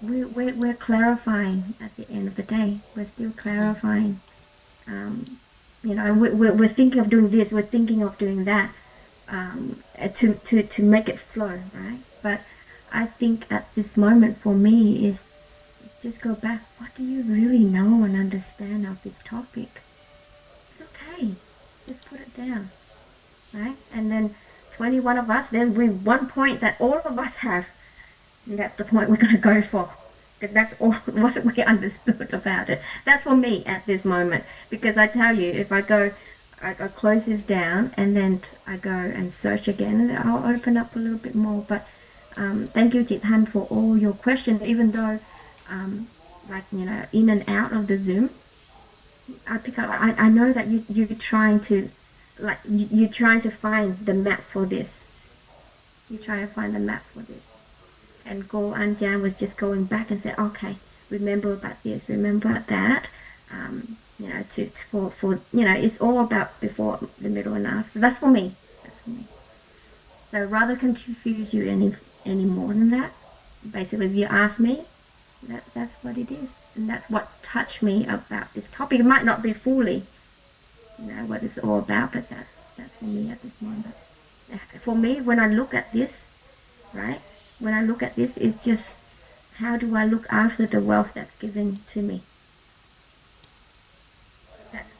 We're clarifying at the end of the day. We're still clarifying. We're thinking of doing this. We're thinking of doing that. To make it flow, right? But I think at this moment for me is just go back. What do you really know and understand of this topic? It's okay. Just put it down, right? And then 21 of us, there's one point that all of us have. And that's the point we're going to go for. Because that's all what we understood about it. That's for me at this moment. Because I tell you, if I close this down and then I go and search again, and I'll open up a little bit more. But thank you, THNT, for all your questions. Even though, in and out of the Zoom, I pick up. I know that you're trying to, you're trying to find the map for this. You're trying to find the map for this. And Go Anjan was just going back and said, okay, remember about this, remember about that. It's all about before, the middle, and after. That's for me. So rather than confuse you any more than that, basically, if you ask me, that's what it is, and that's what touched me about this topic. It might not be fully, what it's all about, but that's for me at this moment. For me, when I look at this, right? When I look at this, it's just how do I look after the wealth that's given to me.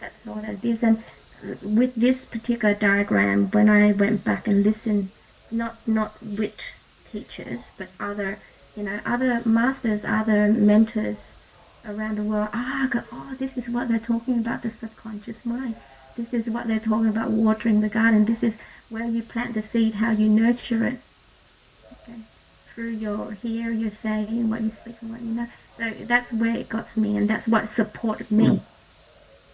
That's all that it is. And with this particular diagram, when I went back and listened, not with teachers, but other masters, other mentors around the world, I go, this is what they're talking about, the subconscious mind. This is what they're talking about, watering the garden. This is where you plant the seed, how you nurture it. Okay. Through your saying, what you speak, and what you know. So that's where it got to me, and that's what supported me.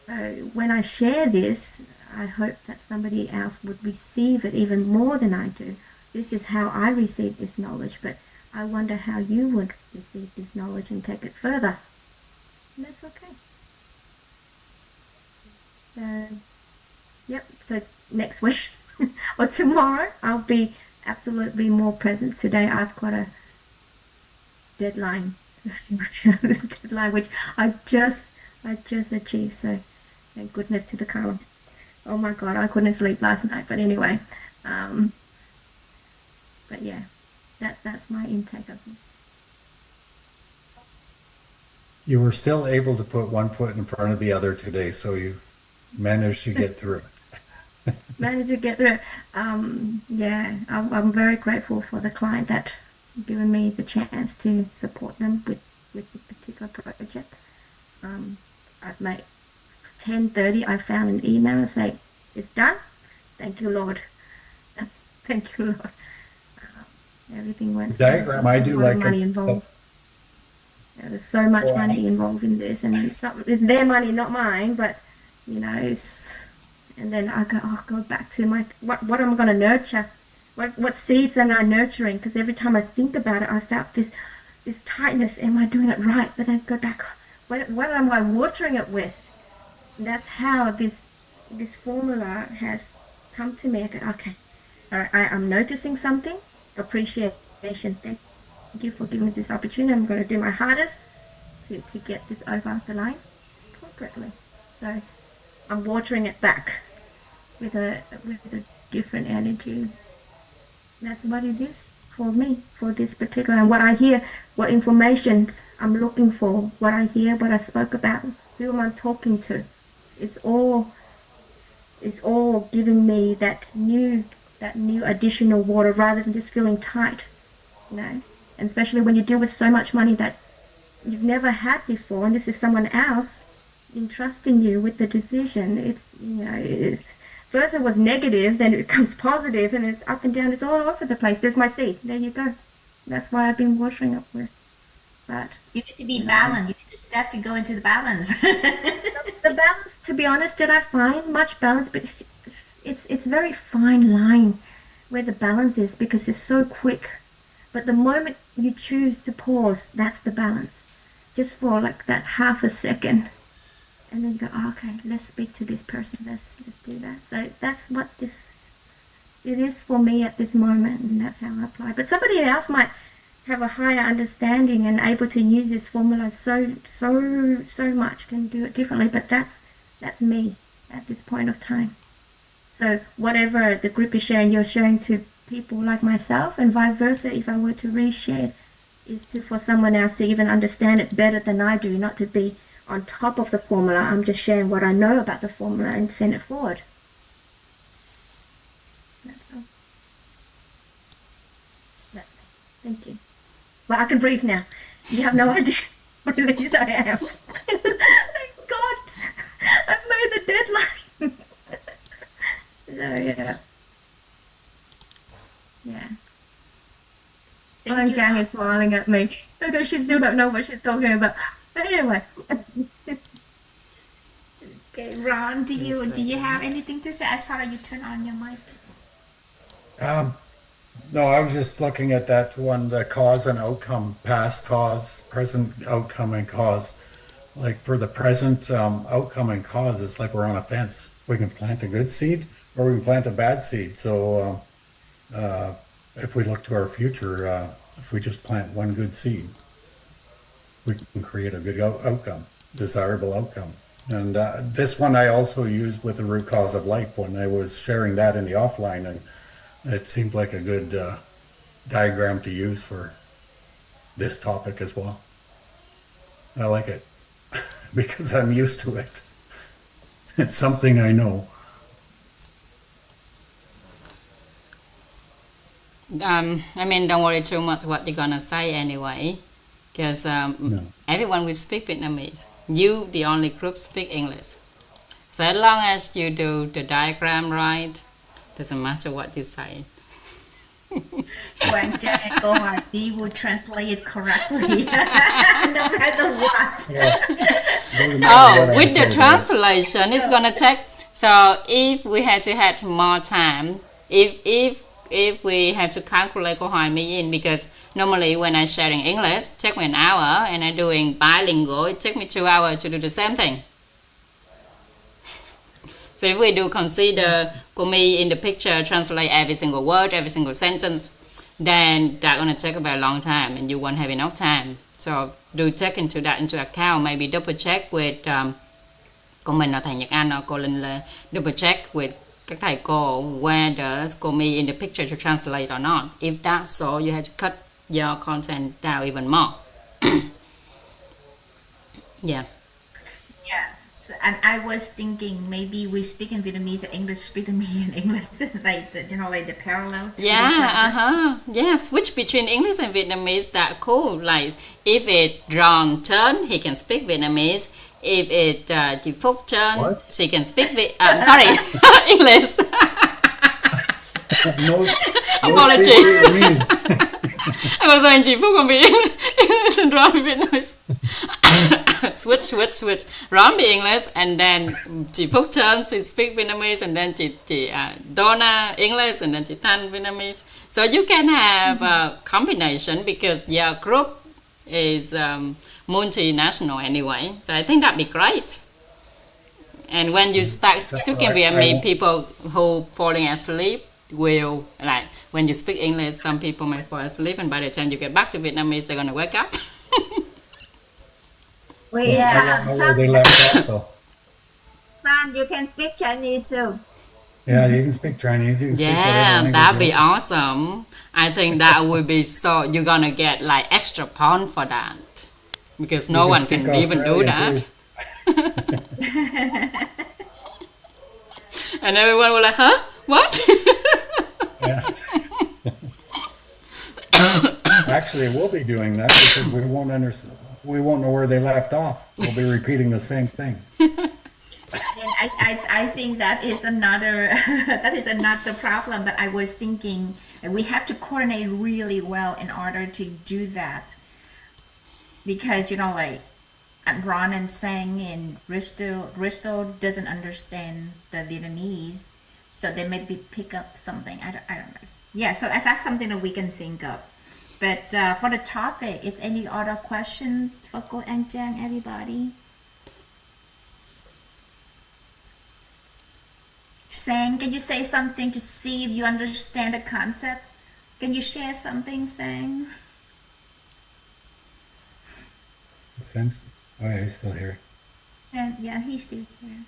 So when I share this, I hope that somebody else would receive it even more than I do. This is how I receive this knowledge, but I wonder how you would receive this knowledge and take it further. And that's okay. So next week or tomorrow, I'll be absolutely more present. Today I've got a deadline. This deadline which I just achieved. So thank goodness to the Karma. Oh my God, I couldn't sleep last night. But anyway, but yeah, that's my intake of this. You were still able to put one foot in front of the other today, so you managed to get through it. Managed to get through it. Yeah, I'm very grateful for the client that given me the chance to support them with the particular project. I've like 10:30, I found an email saying, it's done. Thank you, Lord. Thank you, Lord. Everything went Diagram, I do like money involved. There was so much money involved in this, and it's their money, not mine, but, you know, it's, and then I go back to my, what am I going to nurture? What seeds am I nurturing? Because every time I think about it, I felt this tightness. Am I doing it right? But then go back, what am I watering it with? And that's how this formula has come to me. I go, okay, all right, I'm noticing something. Appreciation. Thank you for giving me this opportunity. I'm going to do my hardest to get this over the line appropriately. So I'm watering it back with a different energy. That's what it is for me, for this particular, and what I hear, what information I'm looking for, what I hear, what I spoke about, who am I talking to. It's all giving me that new additional water rather than just feeling tight, you know. And especially when you deal with so much money that you've never had before, and this is someone else entrusting you with the decision. It's, you know, it's first it was negative, then it becomes positive, and it's up and down. It's all over the place. There's my seed. There you go. That's why I've been watering up with. But you need to be balanced. You need to step to go into the balance. The balance, to be honest, did I find much balance? But it's very fine line where the balance is, because it's so quick. But the moment you choose to pause, that's the balance. Just for like that half a second. And then you go, okay, let's speak to this person. Let's do that. So that's what it is for me at this moment, and that's how I apply. But somebody else might have a higher understanding and able to use this formula so much, can do it differently. But that's me at this point of time. So whatever the group is sharing, you're sharing to people like myself, and vice versa. If I were to reshare, is for someone else to even understand it better than I do, not to be on top of the formula. I'm just sharing what I know about the formula and send it forward. That's all. Thank you. Well, I can breathe now. You have no idea what release I am. Thank God, I've made the deadline. So yeah. Trang is smiling at me because she still don't know what she's talking about. But anyway. Okay, Ron, do you have anything to say? I saw that you turned on your mic. No, I was just looking at that one, the cause and outcome, past cause, present outcome and cause. Like for the present outcome and cause, it's like we're on a fence. We can plant a good seed or we can plant a bad seed. So if we look to our future, if we just plant one good seed, we can create a good outcome, desirable outcome. And this one I also used with the root cause of life when I was sharing that in the offline, and it seemed like a good diagram to use for this topic as well. I like it because I'm used to it. It's something I know. I mean, don't worry too much what you're gonna say anyway, because everyone will speak Vietnamese. You, the only group, speak English. So as long as you do the diagram right, doesn't matter what you say. When Trang câu hỏi, we will translate it correctly, no matter what. With the translation, it's gonna take. So if we had to have more time, if we have to calculate câu hỏi me in, because normally when I share in English, it takes me an hour, and I'm doing bilingual, it takes me 2 hours to do the same thing. So if we do consider for me in the picture, translate every single word, every single sentence, then that's going to take a very long time and you won't have enough time. So do take into account, maybe double check with cô mình là thầy Nhật Anh or cô Linh là double check with các thầy cô whether cô me in the picture to translate or not. If that's so, you have to cut your content down even more. Yeah. So, and I was thinking maybe we speak in Vietnamese and English speak to me in English, like the parallel. Yeah, switch between English and Vietnamese. That cool. Like if it's wrong turn, he can speak Vietnamese. if it chị Phúc Trân, she can speak sorry, English. Apologies. I was saying chị Phúc không bị Vietnamese. switch. Ron be English, and then chị Phúc Trân, she speak Vietnamese, and then chị Donna English, and then chị Thanh Vietnamese. So you can have a combination because your group is multinational anyway. So I think that'd be great. And when you start speaking Vietnamese, people who falling asleep will, like when you speak English, some people may fall asleep, and by the time you get back to Vietnamese, they're gonna wake up. Wait, I don't know where they left off though. Sam, you can speak Chinese too. Yeah, you can speak Chinese. You can speak whatever language that'd be you want. awesome. I think that would be so. You're gonna get like extra pound for that because no one can even do that. And everyone will like, huh? What? Yeah. Actually, we'll be doing that because we won't understand. We won't know where they left off. We'll be repeating the same thing. I think that is another problem that I was thinking, and we have to coordinate really well in order to do that, because like Ron and Sang and Risto doesn't understand the Vietnamese, so they maybe pick up something. I don't know. Yeah, so that's something that we can think of. But for the topic, is any other questions for Cô and Trang, everybody? Sang, can you say something to see if you understand the concept? Can you share something, Sang? Sense? Oh yeah, he's still here. Sang, yeah, he's still here.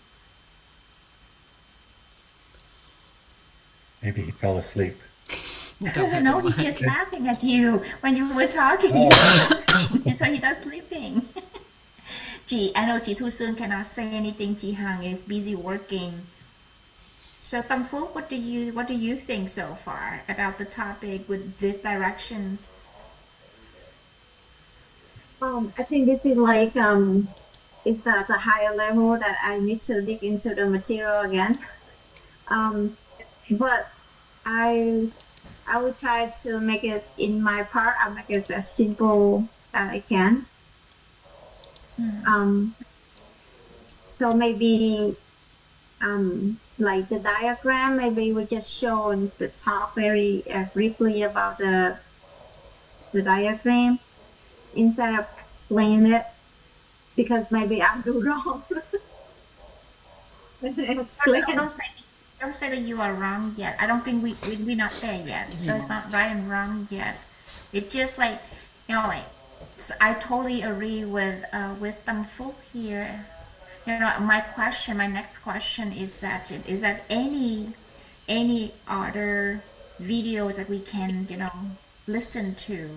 Maybe he fell asleep. No, he's just laughing at you when you were talking. So he does sleeping. I know chị Thu Sương cannot say anything. Chị Hằng is busy working. So Tâm Phúc, what do you think so far about the topic with these directions? I think this is like it's the higher level that I need to dig into the material again. But I will try to make it in my part. I'll make it as simple as I can. So maybe like the diagram, maybe we just show and talk very briefly about the diagram instead of explain it, because maybe I'll do wrong. Don't say that you are wrong yet. I don't think we're not there yet. So it's not right and wrong yet. It's just like, so I totally agree with Tâm Phúc here. My next question is that any other videos that we can listen to,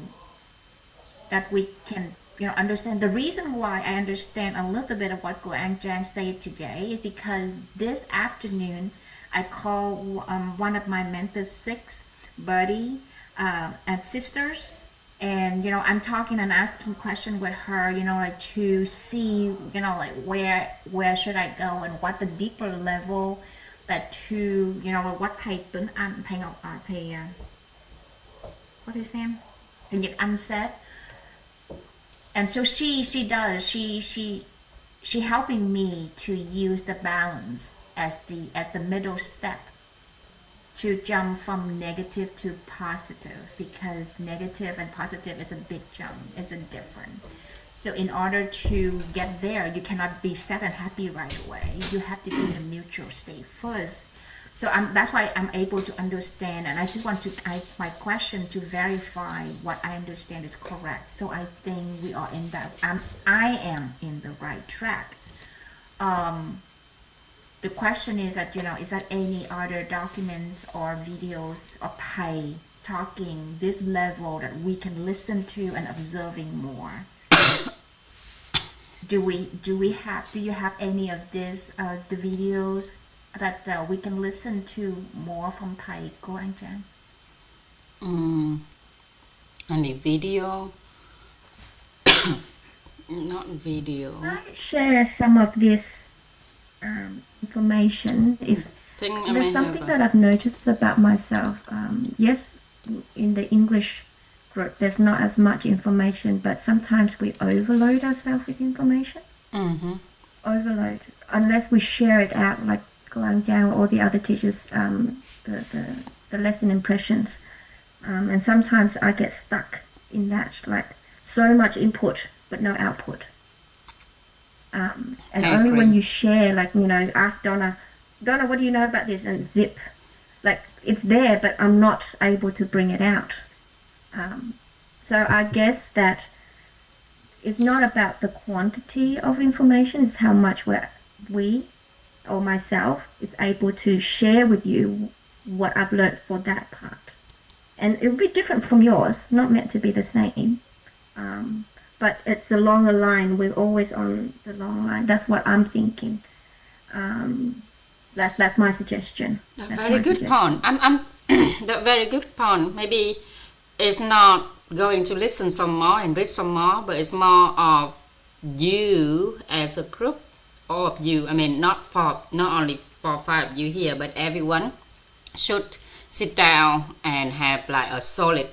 that we can understand. The reason why I understand a little bit of what Cô and Trang said today is because this afternoon I called one of my mentor's 6 buddy and sisters, and I'm talking and asking questions with her, like to see like where should I go and what the deeper level that to what thầy Tuấn Anh, thầy Ngọc, thầy what is his name, thầy Nhật Anh said. And so she helping me to use the balance as the middle step to jump from negative to positive, because negative and positive is a big jump, it's a different. So in order to get there, you cannot be sad and happy right away. You have to be in a neutral state first. So that's why I'm able to understand, and I just want to my question to verify what I understand is correct. So I think we are in that. I am in the right track. The question is that is that any other documents or videos of Thầy talking this level that we can listen to and observing more? Do you have any of this the videos that we can listen to more from Thầy, Cô and Trang? Any video? Not video. I share some of this information. If there's something that I've noticed about myself, yes, in the English group, there's not as much information, but sometimes we overload ourselves with information. Overload, unless we share it out, like Guang Jiang or the other teachers, the lesson impressions. And sometimes I get stuck in that, like so much input but no output. And only when you share, like, you know, ask Donna, what do you know about this? And zip, like it's there, but I'm not able to bring it out. So I guess that it's not about the quantity of information, it's how much we or myself is able to share with you what I've learned for that part. And it will be different from yours, not meant to be the same. But it's a longer line. We're always on the long line. That's what I'm thinking. That's my suggestion. Very good point. I'm that very good point. Maybe it's not going to listen some more and read some more, but it's more of you as a group, all of you. I mean, not only for 5 of you here, but everyone should sit down and have like a solid,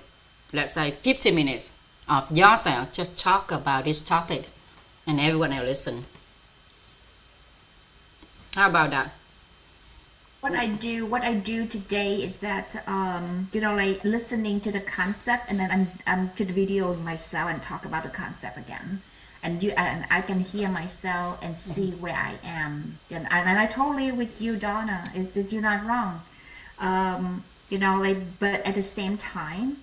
let's say 50 minutes of yourself, just talk about this topic and everyone will listen. How about that? What I do today is that you know, like listening to the concept, and then I'm to the video myself and talk about the concept again, and I can hear myself and see where I am, and I totally with you, Donna, is that you're not wrong. You know, like, but at the same time,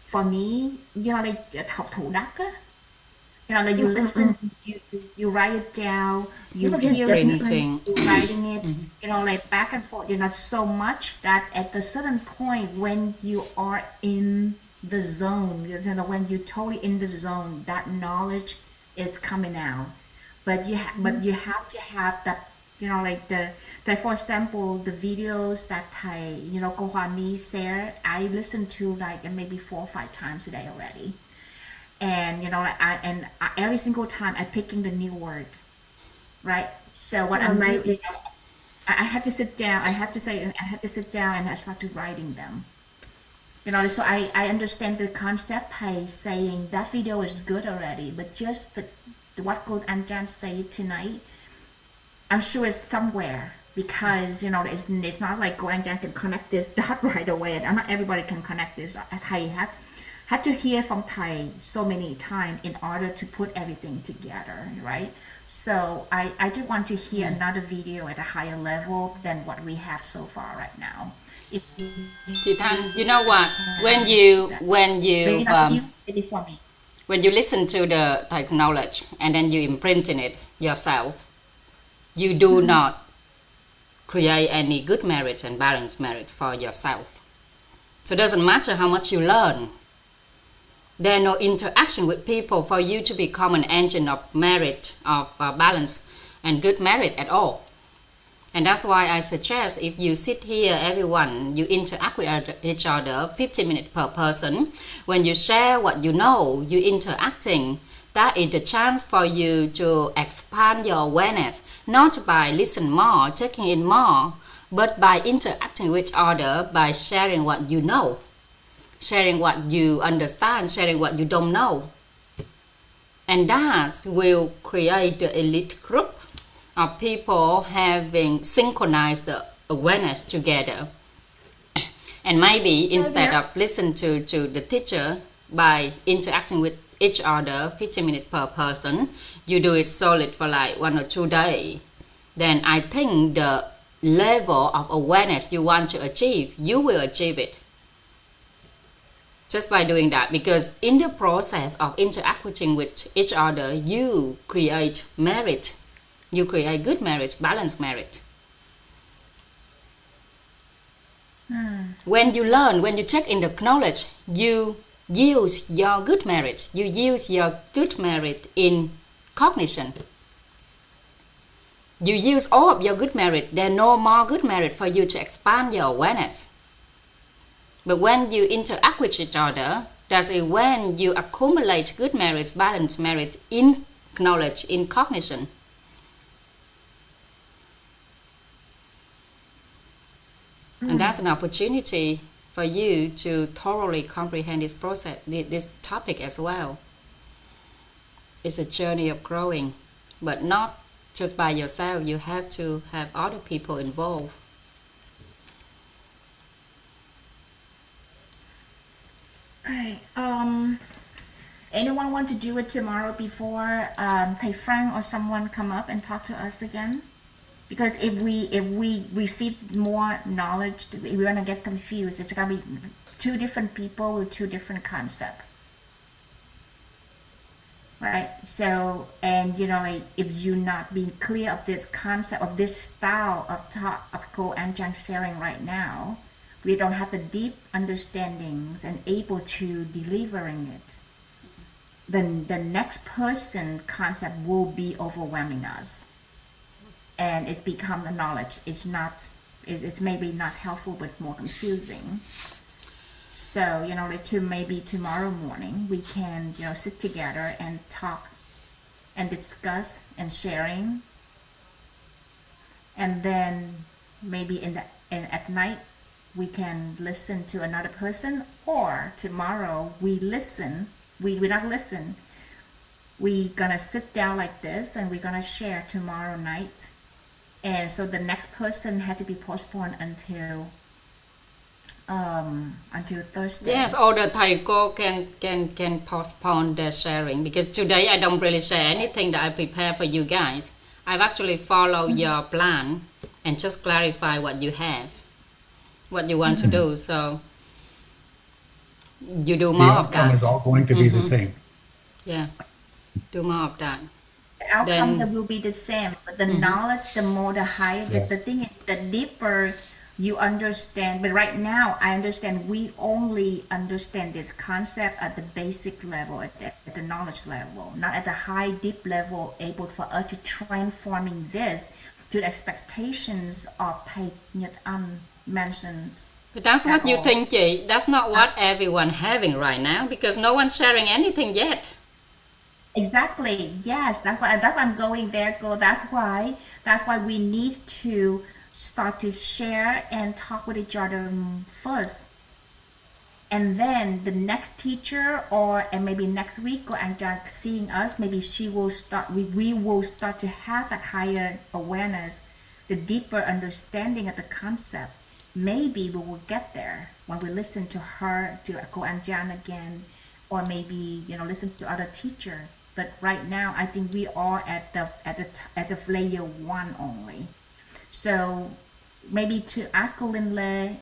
for me, you know, like học thủ đắc á, you know, like you listen, you write it down, you hear it, you're writing it, you know, like back and forth, you know, so much that at a certain point when you are in the zone, you know, when you're totally in the zone, that knowledge is coming out. But you have to have that, you know, like for example, the videos that you know, Cô Hoa Mi share, I listen to like maybe 4 or 5 times a day already. And you know, like every single time I picking the new word, right? So what I'm doing, I have to sit down. I have to sit down and I start to writing them. You know, so I understand the concept. Thầy saying that video is good already, but just what Cô Anh Trang say tonight, I'm sure it's somewhere, because you know it's not like Cô Anh Trang can connect this dot right away, and not everybody can connect this. Thầy had to hear from Thầy so many times in order to put everything together, right? So I do want to hear another video at a higher level than what we have so far right now. You know what? When you listen to the Thai knowledge and then you imprint in it yourself, you do not create any good merit and balanced merit for yourself. So it doesn't matter how much you learn. There's no interaction with people for you to become an engine of merit, of balance and good merit at all. And that's why I suggest if you sit here, everyone, you interact with each other 50 minutes per person. When you share what you know, you interacting, that is the chance for you to expand your awareness, not by listening more, taking in more, but by interacting with each other, by sharing what you know, sharing what you understand, sharing what you don't know. And that will create the elite group of people having synchronized the awareness together. And maybe instead of listening to the teacher, by interacting with each other 50 minutes per person, you do it solid for like 1 or 2 days, then I think the level of awareness you want to achieve, you will achieve it just by doing that. Because in the process of interacting with each other, you create merit, you create good merit, balanced merit. When you learn, when you check in the knowledge, you use your good merit, you use your good merit in cognition. You use all of your good merit, there's no more good merit for you to expand your awareness. But when you interact with each other, that's when you accumulate good merits, balanced merit in knowledge in cognition. And that's an opportunity for you to thoroughly comprehend this process, this topic as well. It's a journey of growing, but not just by yourself. You have to have other people involved. Right. Anyone want to do it tomorrow before Thầy Frank or someone come up and talk to us again? Because if we receive more knowledge, we're gonna get confused. It's gonna be two different people with two different concepts, right? So, and you know, like if you not being clear of this concept of this style of talk of Ko and Trang sharing right now, we don't have the deep understandings and able to delivering it. Then the next person concept will be overwhelming us. And it's become the knowledge. It's maybe not helpful, but more confusing. So, you know, like maybe tomorrow morning we can, you know, sit together and talk and discuss and sharing. And then maybe at night we can listen to another person, or tomorrow we not listen. We gonna sit down like this and we're gonna share tomorrow night. And so the next person had to be postponed until Thursday. Yes, or the Thầy Cô can postpone their sharing, because today I don't really share anything that I prepare for you guys. I've actually followed your plan and just clarify what you have, what you want to do. So you do more of that. The outcome is all going to be the same. Yeah, do more of that. The outcome that will be the same, but the knowledge, the more, the higher. The thing is, the deeper you understand. But right now, I understand we only understand this concept at the basic level, at the knowledge level, not at the high, deep level, able for us to transforming this to the expectations of Thầy Nhận mentioned. But that's what you think, Chị. That's not what everyone having right now, because no one's sharing anything yet. Exactly. Yes, that's why I'm going there. That's why we need to start to share and talk with each other first, and then the next teacher and maybe next week go and seeing us. Maybe she will start. We will start to have that higher awareness, the deeper understanding of the concept. Maybe we will get there when we listen to her, to Ko and Jan again, or maybe, you know, listen to other teacher. But right now, I think we are at the layer 1 only. So maybe to ask Lin Le